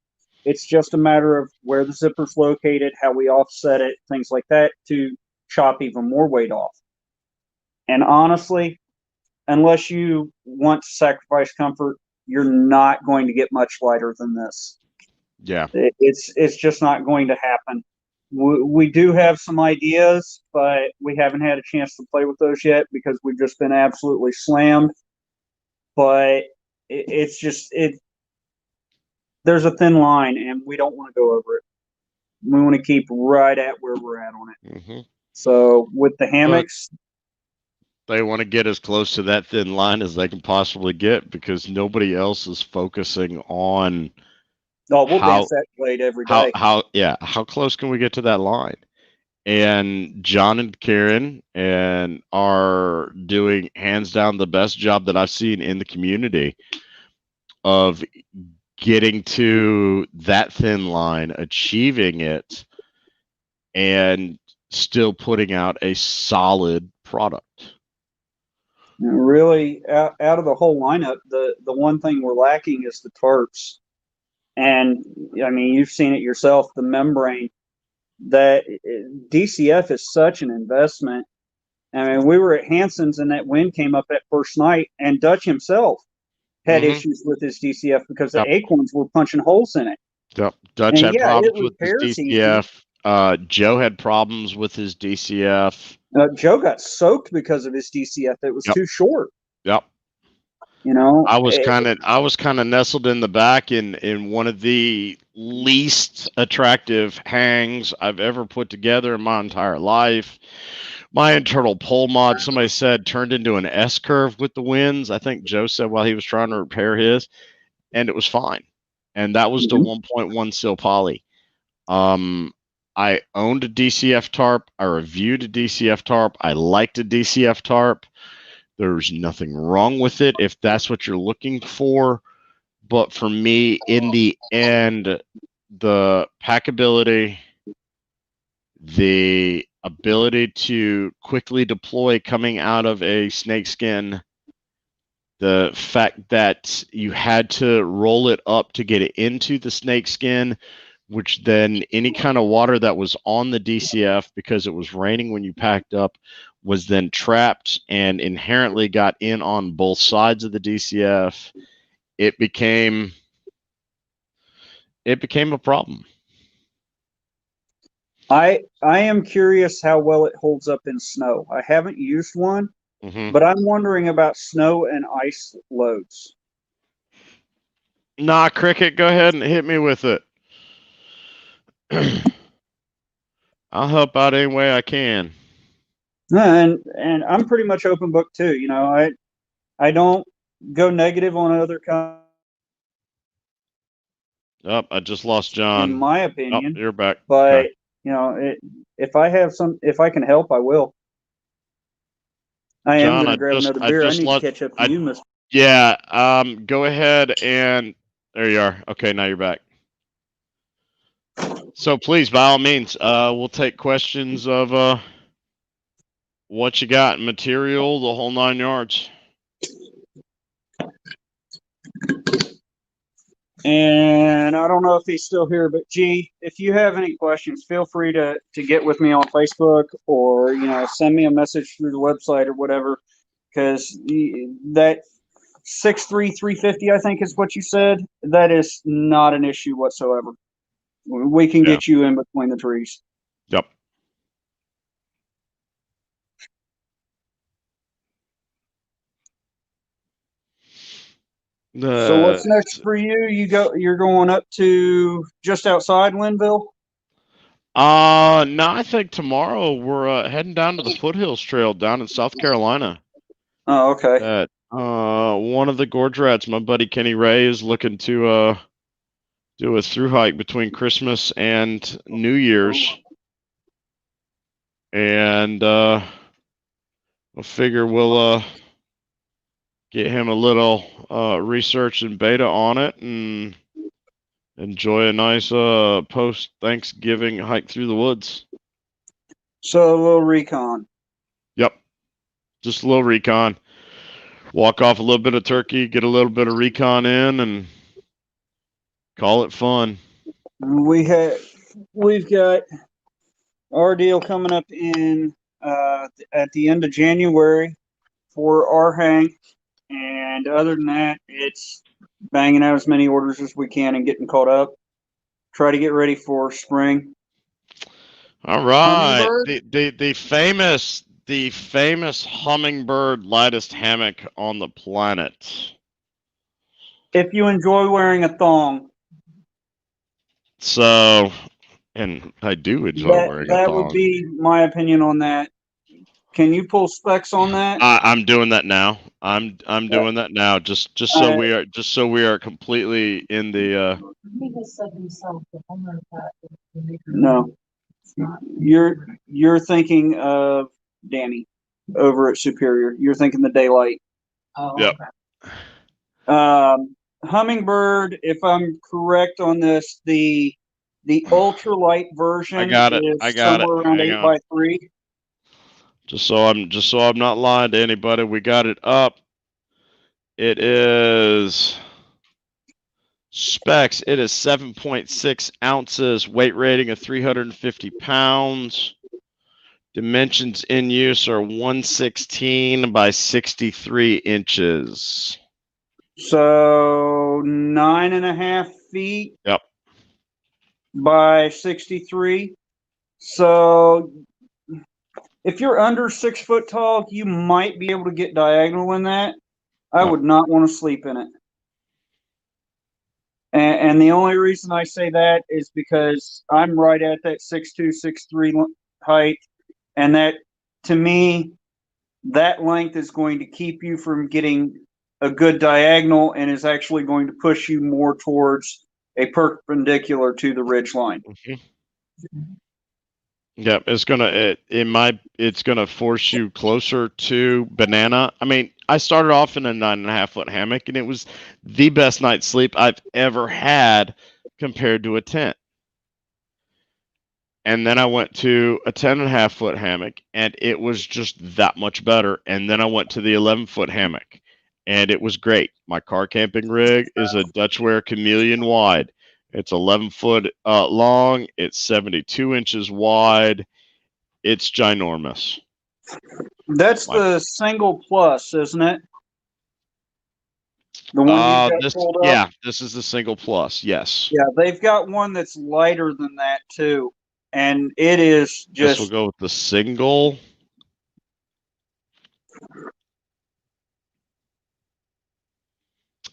S5: It's just a matter of where the zipper's located, how we offset it, things like that, to chop even more weight off. And honestly, unless you want to sacrifice comfort, you're not going to get much lighter than this.
S1: Yeah.
S5: It's just not going to happen. We do have some ideas, but we haven't had a chance to play with those yet because we've just been absolutely slammed. But it's just there's a thin line, and we don't want to go over it. We want to keep right at where we're at on it.
S1: Mm-hmm.
S5: So with the hammocks,
S1: they want to get as close to that thin line as they can possibly get because nobody else is focusing on
S5: we'll dance that blade every day.
S1: How close can we get to that line? And John and Karen are doing hands down the best job that I've seen in the community of getting to that thin line, achieving it, and still putting out a solid product.
S5: Really, out of the whole lineup, the one thing we're lacking is the tarps. And I mean, you've seen it yourself, the membrane. That DCF is such an investment. I mean, we were at Hanson's and that wind came up that first night, and Dutch himself had issues with his DCF because the acorns were punching holes in it.
S1: Yep. Dutch had problems with his DCF. Joe had problems with his DCF.
S5: Joe got soaked because of his DCF. It was too short.
S1: Yep.
S5: You know,
S1: I was kind of nestled in the back in one of the least attractive hangs I've ever put together in my entire life. My internal pole mod, somebody said, turned into an S curve with the winds. I think Joe said while he was trying to repair his, and it was fine. And that was the 1.1 sil poly. I owned a DCF tarp. I reviewed a DCF tarp. I liked a DCF tarp. There's nothing wrong with it if that's what you're looking for. But for me, in the end, the packability, the ability to quickly deploy coming out of a snakeskin, the fact that you had to roll it up to get it into the snakeskin, which then any kind of water that was on the DCF because it was raining when you packed up was then trapped and inherently got in on both sides of the DCF. It became a problem.
S5: I am curious how well it holds up in snow. I haven't used one, but I'm wondering about snow and ice loads.
S1: Nah, Cricket, go ahead and hit me with it. I'll help out any way I can.
S5: And I'm pretty much open book too. You know, I don't go negative on other companies.
S1: I just lost John.
S5: In my opinion,
S1: you're back.
S5: But
S1: okay.
S5: You know, if I can help, I will. I am going to grab another beer. I need to catch up to you, Mr.
S1: Yeah. Go ahead and there you are. Okay, now you're back. So please, by all means, we'll take questions of what you got, material, the whole 9 yards.
S5: And I don't know if he's still here, but G, if you have any questions, feel free to get with me on Facebook or, you know, send me a message through the website or whatever, because that 6'3", 350, I think is what you said, that is not an issue whatsoever. We can get you in between the trees.
S1: Yep.
S5: So what's next for you? You're going up to just outside Linville?
S1: No, I think tomorrow we're heading down to the Foothills Trail down in South Carolina.
S5: Oh, okay.
S1: One of the gorge rats, my buddy Kenny Ray, is looking to do a through hike between Christmas and New Year's. And I figure we'll get him a little research and beta on it, and enjoy a nice post-Thanksgiving hike through the woods.
S5: So a little recon.
S1: Yep, just a little recon. Walk off a little bit of turkey, get a little bit of recon in, and call it fun.
S5: We've got our deal coming up in at the end of January for our hang, and other than that, it's banging out as many orders as we can and getting caught up. Try to get ready for spring.
S1: All right,
S5: Hummingbird?
S1: the famous hummingbird lightest hammock on the planet.
S5: If you enjoy wearing a thong,
S1: So, and I do enjoy wearing a
S5: that would
S1: thong.
S5: be my opinion on that. Can you pull specs on that?
S1: I'm doing that now. I'm doing that now. Just so we are completely in the.
S6: He has said himself that I'm not that.
S5: No. You're thinking of Danny over at Superior. You're thinking the Daylight.
S6: Oh,
S1: Yep.
S6: okay.
S5: Hummingbird, if I'm correct on this, the ultralight version
S1: I got it.
S5: is
S1: I got it.
S5: somewhere around
S1: Hang
S5: 8x3.
S1: Just so I'm not lying to anybody, we got it up. It is specs. It is 7.6 ounces, weight rating of 350 pounds. Dimensions in use are 116 by 63 inches.
S5: So 9.5 feet.
S1: Yep.
S5: By 63. So if you're under 6 foot tall, you might be able to get diagonal in that. I would not want to sleep in it. And the only reason I say that is because I'm right at that 6'2", 6'3" height. And that, to me, that length is going to keep you from getting a good diagonal and is actually going to push you more towards a perpendicular to the ridge line.
S1: Mm-hmm. Yeah, it's gonna force you closer to banana. I mean, I started off in a 9.5 foot hammock, and it was the best night's sleep I've ever had compared to a tent. And then I went to a 10.5 foot hammock, and it was just that much better. And then I went to the 11-foot hammock, and it was great. My car camping rig is a Dutchware Chameleon wide. It's 11 foot long. It's 72 inches wide. It's ginormous.
S5: That's the single plus, isn't it? The one you got pulled up?
S1: Yeah, this is the single plus. Yes.
S5: Yeah, they've got one that's lighter than that too, and it is just.
S1: Guess we'll go with the single.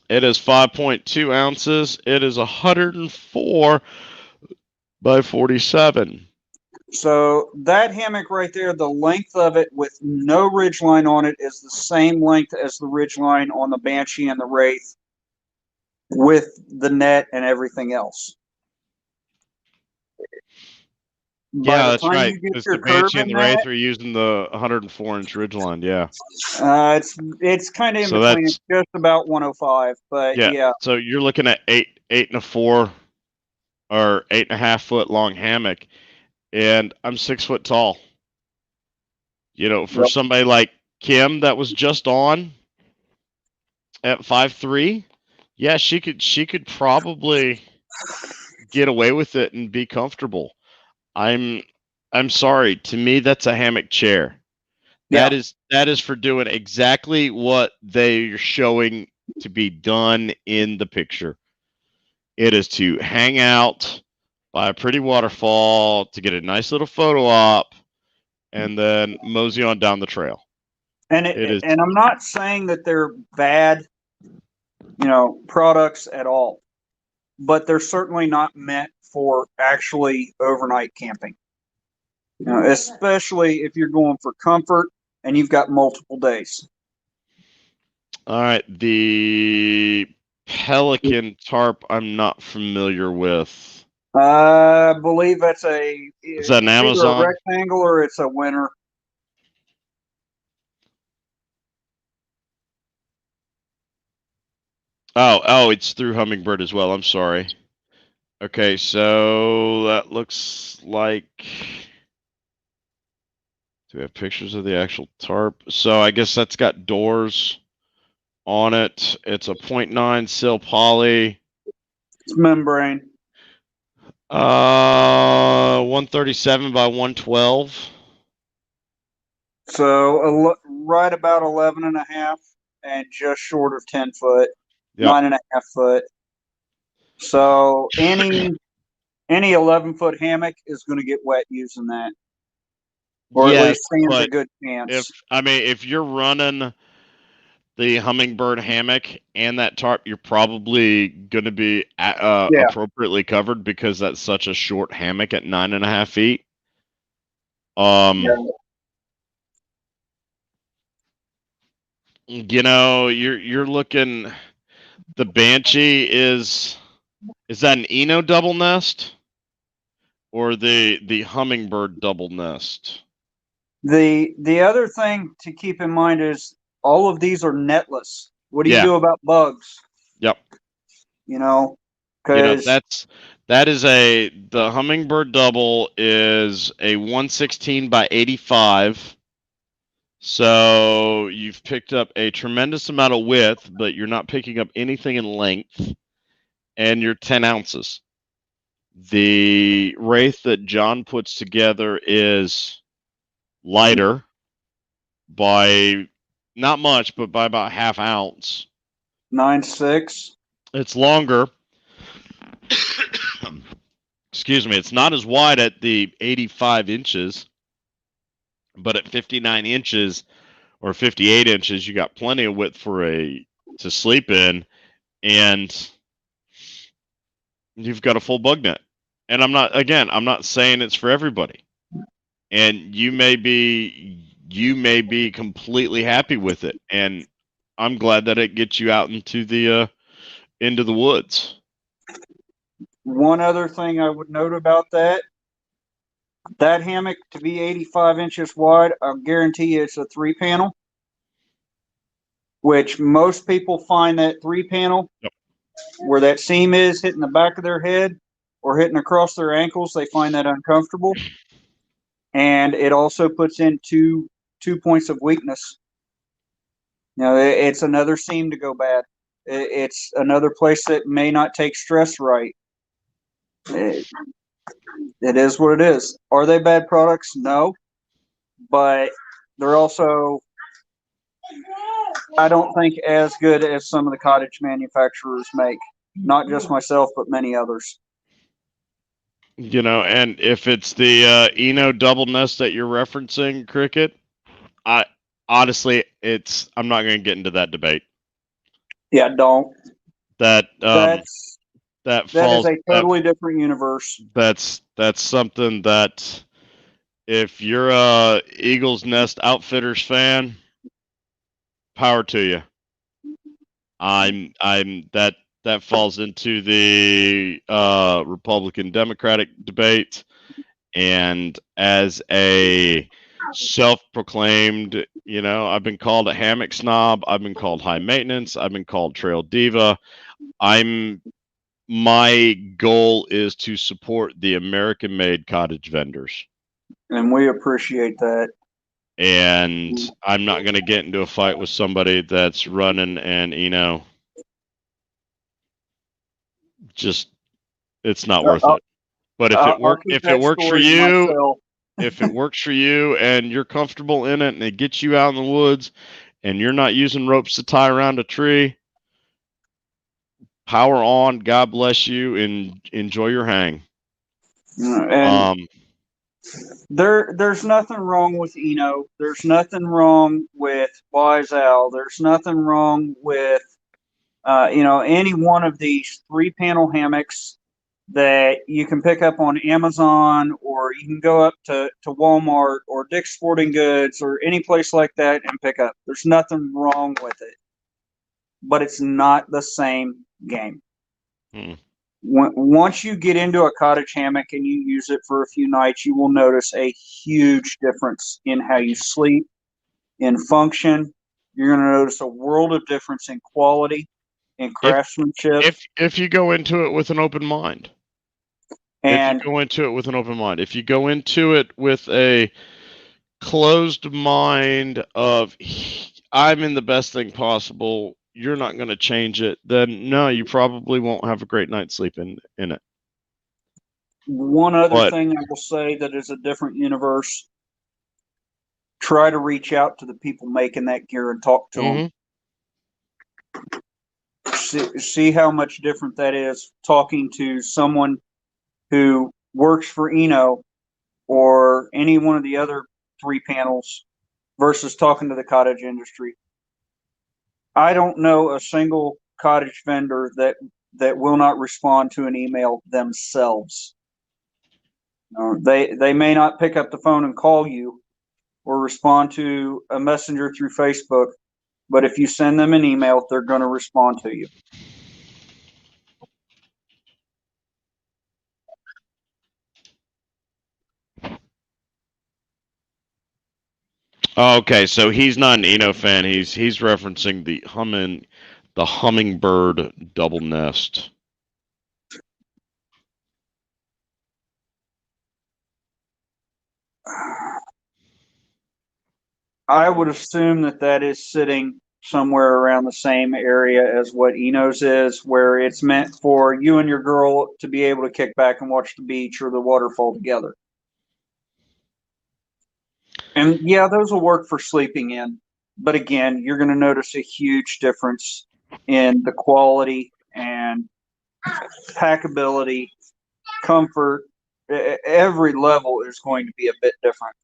S1: It is 5.2 ounces. It is 104 by 47.
S5: So that hammock right there, the length of it with no ridge line on it is the same length as the ridge line on the Banshee and the Wraith with the net and everything else.
S1: Yeah, that's right. Because the Banshee and the Wraith are using the 104-inch ridge line. Yeah.
S5: It's kind of in between. It's just about 105, but yeah.
S1: So you're looking at 8.4 or 8.5 foot long hammock, and I'm 6 foot tall. You know, for somebody like Kim that was just on at 5'3", yeah, she could probably get away with it and be comfortable. I'm sorry. To me, that's a hammock chair. That is for doing exactly what they're showing to be done in the picture. It is to hang out by a pretty waterfall, to get a nice little photo op, and then mosey on down the trail.
S5: And and I'm not saying that they're bad, products at all, but they're certainly not meant for actually overnight camping. Especially if you're going for comfort and you've got multiple days.
S1: All right, the Pelican tarp I'm not familiar with.
S5: I believe that's
S1: is that an Amazon?
S5: A rectangle or it's a winner.
S1: Oh, it's through Hummingbird as well. I'm sorry. Okay, so that looks like. Do we have pictures of the actual tarp? So I guess that's got doors on it. It's a 0.9 sil poly.
S5: It's membrane.
S1: 137 by 112.
S5: So right about 11 and a half and just short of 10 foot,
S1: Yep.
S5: 9.5 foot. So any 11-foot hammock is going to get wet using that, or at
S1: Yes,
S5: least stands a
S1: but
S5: good chance.
S1: if you're running the Hummingbird hammock and that tarp, you're probably going to be
S5: Yeah.
S1: appropriately covered because that's such a short hammock at 9.5 feet. You know, you're looking. The Banshee is that an Eno double nest or the Hummingbird double nest?
S5: The other thing to keep in mind is all of these are netless. What do you
S1: Yeah.
S5: do about bugs?
S1: Yep.
S5: You know,
S1: You know,
S5: because
S1: the Hummingbird double is a 116 by 85. So you've picked up a tremendous amount of width, but you're not picking up anything in length, and you're 10 ounces. The Wraith that John puts together is lighter by not much, but by about half ounce.
S5: 9.6.
S1: It's longer. Excuse me. It's not as wide at the 85 inches, but at 59 inches or 58 inches, you got plenty of width to sleep in, and you've got a full bug net. And I'm not saying it's for everybody. And you may be completely happy with it, and I'm glad that it gets you out into the woods.
S5: One other thing I would note about that hammock to be 85 inches wide, I'll guarantee you it's a 3-panel, which most people find that 3-panel
S1: Yep.
S5: where that seam is hitting the back of their head or hitting across their ankles, they find that uncomfortable. And it also puts in two points of weakness. You know, it's another seam to go bad. It's another place that may not take stress right. It is what it is. Are they bad products? No. But they're also, I don't think, as good as some of the cottage manufacturers make. Not just myself, but many others.
S1: You know, and if it's the Eno double nest that you're referencing, Cricket, I honestly, I'm not going to get into that debate.
S5: Yeah, don't.
S1: That
S5: That
S1: falls.
S5: is a totally different universe.
S1: That's something that if you're a Eagles Nest Outfitters fan, power to you. I'm that falls into the Republican Democratic debate, and as a self-proclaimed, you know, I've been called a hammock snob, I've been called high maintenance, I've been called trail diva. My goal is to support the American-made cottage vendors.
S5: And we appreciate that.
S1: And I'm not going to get into a fight with somebody that's running and, you know, just it's not worth it. But if it works for you, if it works for you and you're comfortable in it and it gets you out in the woods and you're not using ropes to tie around a tree, power on. God bless you and enjoy your hang.
S5: And there's nothing wrong with Eno. There's nothing wrong with Wise Owl. There's nothing wrong with any one of these 3-panel hammocks that you can pick up on Amazon, or you can go up to Walmart or Dick's Sporting Goods or any place like that and pick up. There's nothing wrong with it, but it's not the same game. Once you get into a cottage hammock and you use it for a few nights, you will notice a huge difference in how you sleep, in function. You're going to notice a world of difference in quality, in craftsmanship.
S1: If you go into it with an open mind.
S5: And
S1: if you go into it with an open mind, if you go into it with a closed mind of I'm in the best thing possible, you're not going to change it, then no, you probably won't have a great night's sleep in it.
S5: one other
S1: But
S5: thing I will say that is a different universe, try to reach out to the people making that gear and talk to them. See how much different that is talking to someone who works for Eno or any one of the other 3 panels versus talking to the cottage industry. I don't know a single cottage vendor that will not respond to an email themselves. They may not pick up the phone and call you or respond to a messenger through Facebook, but if you send them an email, they're going to respond to you.
S1: okay, so he's not an Eno fan. He's referencing the hummingbird double nest.
S5: I would assume that is sitting somewhere around the same area as what Eno's is, where it's meant for you and your girl to be able to kick back and watch the beach or the waterfall together. And yeah, those will work for sleeping in. But again, you're going to notice a huge difference in the quality and packability, comfort. Every level is going to be a bit different.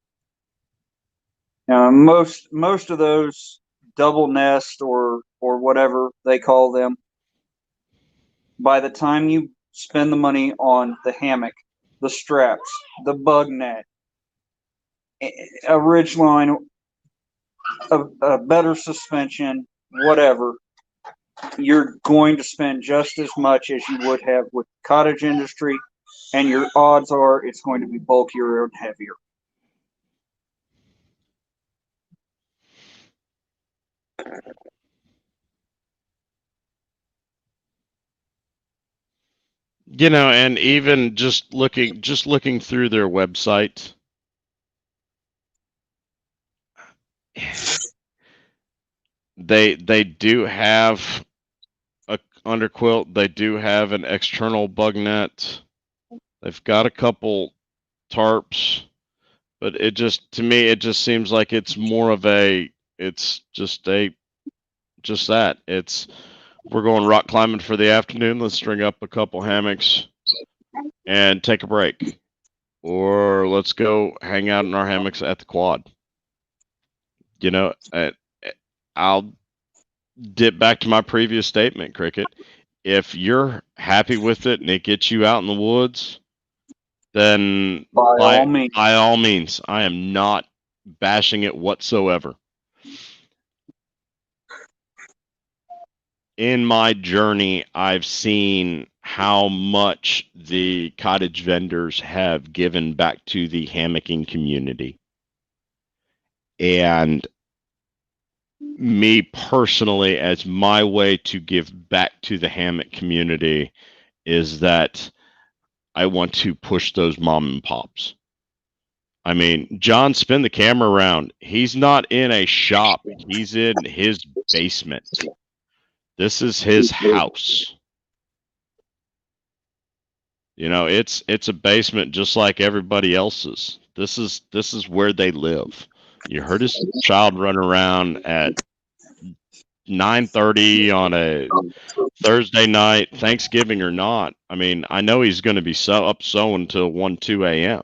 S5: Most of those double nest or whatever they call them, by the time you spend the money on the hammock, the straps, the bug net, a ridge line, a better suspension, whatever, you're going to spend just as much as you would have with the cottage industry, and your odds are it's going to be bulkier and heavier.
S1: And even just looking through their website, they do have a underquilt. They do have an external bug net. They've got a couple tarps, but to me it just seems like it's more of it's we're going rock climbing for the afternoon. Let's string up a couple hammocks and take a break. Or let's go hang out in our hammocks at the quad. I'll dip back to my previous statement, Cricket. If you're happy with it and it gets you out in the woods, then by all means, I am not bashing it whatsoever. In my journey, I've seen how much the cottage vendors have given back to the hammocking community. And me personally, as my way to give back to the hammock community, is that I want to push those mom and pops. I mean, John, spin the camera around. He's not in a shop. He's in his basement. This is his house. It's a basement just like everybody else's. This is where they live. You heard his child run around at 9:30 on a Thursday night, Thanksgiving or not. I mean, I know he's going to be up sewing till 1, 2 a.m.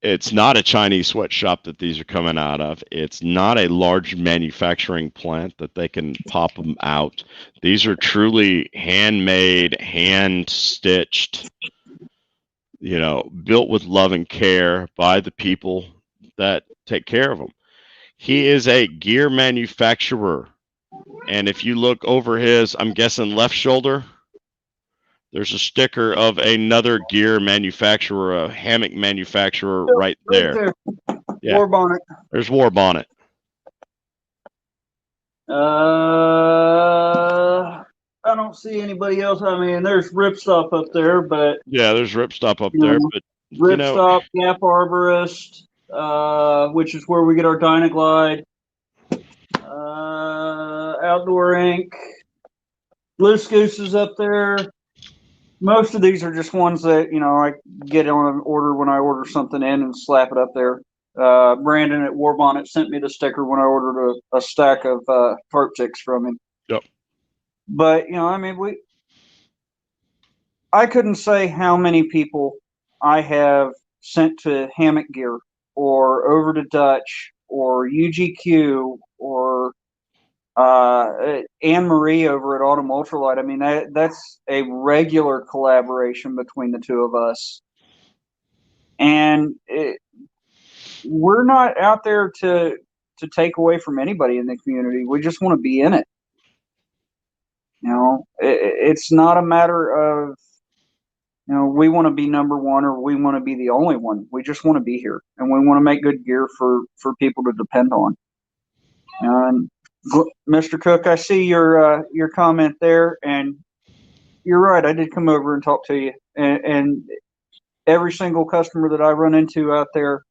S1: It's not a Chinese sweatshop that these are coming out of. It's not a large manufacturing plant that they can pop them out. These are truly handmade, hand-stitched, built with love and care by the people that take care of them. He is a gear manufacturer. And if you look over his, I'm guessing, left shoulder, there's a sticker of another gear manufacturer, a hammock manufacturer right there. Yeah.
S5: War Bonnet.
S1: There's War Bonnet.
S5: I don't see anybody else. I mean, there's Ripstop up there, but
S1: Yeah, there's Ripstop up
S5: you
S1: there,
S5: know,
S1: but
S5: Ripstop, Gap Arborist, which is where we get our Dynaglide, Outdoor Ink, Loose Goose is up there. Most of these are just ones that, I get on an order when I order something in and slap it up there. Brandon at Warbonnet sent me the sticker when I ordered a stack of tarp ticks from him.
S1: Yep.
S5: But, I couldn't say how many people I have sent to Hammock Gear or over to Dutch or UGQ or Anne Marie over at Autumn Ultralight. I mean, that's a regular collaboration between the two of us. And we're not out there to take away from anybody in the community. We just want to be in it. It's not a matter of, we want to be number one or we want to be the only one. We just want to be here, and we want to make good gear for people to depend on. And Mr. Cook, I see your comment there, and you're right. I did come over and talk to you, and every single customer that I run into out there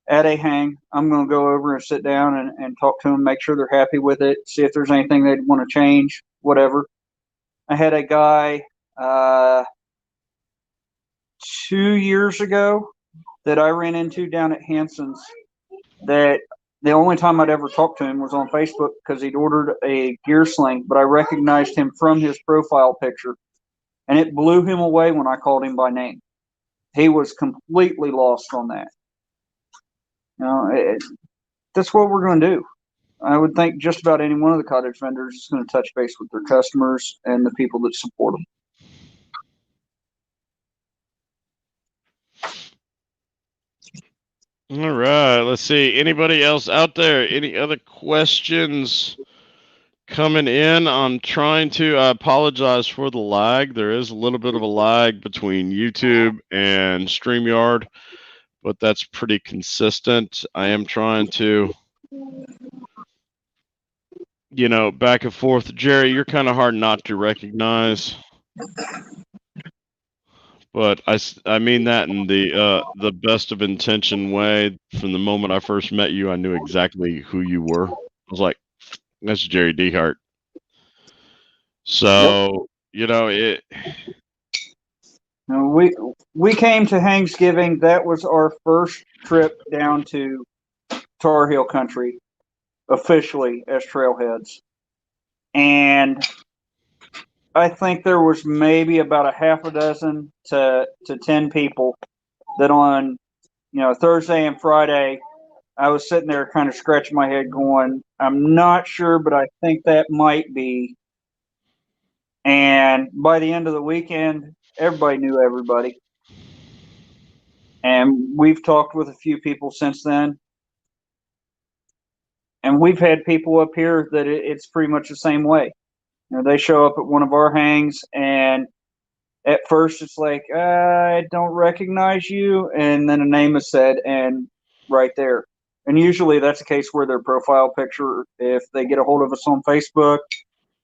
S5: at a hang, I'm going to go over and sit down and talk to them, make sure they're happy with it, see if there's anything they'd want to change, whatever. I had a guy 2 years ago that I ran into down at Hanson's that the only time I'd ever talked to him was on Facebook because he'd ordered a gear sling, but I recognized him from his profile picture, and it blew him away when I called him by name. He was completely lost on that. That's what we're going to do. I would think just about any one of the cottage vendors is going to touch base with their customers and the people that support them.
S1: All right, let's see. Anybody else out there? Any other questions coming in? I apologize for the lag. There is a little bit of a lag between YouTube and StreamYard, but that's pretty consistent. I am trying to, back and forth. Jerry, you're kind of hard not to recognize. But I mean that in the best of intention way. From the moment I first met you, I knew exactly who you were. I was like, that's Jerry Dehart. So, it.
S5: We came to Thanksgiving. That was our first trip down to Tar Heel Country, officially as trailheads. And I think there was maybe about a half a dozen to 10 people that on, Thursday and Friday, I was sitting there kind of scratching my head going, I'm not sure, but I think that might be. And by the end of the weekend, everybody knew everybody. And we've talked with a few people since then. And we've had people up here that it's pretty much the same way. They show up at one of our hangs, and at first it's like, I don't recognize you. And then a name is said, and right there. And usually that's a case where their profile picture, if they get a hold of us on Facebook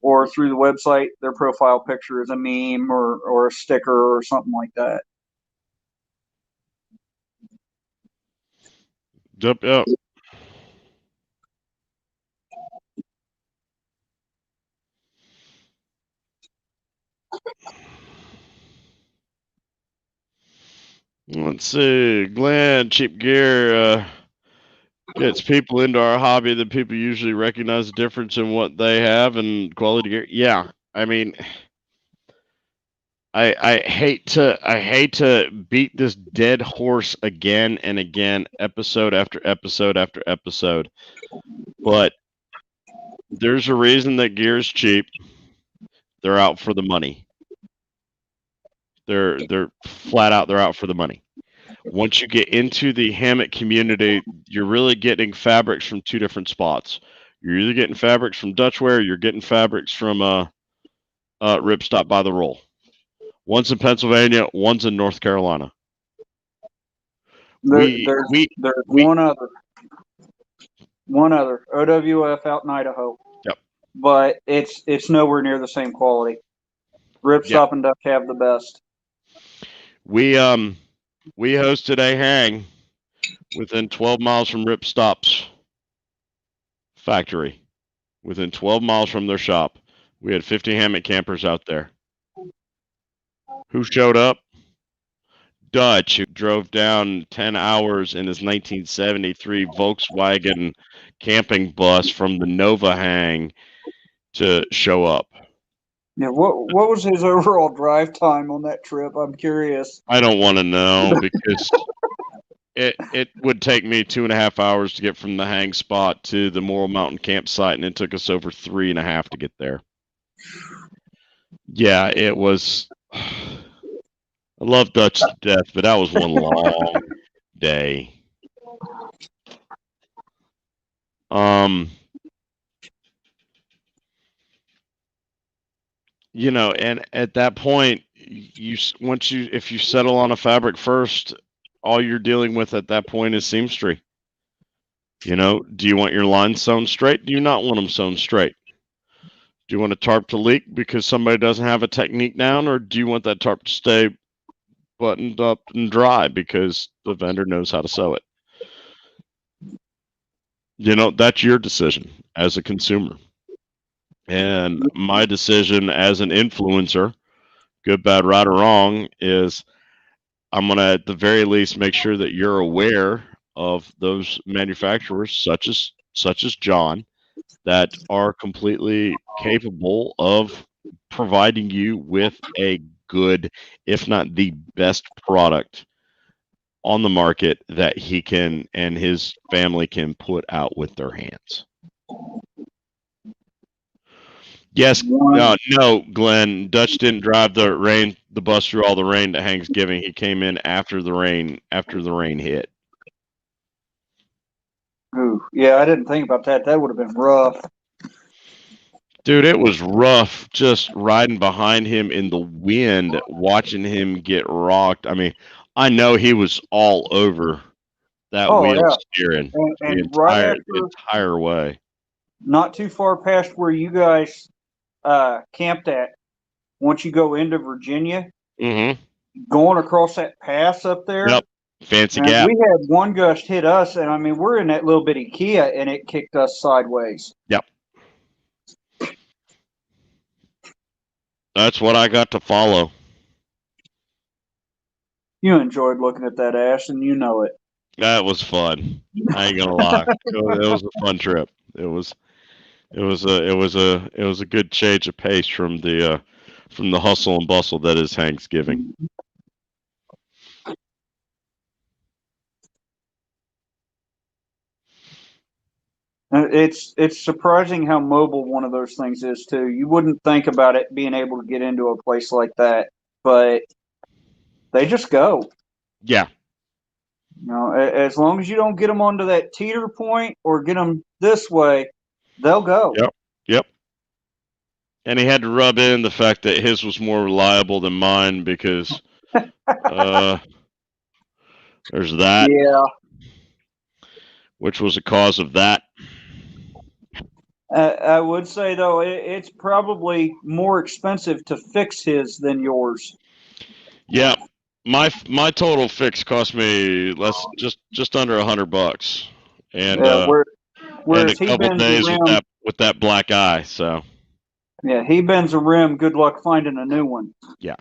S5: or through the website, their profile picture is a meme or a sticker or something like that.
S1: Yep. Let's see. Glenn, cheap gear gets people into our hobby that people usually recognize the difference in what they have and quality gear. Yeah, I mean, I hate to beat this dead horse again and again, episode after episode after episode, but there's a reason that gear's cheap. They're out for the money. They're flat out. They're out for the money. Once you get into the hammock community, you're really getting fabrics from two different spots. You're either getting fabrics from Dutchware, or you're getting fabrics from Ripstop by the Roll. One's in Pennsylvania, one's in North Carolina.
S5: There's one other OWF out in Idaho.
S1: Yep.
S5: but it's nowhere near the same quality. Ripstop and Duck have the best.
S1: We hosted a hang within 12 miles from Ripstop's factory, within 12 miles from their shop. We had 50 Hammock campers out there. Who showed up? Dutch, who drove down 10 hours in his 1973 Volkswagen camping bus from the Nova hang to show up.
S5: Yeah, what was his overall drive time on that trip? I'm curious.
S1: I don't want to know because it would take me 2.5 hours to get from the hang spot to the Morrill Mountain campsite, and it took us over 3.5 to get there. Yeah, it was. I love Dutch to death, but that was one long day. You know, and at that point, if you settle on a fabric first, all you're dealing with at that point is seamstry. You know, do you want your lines sewn straight? Do you not want them sewn straight? Do you want a tarp to leak because somebody doesn't have a technique down, or do you want that tarp to stay buttoned up and dry because the vendor knows how to sew it? You know, that's your decision as a consumer. And my decision as an influencer, good, bad, right, or wrong, is I'm going to at the very least make sure that you're aware of those manufacturers such as John that are completely capable of providing you with a good, if not the best product on the market that he can and his family can put out with their hands. Yes, no, Glenn. Dutch didn't drive the bus through all the rain to Thanksgiving. He came in after the rain hit.
S5: Ooh, yeah, I didn't think about that. That would have been rough.
S1: Dude, it was rough just riding behind him in the wind, watching him get rocked. I mean, I know he was all over that wheel steering
S5: and right
S1: the entire way.
S5: Not too far past where you guys camped at. Once you go into Virginia, going across that pass up there.
S1: Yep, fancy gap.
S5: We had one gust hit us, and I mean, we're in that little bitty Kia, and it kicked us sideways.
S1: Yep. That's what I got to follow.
S5: You enjoyed looking at that ass, and you know it.
S1: That was fun. I ain't gonna lie. It was a fun trip. It was a good change of pace from the hustle and bustle that is Thanksgiving.
S5: It's surprising how mobile one of those things is too. You wouldn't think about it being able to get into a place like that, but they just go.
S1: Yeah.
S5: You know, as long as you don't get them onto that teeter point or get them this way, they'll go.
S1: Yep. And he had to rub in the fact that his was more reliable than mine because there's that.
S5: Yeah.
S1: Which was a cause of that.
S5: I would say though, it's probably more expensive to fix his than yours.
S1: Yeah. My total fix cost me just under $100, and and a couple days with that black eye. So
S5: yeah, he bends a rim. Good luck finding a new one.
S1: Yeah.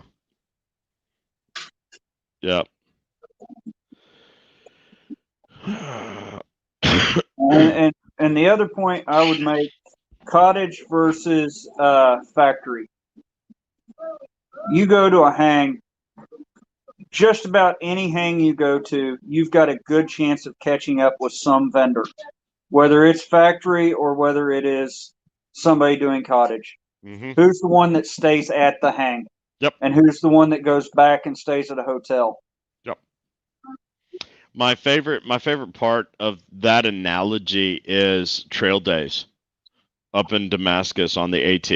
S1: Yep.
S5: and the other point I would make: cottage versus factory. You go to a hang. Just about any hang you go to, you've got a good chance of catching up with some vendor, whether it's factory or whether it is somebody doing cottage. Who's the one that stays at the hang?
S1: Yep.
S5: And who's the one that goes back and stays at a hotel?
S1: Yep. My favorite part of that analogy is trail days up in Damascus on the AT.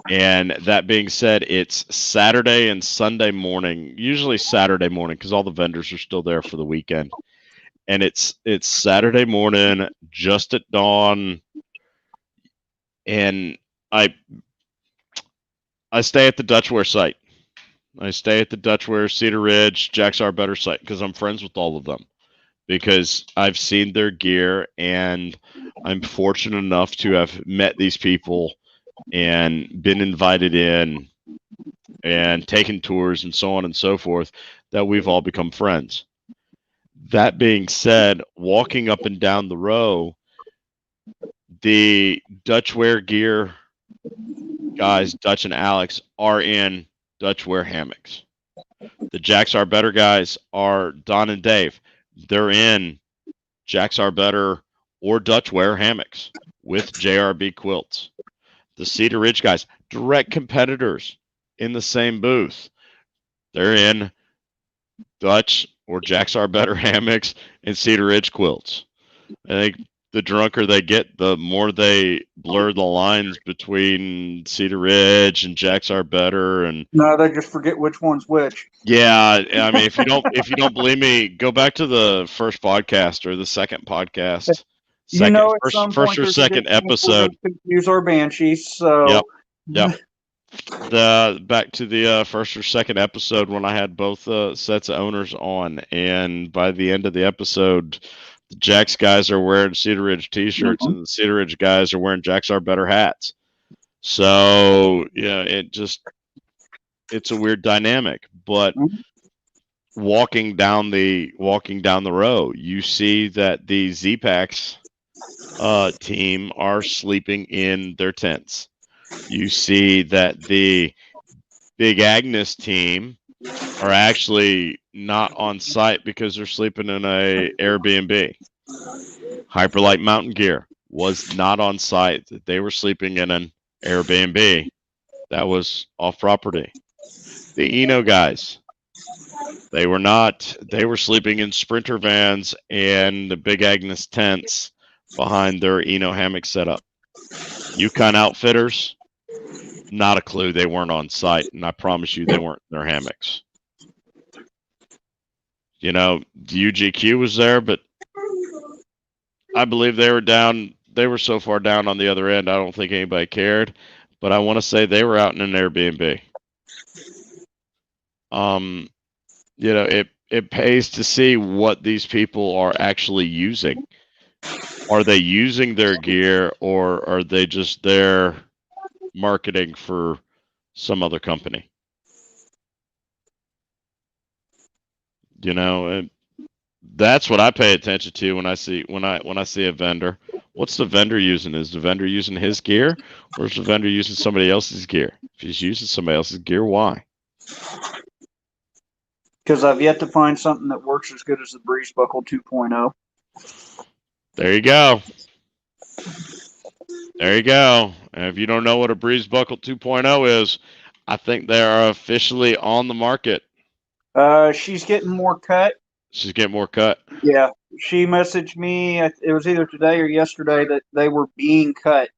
S1: And that being said, it's Saturday and Sunday morning, usually Saturday morning because all the vendors are still there for the weekend. And it's Saturday morning, just at dawn, and I stay at the Dutchware site. I stay at the Dutchware, Cedar Ridge, Jack's Our Better site because I'm friends with all of them. Because I've seen their gear, and I'm fortunate enough to have met these people and been invited in and taken tours and so on and so forth, that we've all become friends. That being said, walking up and down the row, the Dutchware gear guys, Dutch and Alex, are in Dutchware hammocks. The Jack's Our Better guys are Don and Dave. They're in Jack's Our Better or Dutchware hammocks with JRB quilts. The Cedar Ridge guys, direct competitors in the same booth. They're in Dutch or Jack's Our Better hammocks and Cedar Ridge quilts. I think the drunker they get, the more they blur the lines between Cedar Ridge and Jack's Our Better, and
S5: No, they just forget which one's which.
S1: yeah, I mean, if you don't believe me, go back to the first podcast or the second podcast,
S5: At some
S1: first
S5: point
S1: or
S5: there's a
S1: second
S5: good chance we're
S1: episode.
S5: gonna confuse our banshees. So
S1: Yep. The back to the first or second episode when I had both sets of owners on, and by the end of the episode, the Jack's guys are wearing Cedar Ridge T-shirts, and the Cedar Ridge guys are wearing Jack's Our Better hats. So yeah, it's a weird dynamic, but walking down the row, you see that the Z-Packs team are sleeping in their tents. You see that the Big Agnes team are actually not on site because they're sleeping in a Airbnb. Hyperlight Mountain Gear was not on site. They were sleeping in an Airbnb that was off property. The Eno guys, they were not. They were sleeping in Sprinter vans and the Big Agnes tents behind their Eno hammock setup. Yukon Outfitters, not a clue. They weren't on site, and I promise you they weren't in their hammocks. You know, the UGQ was there, but I believe they were down. They were so far down on the other end, I don't think anybody cared. But I want to say they were out in an Airbnb. You know, it pays to see what these people are actually using. Are they using their gear, or are they just there marketing for some other company? You know, and that's what I pay attention to when I see a vendor. What's the vendor using? Is the vendor using his gear, or is the vendor using somebody else's gear? If he's using somebody else's gear, why?
S5: because I've yet to find something that works as good as the Breeze Buckle 2.0.
S1: There you go. There you go. And if you don't know what a Breeze Buckle 2.0 is, I think they are officially on the market.
S5: She's getting more cut.
S1: She's getting more cut.
S5: Yeah, she messaged me. It was either today or yesterday that they were being cut.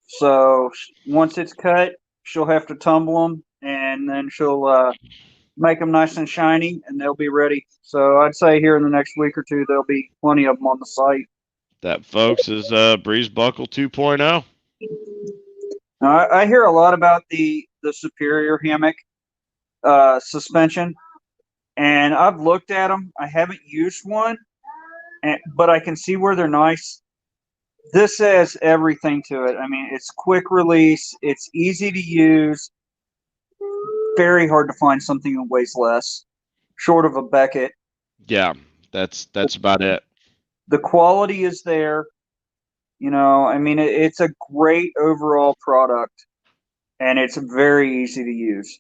S5: So once it's cut, she'll have to tumble them, and then she'll make them nice and shiny, and they'll be ready. So I'd say here in the next week or two, there'll be plenty of them on the site.
S1: That, folks, is Breeze Buckle 2.0.
S5: Now, I hear a lot about the Superior hammock suspension, and I've looked at them. I haven't used one, but I can see where they're nice. This has everything to it. I mean, it's quick release. It's easy to use. Very hard to find something that weighs less, short of a Beckett.
S1: Yeah, that's about it.
S5: The quality is there. You know, I mean, it's a great overall product, and it's very easy to use.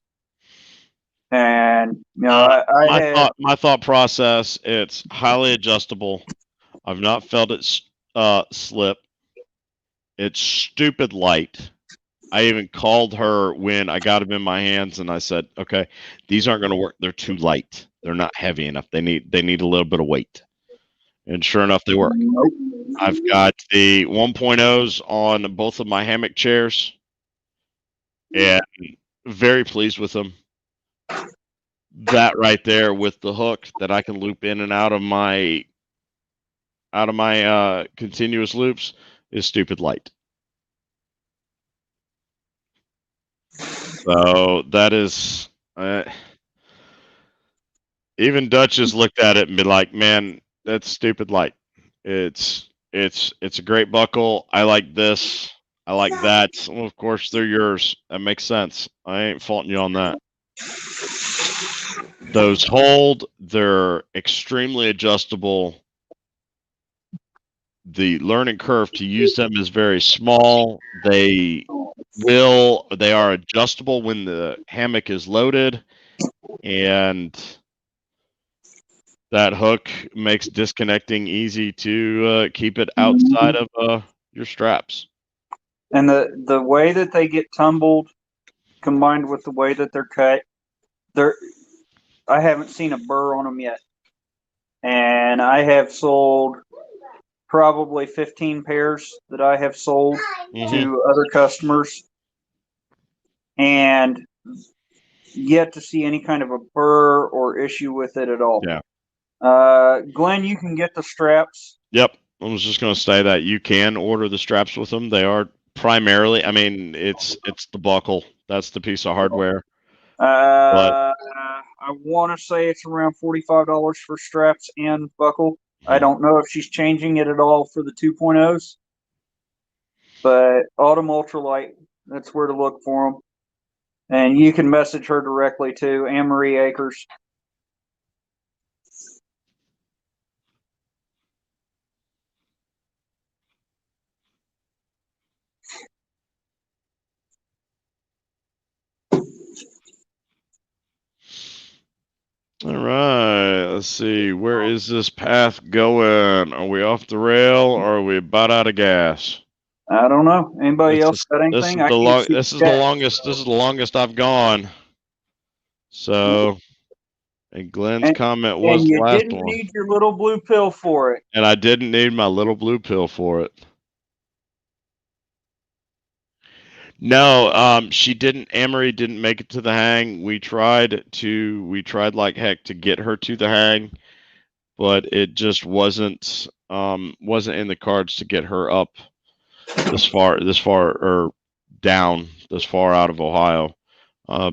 S5: And you know,
S1: my thought process, it's highly adjustable. I've not felt it slip. It's stupid light. I even called her when I got them in my hands, and I said, "Okay, these aren't going to work. They're too light. They're not heavy enough. They need a little bit of weight." And sure enough, they work. I've got the 1.0s on both of my hammock chairs, and very pleased with them. That right there with the hook that I can loop in and out of my continuous loops is stupid light. So that is, even Duchess looked at it and be like, "Man, that's stupid light. It's a great buckle. I like this. I like that. Well, of course they're yours. That makes sense. I ain't faulting you on that. Those hold. They're extremely adjustable. The learning curve to use them is very small. They are adjustable when the hammock is loaded, and that hook makes disconnecting easy to keep it outside of your straps.
S5: And the way that they get tumbled, combined with the way that they're cut, I haven't seen a burr on them yet. And I have sold probably 15 pairs that I have sold to other customers, and yet to see any kind of a burr or issue with it at all.
S1: Yeah.
S5: Glenn, you can get the straps.
S1: Yep. I was just going to say that you can order the straps with them. They are primarily, I mean, it's the buckle. That's the piece of hardware.
S5: I want to say it's around $45 for straps and buckle. I don't know if she's changing it at all for the 2.0s, but Autumn Ultralight, that's where to look for them. And you can message her directly too, Anne-Marie Akers.
S1: All right. Let's see. Where is this path going? Are we off the rail or are we about out of gas?
S5: I don't know. Anybody
S1: This
S5: else
S1: is-
S5: got
S1: This
S5: anything?
S1: is the long.
S5: see
S1: This is
S5: the
S1: the
S5: chat.
S1: longest. This is the longest I've gone. So, and Glenn's comment was
S5: And
S1: the
S5: you
S1: last
S5: didn't
S1: one,
S5: need your little blue pill for it.
S1: and I didn't need my little blue pill for it. No, she didn't. Amory didn't make it to the hang. We tried like heck to get her to the hang, but it just wasn't in the cards to get her up this far or down this far out of Ohio,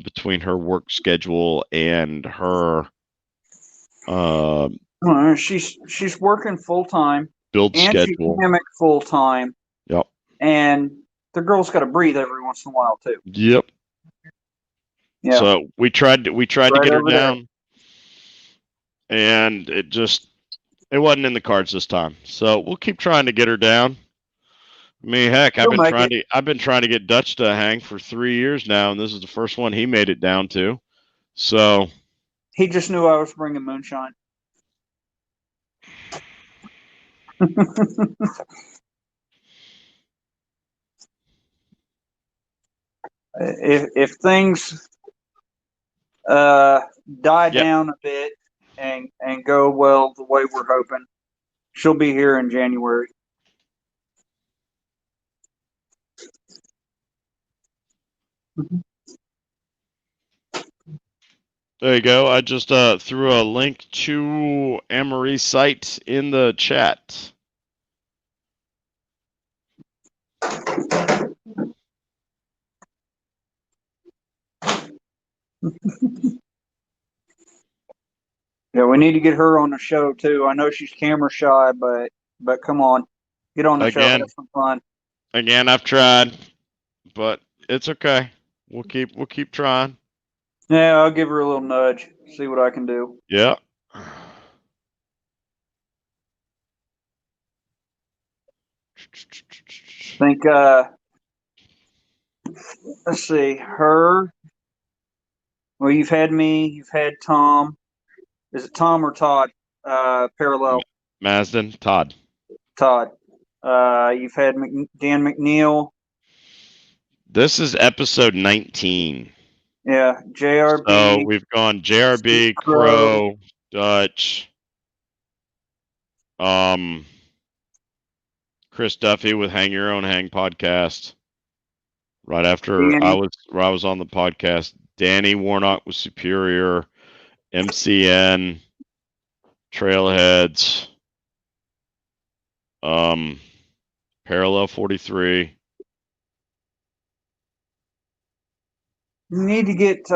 S1: between her work schedule and her
S5: She's working full time
S1: build
S5: and she's
S1: schedule.
S5: hammock full time,
S1: Yep.
S5: and the girl's got to breathe every once in a while too.
S1: Yep.
S5: Yeah.
S1: So we tried to
S5: Right
S1: get her
S5: over there.
S1: down, and it wasn't in the cards this time. So we'll keep trying to get her down. I mean, heck, I've been trying to get Dutch to hang for 3 years now, and this is the first one he made it down to. So
S5: He just knew I was bringing moonshine. If things die down a bit and go well the way we're hoping, she'll be here in January.
S1: there you go. I just threw a link to Amory's site in the chat.
S5: Yeah, we need to get her on the show too. I know she's camera shy, but come on, get on the show, have some fun.
S1: Again, I've tried, but it's okay. We'll keep trying.
S5: Yeah, I'll give her a little nudge, see what I can do.
S1: Yeah.
S5: I think let's see, her. Well, you've had me, you've had Tom. Is it Tom or Todd? Parallel.
S1: Mazden, Todd.
S5: Todd. You've had Dan McNeil.
S1: This is episode 19.
S5: Yeah, JRB.
S1: So we've gone JRB, Crow, Dutch, Chris Duffy with Hang Your Own Hang podcast. Right after I was on the podcast, Danny Warnock with Superior, MCN, Trailheads, Parallel 43.
S5: You need to get.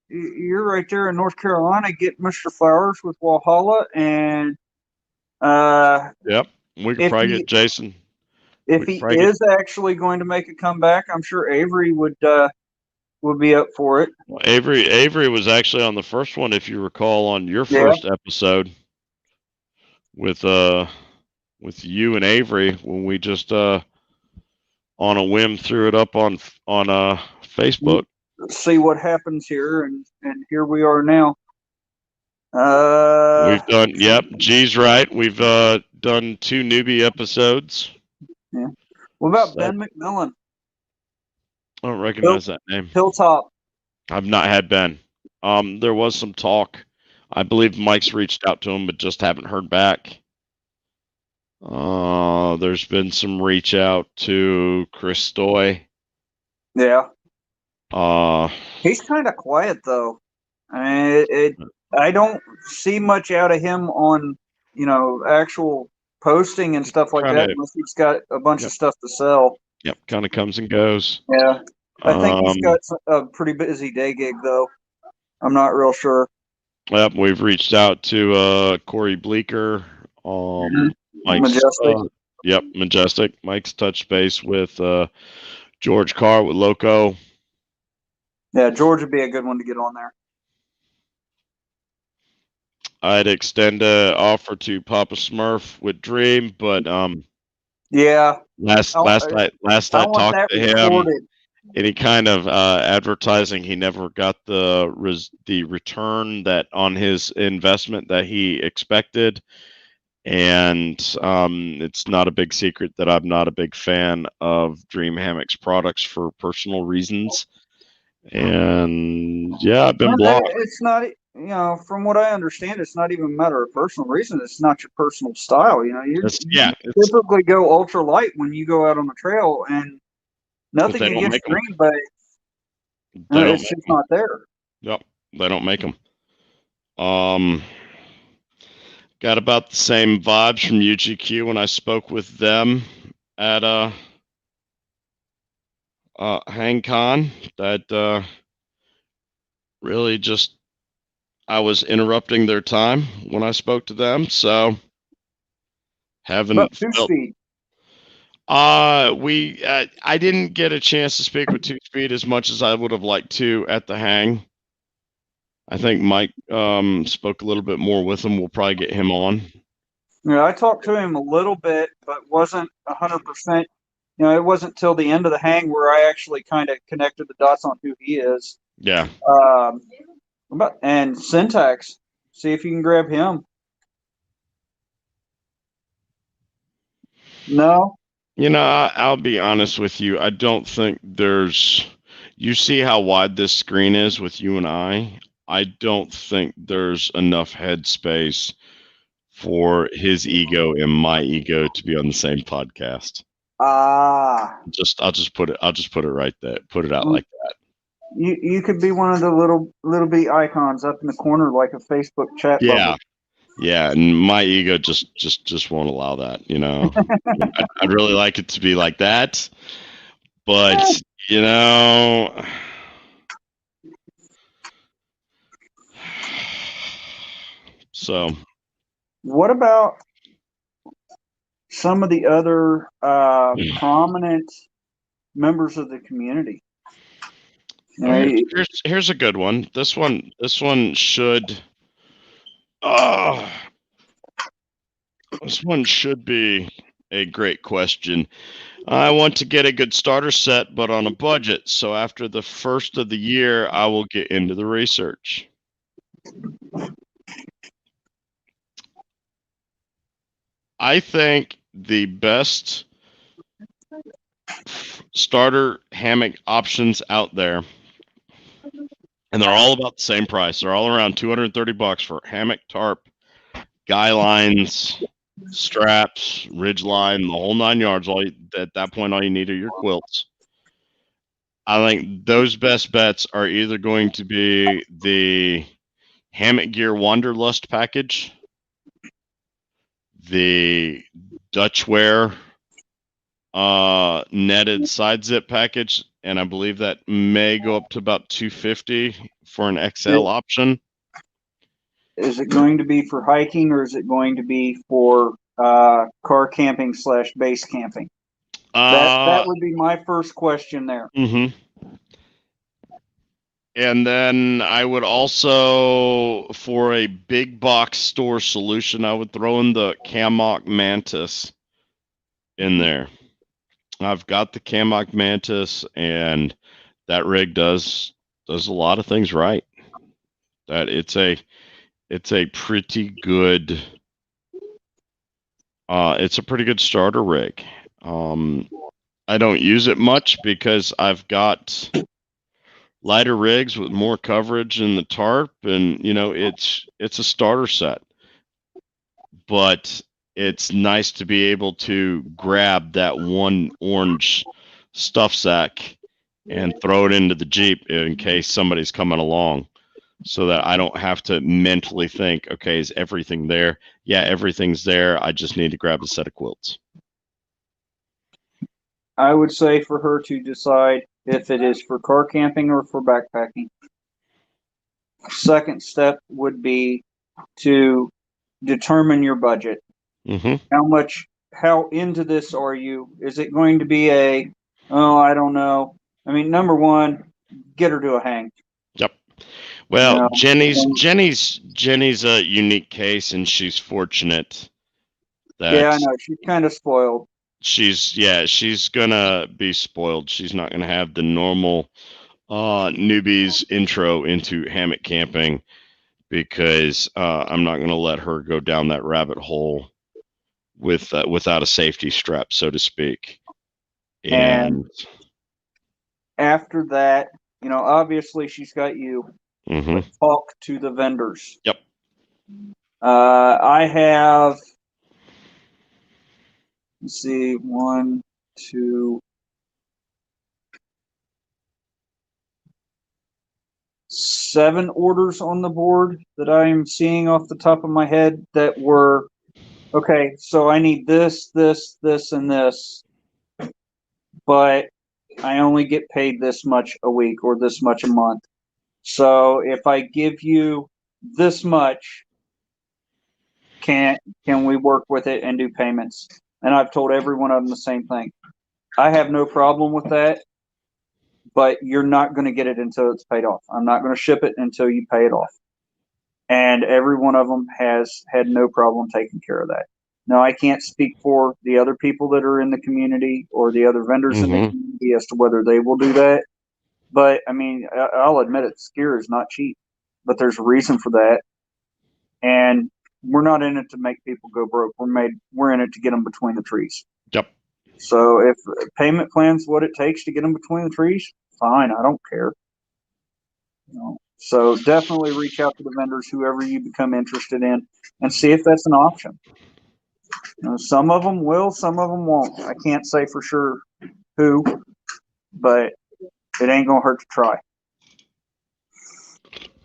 S5: You're right there in North Carolina. Get Mr. Flowers with Walhalla, and
S1: Yep. We could
S5: if
S1: probably
S5: he
S1: get Jason.
S5: if
S1: We could
S5: he
S1: probably get
S5: is actually going to make a comeback, I'm sure Avery would be up for it.
S1: Avery. Avery was actually on the first one, if you recall, on your
S5: Yeah.
S1: first episode with you and Avery when we just on a whim threw it up on Facebook.
S5: Let's see what happens here, and here we are now.
S1: We've done. Yep, G's right. We've done 2 newbie episodes.
S5: Yeah. What about
S1: So-
S5: Ben McMillan?
S1: I don't recognize that name.
S5: Hilltop.
S1: I've not had Ben. There was some talk. I believe Mike's reached out to him, but just haven't heard back. There's been some reach out to Chris Stoy.
S5: Yeah.
S1: Uh,
S5: He's kind of quiet though. I don't see much out of him on, actual posting and stuff like that, unless he's got a bunch of stuff to sell.
S1: Yep, kind of comes and goes.
S5: Yeah. I think he's got a pretty busy day gig though. I'm not real sure.
S1: Yep, we've reached out to Corey Bleeker. Mike's,
S5: Majestic.
S1: Yep, Majestic. Mike's touched base with George Carr with Loco.
S5: Yeah, George would be a good one to get on there.
S1: I'd extend an offer to Papa Smurf with Dream, but
S5: yeah.
S1: Last I talked to him,
S5: recorded.
S1: any kind of advertising, he never got the return that on his investment that he expected. And it's not a big secret that I'm not a big fan of Dream Hammocks products for personal reasons. And yeah, I've been blocked.
S5: It's not, from what I understand, it's not even a matter of personal reason. It's not your personal style. You typically go ultralight when you go out on the trail, and nothing against Dream, but it's just not there.
S1: Yep, they don't make them. Got about the same vibes from UGQ when I spoke with them at HangCon. That really just, I was interrupting their time when I spoke to them, so haven't
S5: felt.
S1: Speed. I didn't get a chance to speak with 2Speed as much as I would have liked to at the hang. I think Mike spoke a little bit more with him. We'll probably get him on.
S5: Yeah, I talked to him a little bit, but wasn't 100%. It wasn't till the end of the hang where I actually kind of connected the dots on who he is.
S1: Yeah.
S5: And Syntax. See if you can grab him. No.
S1: I'll be honest with you. I don't think there's. You see how wide this screen is with you and I. I don't think there's enough headspace for his ego and my ego to be on the same podcast. I'll just put it right there. Put it out like that.
S5: You could be one of the little B icons up in the corner, like a Facebook chat bubble.
S1: Yeah, and my ego just won't allow that. I'd really like it to be like that, but So,
S5: what about some of the other prominent members of the community?
S1: Here's a good one. This one should. This one should be a great question. I want to get a good starter set, but on a budget. So after the first of the year, I will get into the research. I think the best starter hammock options out there, and they're all about the same price. They're all around $230 for hammock, tarp, guy lines, straps, ridge line, the whole 9 yards. At that point, all you need are your quilts. I think those best bets are either going to be the Hammock Gear Wanderlust package, the Dutchware netted side zip package, and I believe that may go up to about $250 for an XL option.
S5: Is it going to be for hiking, or is it going to be for car camping / base camping? That would be my first question there.
S1: Mm-hmm. And then I would also, for a big box store solution, I would throw in the Hammock Mantis in there. I've got the Hammock Mantis, and that rig does a lot of things right. That it's a pretty good it's a pretty good starter rig. I don't use it much because I've got lighter rigs with more coverage in the tarp, and it's a starter set. But it's nice to be able to grab that one orange stuff sack and throw it into the Jeep in case somebody's coming along, so that I don't have to mentally think, okay, is everything there? Yeah, everything's there. I just need to grab a set of quilts.
S5: I would say for her to decide if it is for car camping or for backpacking. Second step would be to determine your budget.
S1: Mm-hmm.
S5: How into this are you? Is it going to be I don't know. I mean, number one, get her to a hang.
S1: Yep. Well, Jenny's a unique case, and she's fortunate that.
S5: Yeah, I know. She's kind of spoiled.
S1: She's gonna be spoiled. She's not gonna have the normal newbies intro into hammock camping, because I'm not gonna let her go down that rabbit hole without a safety strap, so to speak. And
S5: after that, obviously she's got you.
S1: Mm-hmm.
S5: Talk to the vendors.
S1: Yep.
S5: I have, let's see, 1, 2, 7 orders on the board that I'm seeing off the top of my head that were, okay, so I need this, this, this, and this, but I only get paid this much a week or this much a month. So if I give you this much, can we work with it and do payments? And I've told every one of them the same thing. I have no problem with that, but you're not going to get it until it's paid off. I'm not going to ship it until you pay it off. And every one of them has had no problem taking care of that. Now, I can't speak for the other people that are in the community or the other vendors in the community as to whether they will do that. But, I mean, I'll admit it, skier is not cheap, but there's a reason for that. And we're not in it to make people go broke. We're in it to get them between the trees.
S1: Yep.
S5: So if payment plan's what it takes to get them between the trees, fine. I don't care. So definitely reach out to the vendors, whoever you become interested in, and see if that's an option. Some of them will, some of them won't. I can't say for sure who, but it ain't gonna hurt to try.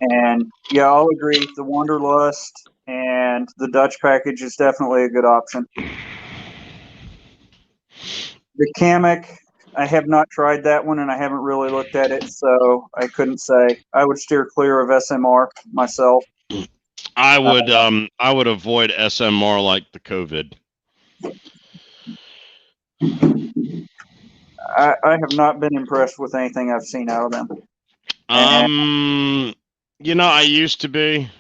S5: And yeah, I'll agree. The Wanderlust and the Dutch package is definitely a good option. The Hammock, I have not tried that one, and I haven't really looked at it, so I couldn't say. I would steer clear of SMR myself.
S1: I would avoid SMR like the COVID.
S5: I have not been impressed with anything I've seen out of them.
S1: I used to be,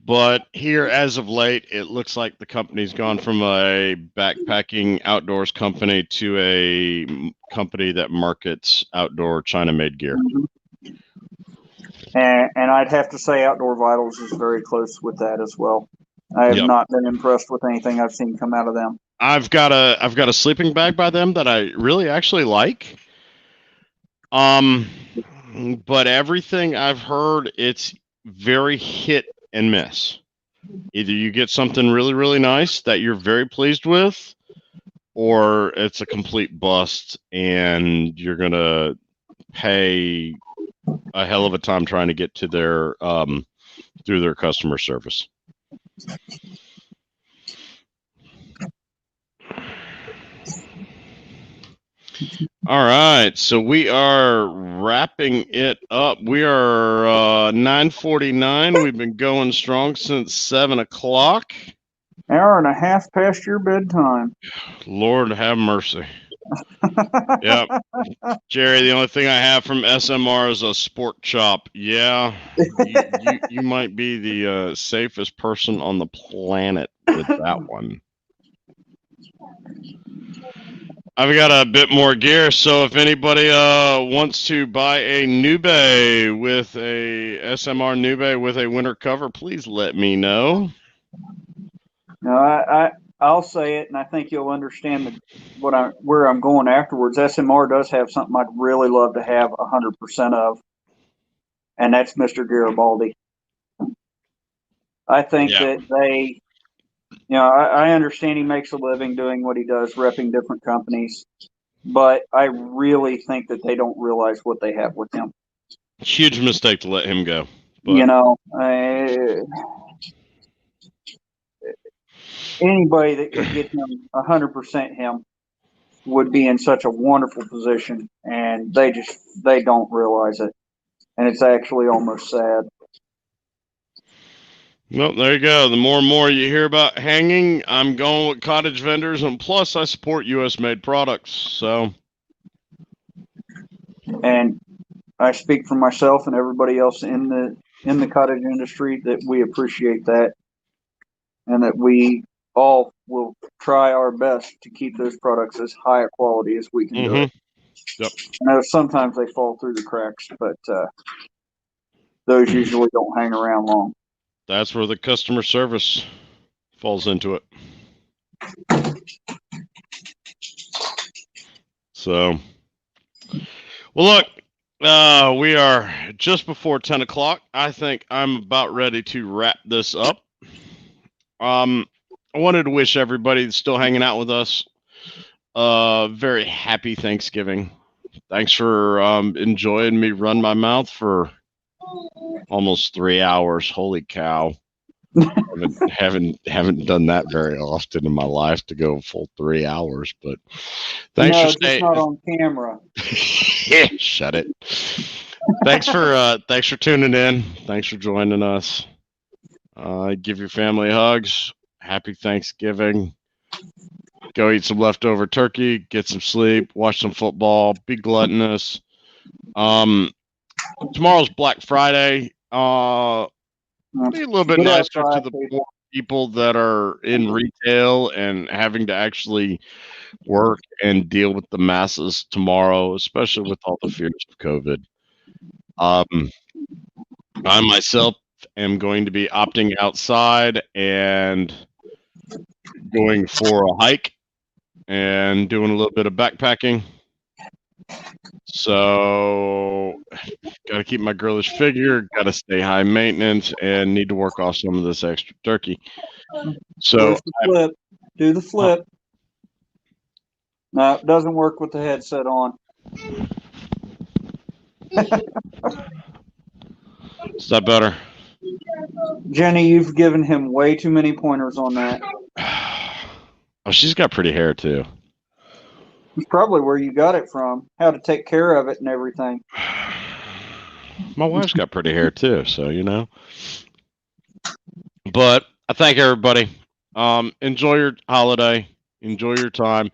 S1: but here as of late, it looks like the company's gone from a backpacking outdoors company to a company that markets outdoor China-made gear.
S5: And I'd have to say Outdoor Vitals is very close with that as well. I have not been impressed with anything I've seen come out of them.
S1: I've got a sleeping bag by them that I really actually like. But everything I've heard, it's very hit and miss. Either you get something really, really nice that you're very pleased with, or it's a complete bust and you're going to pay a hell of a time trying to get to their through their customer service. All right, so we are wrapping it up. We are 9:49. We've been going strong since 7 o'clock.
S5: Hour and a half past your bedtime.
S1: Lord have mercy. Yep. Jerry, the only thing I have from SMR is a sport chop. Yeah, you might be the safest person on the planet with that one. I've got a bit more gear, so if anybody wants to buy a Nube with a SMR Nube with a winter cover, please let me know.
S5: No, I'll say it, and I think you'll understand where I'm going afterwards. SMR does have something I'd really love to have 100% of, and that's Mr. Garibaldi. I think that they, I understand he makes a living doing what he does, repping different companies, but I really think that they don't realize what they have with him.
S1: Huge mistake to let him go. But.
S5: Anybody that could get him 100% him would be in such a wonderful position, and they don't realize it, and it's actually almost sad.
S1: Well, there you go. The more and more you hear about Hangin, I'm going with cottage vendors, and plus I support U.S. made products. So,
S5: and I speak for myself and everybody else in the cottage industry that we appreciate that, and that we all will try our best to keep those products as high a quality as we can do it.
S1: Yep.
S5: I know sometimes they fall through the cracks, but those usually don't hang around long.
S1: That's where the customer service falls into it. So, well, look, we are just before 10 o'clock. I think I'm about ready to wrap this up. I wanted to wish everybody that's still hanging out with us very happy Thanksgiving. Thanks for enjoying me run my mouth for almost 3 hours. Holy cow. haven't done that very often in my life to go full 3 hours, but thanks for staying.
S5: Not on camera.
S1: Yeah, shut it. Thanks for tuning in. Thanks for joining us. Give your family hugs. Happy Thanksgiving. Go eat some leftover turkey, get some sleep, watch some football, be gluttonous. Tomorrow's Black Friday. Be a little bit nicer to the poor people that are in retail and having to actually work and deal with the masses tomorrow, especially with all the fears of COVID. I myself am going to be opting outside and going for a hike and doing a little bit of backpacking. So, got to keep my girlish figure, got to stay high maintenance, and need to work off some of this extra turkey. So,
S5: do the flip. No, it doesn't work with the headset on.
S1: Is that better?
S5: Jenny, you've given him way too many pointers on that.
S1: Oh, she's got pretty hair too.
S5: It's probably where you got it from. How to take care of it and everything.
S1: My wife's got pretty hair too, so you know. But I thank everybody. Enjoy your holiday. Enjoy your time.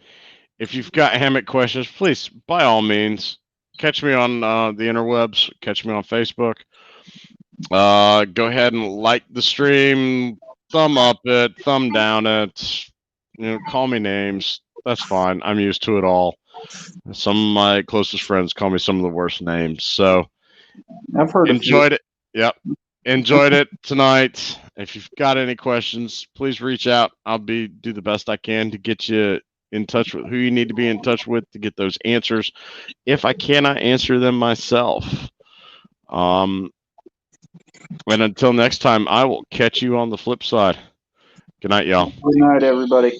S1: If you've got hammock questions, please, by all means, catch me on the interwebs. Catch me on Facebook. Go ahead and like the stream. Thumb up it. Thumb down it. Call me names. That's fine. I'm used to it all. Some of my closest friends call me some of the worst names. So
S5: I've heard
S1: enjoyed it. Yep. Enjoyed it tonight. If you've got any questions, please reach out. I'll do the best I can to get you in touch with who you need to be in touch with to get those answers. If I cannot answer them myself. And until next time, I will catch you on the flip side. Good night, y'all.
S5: Good night, everybody.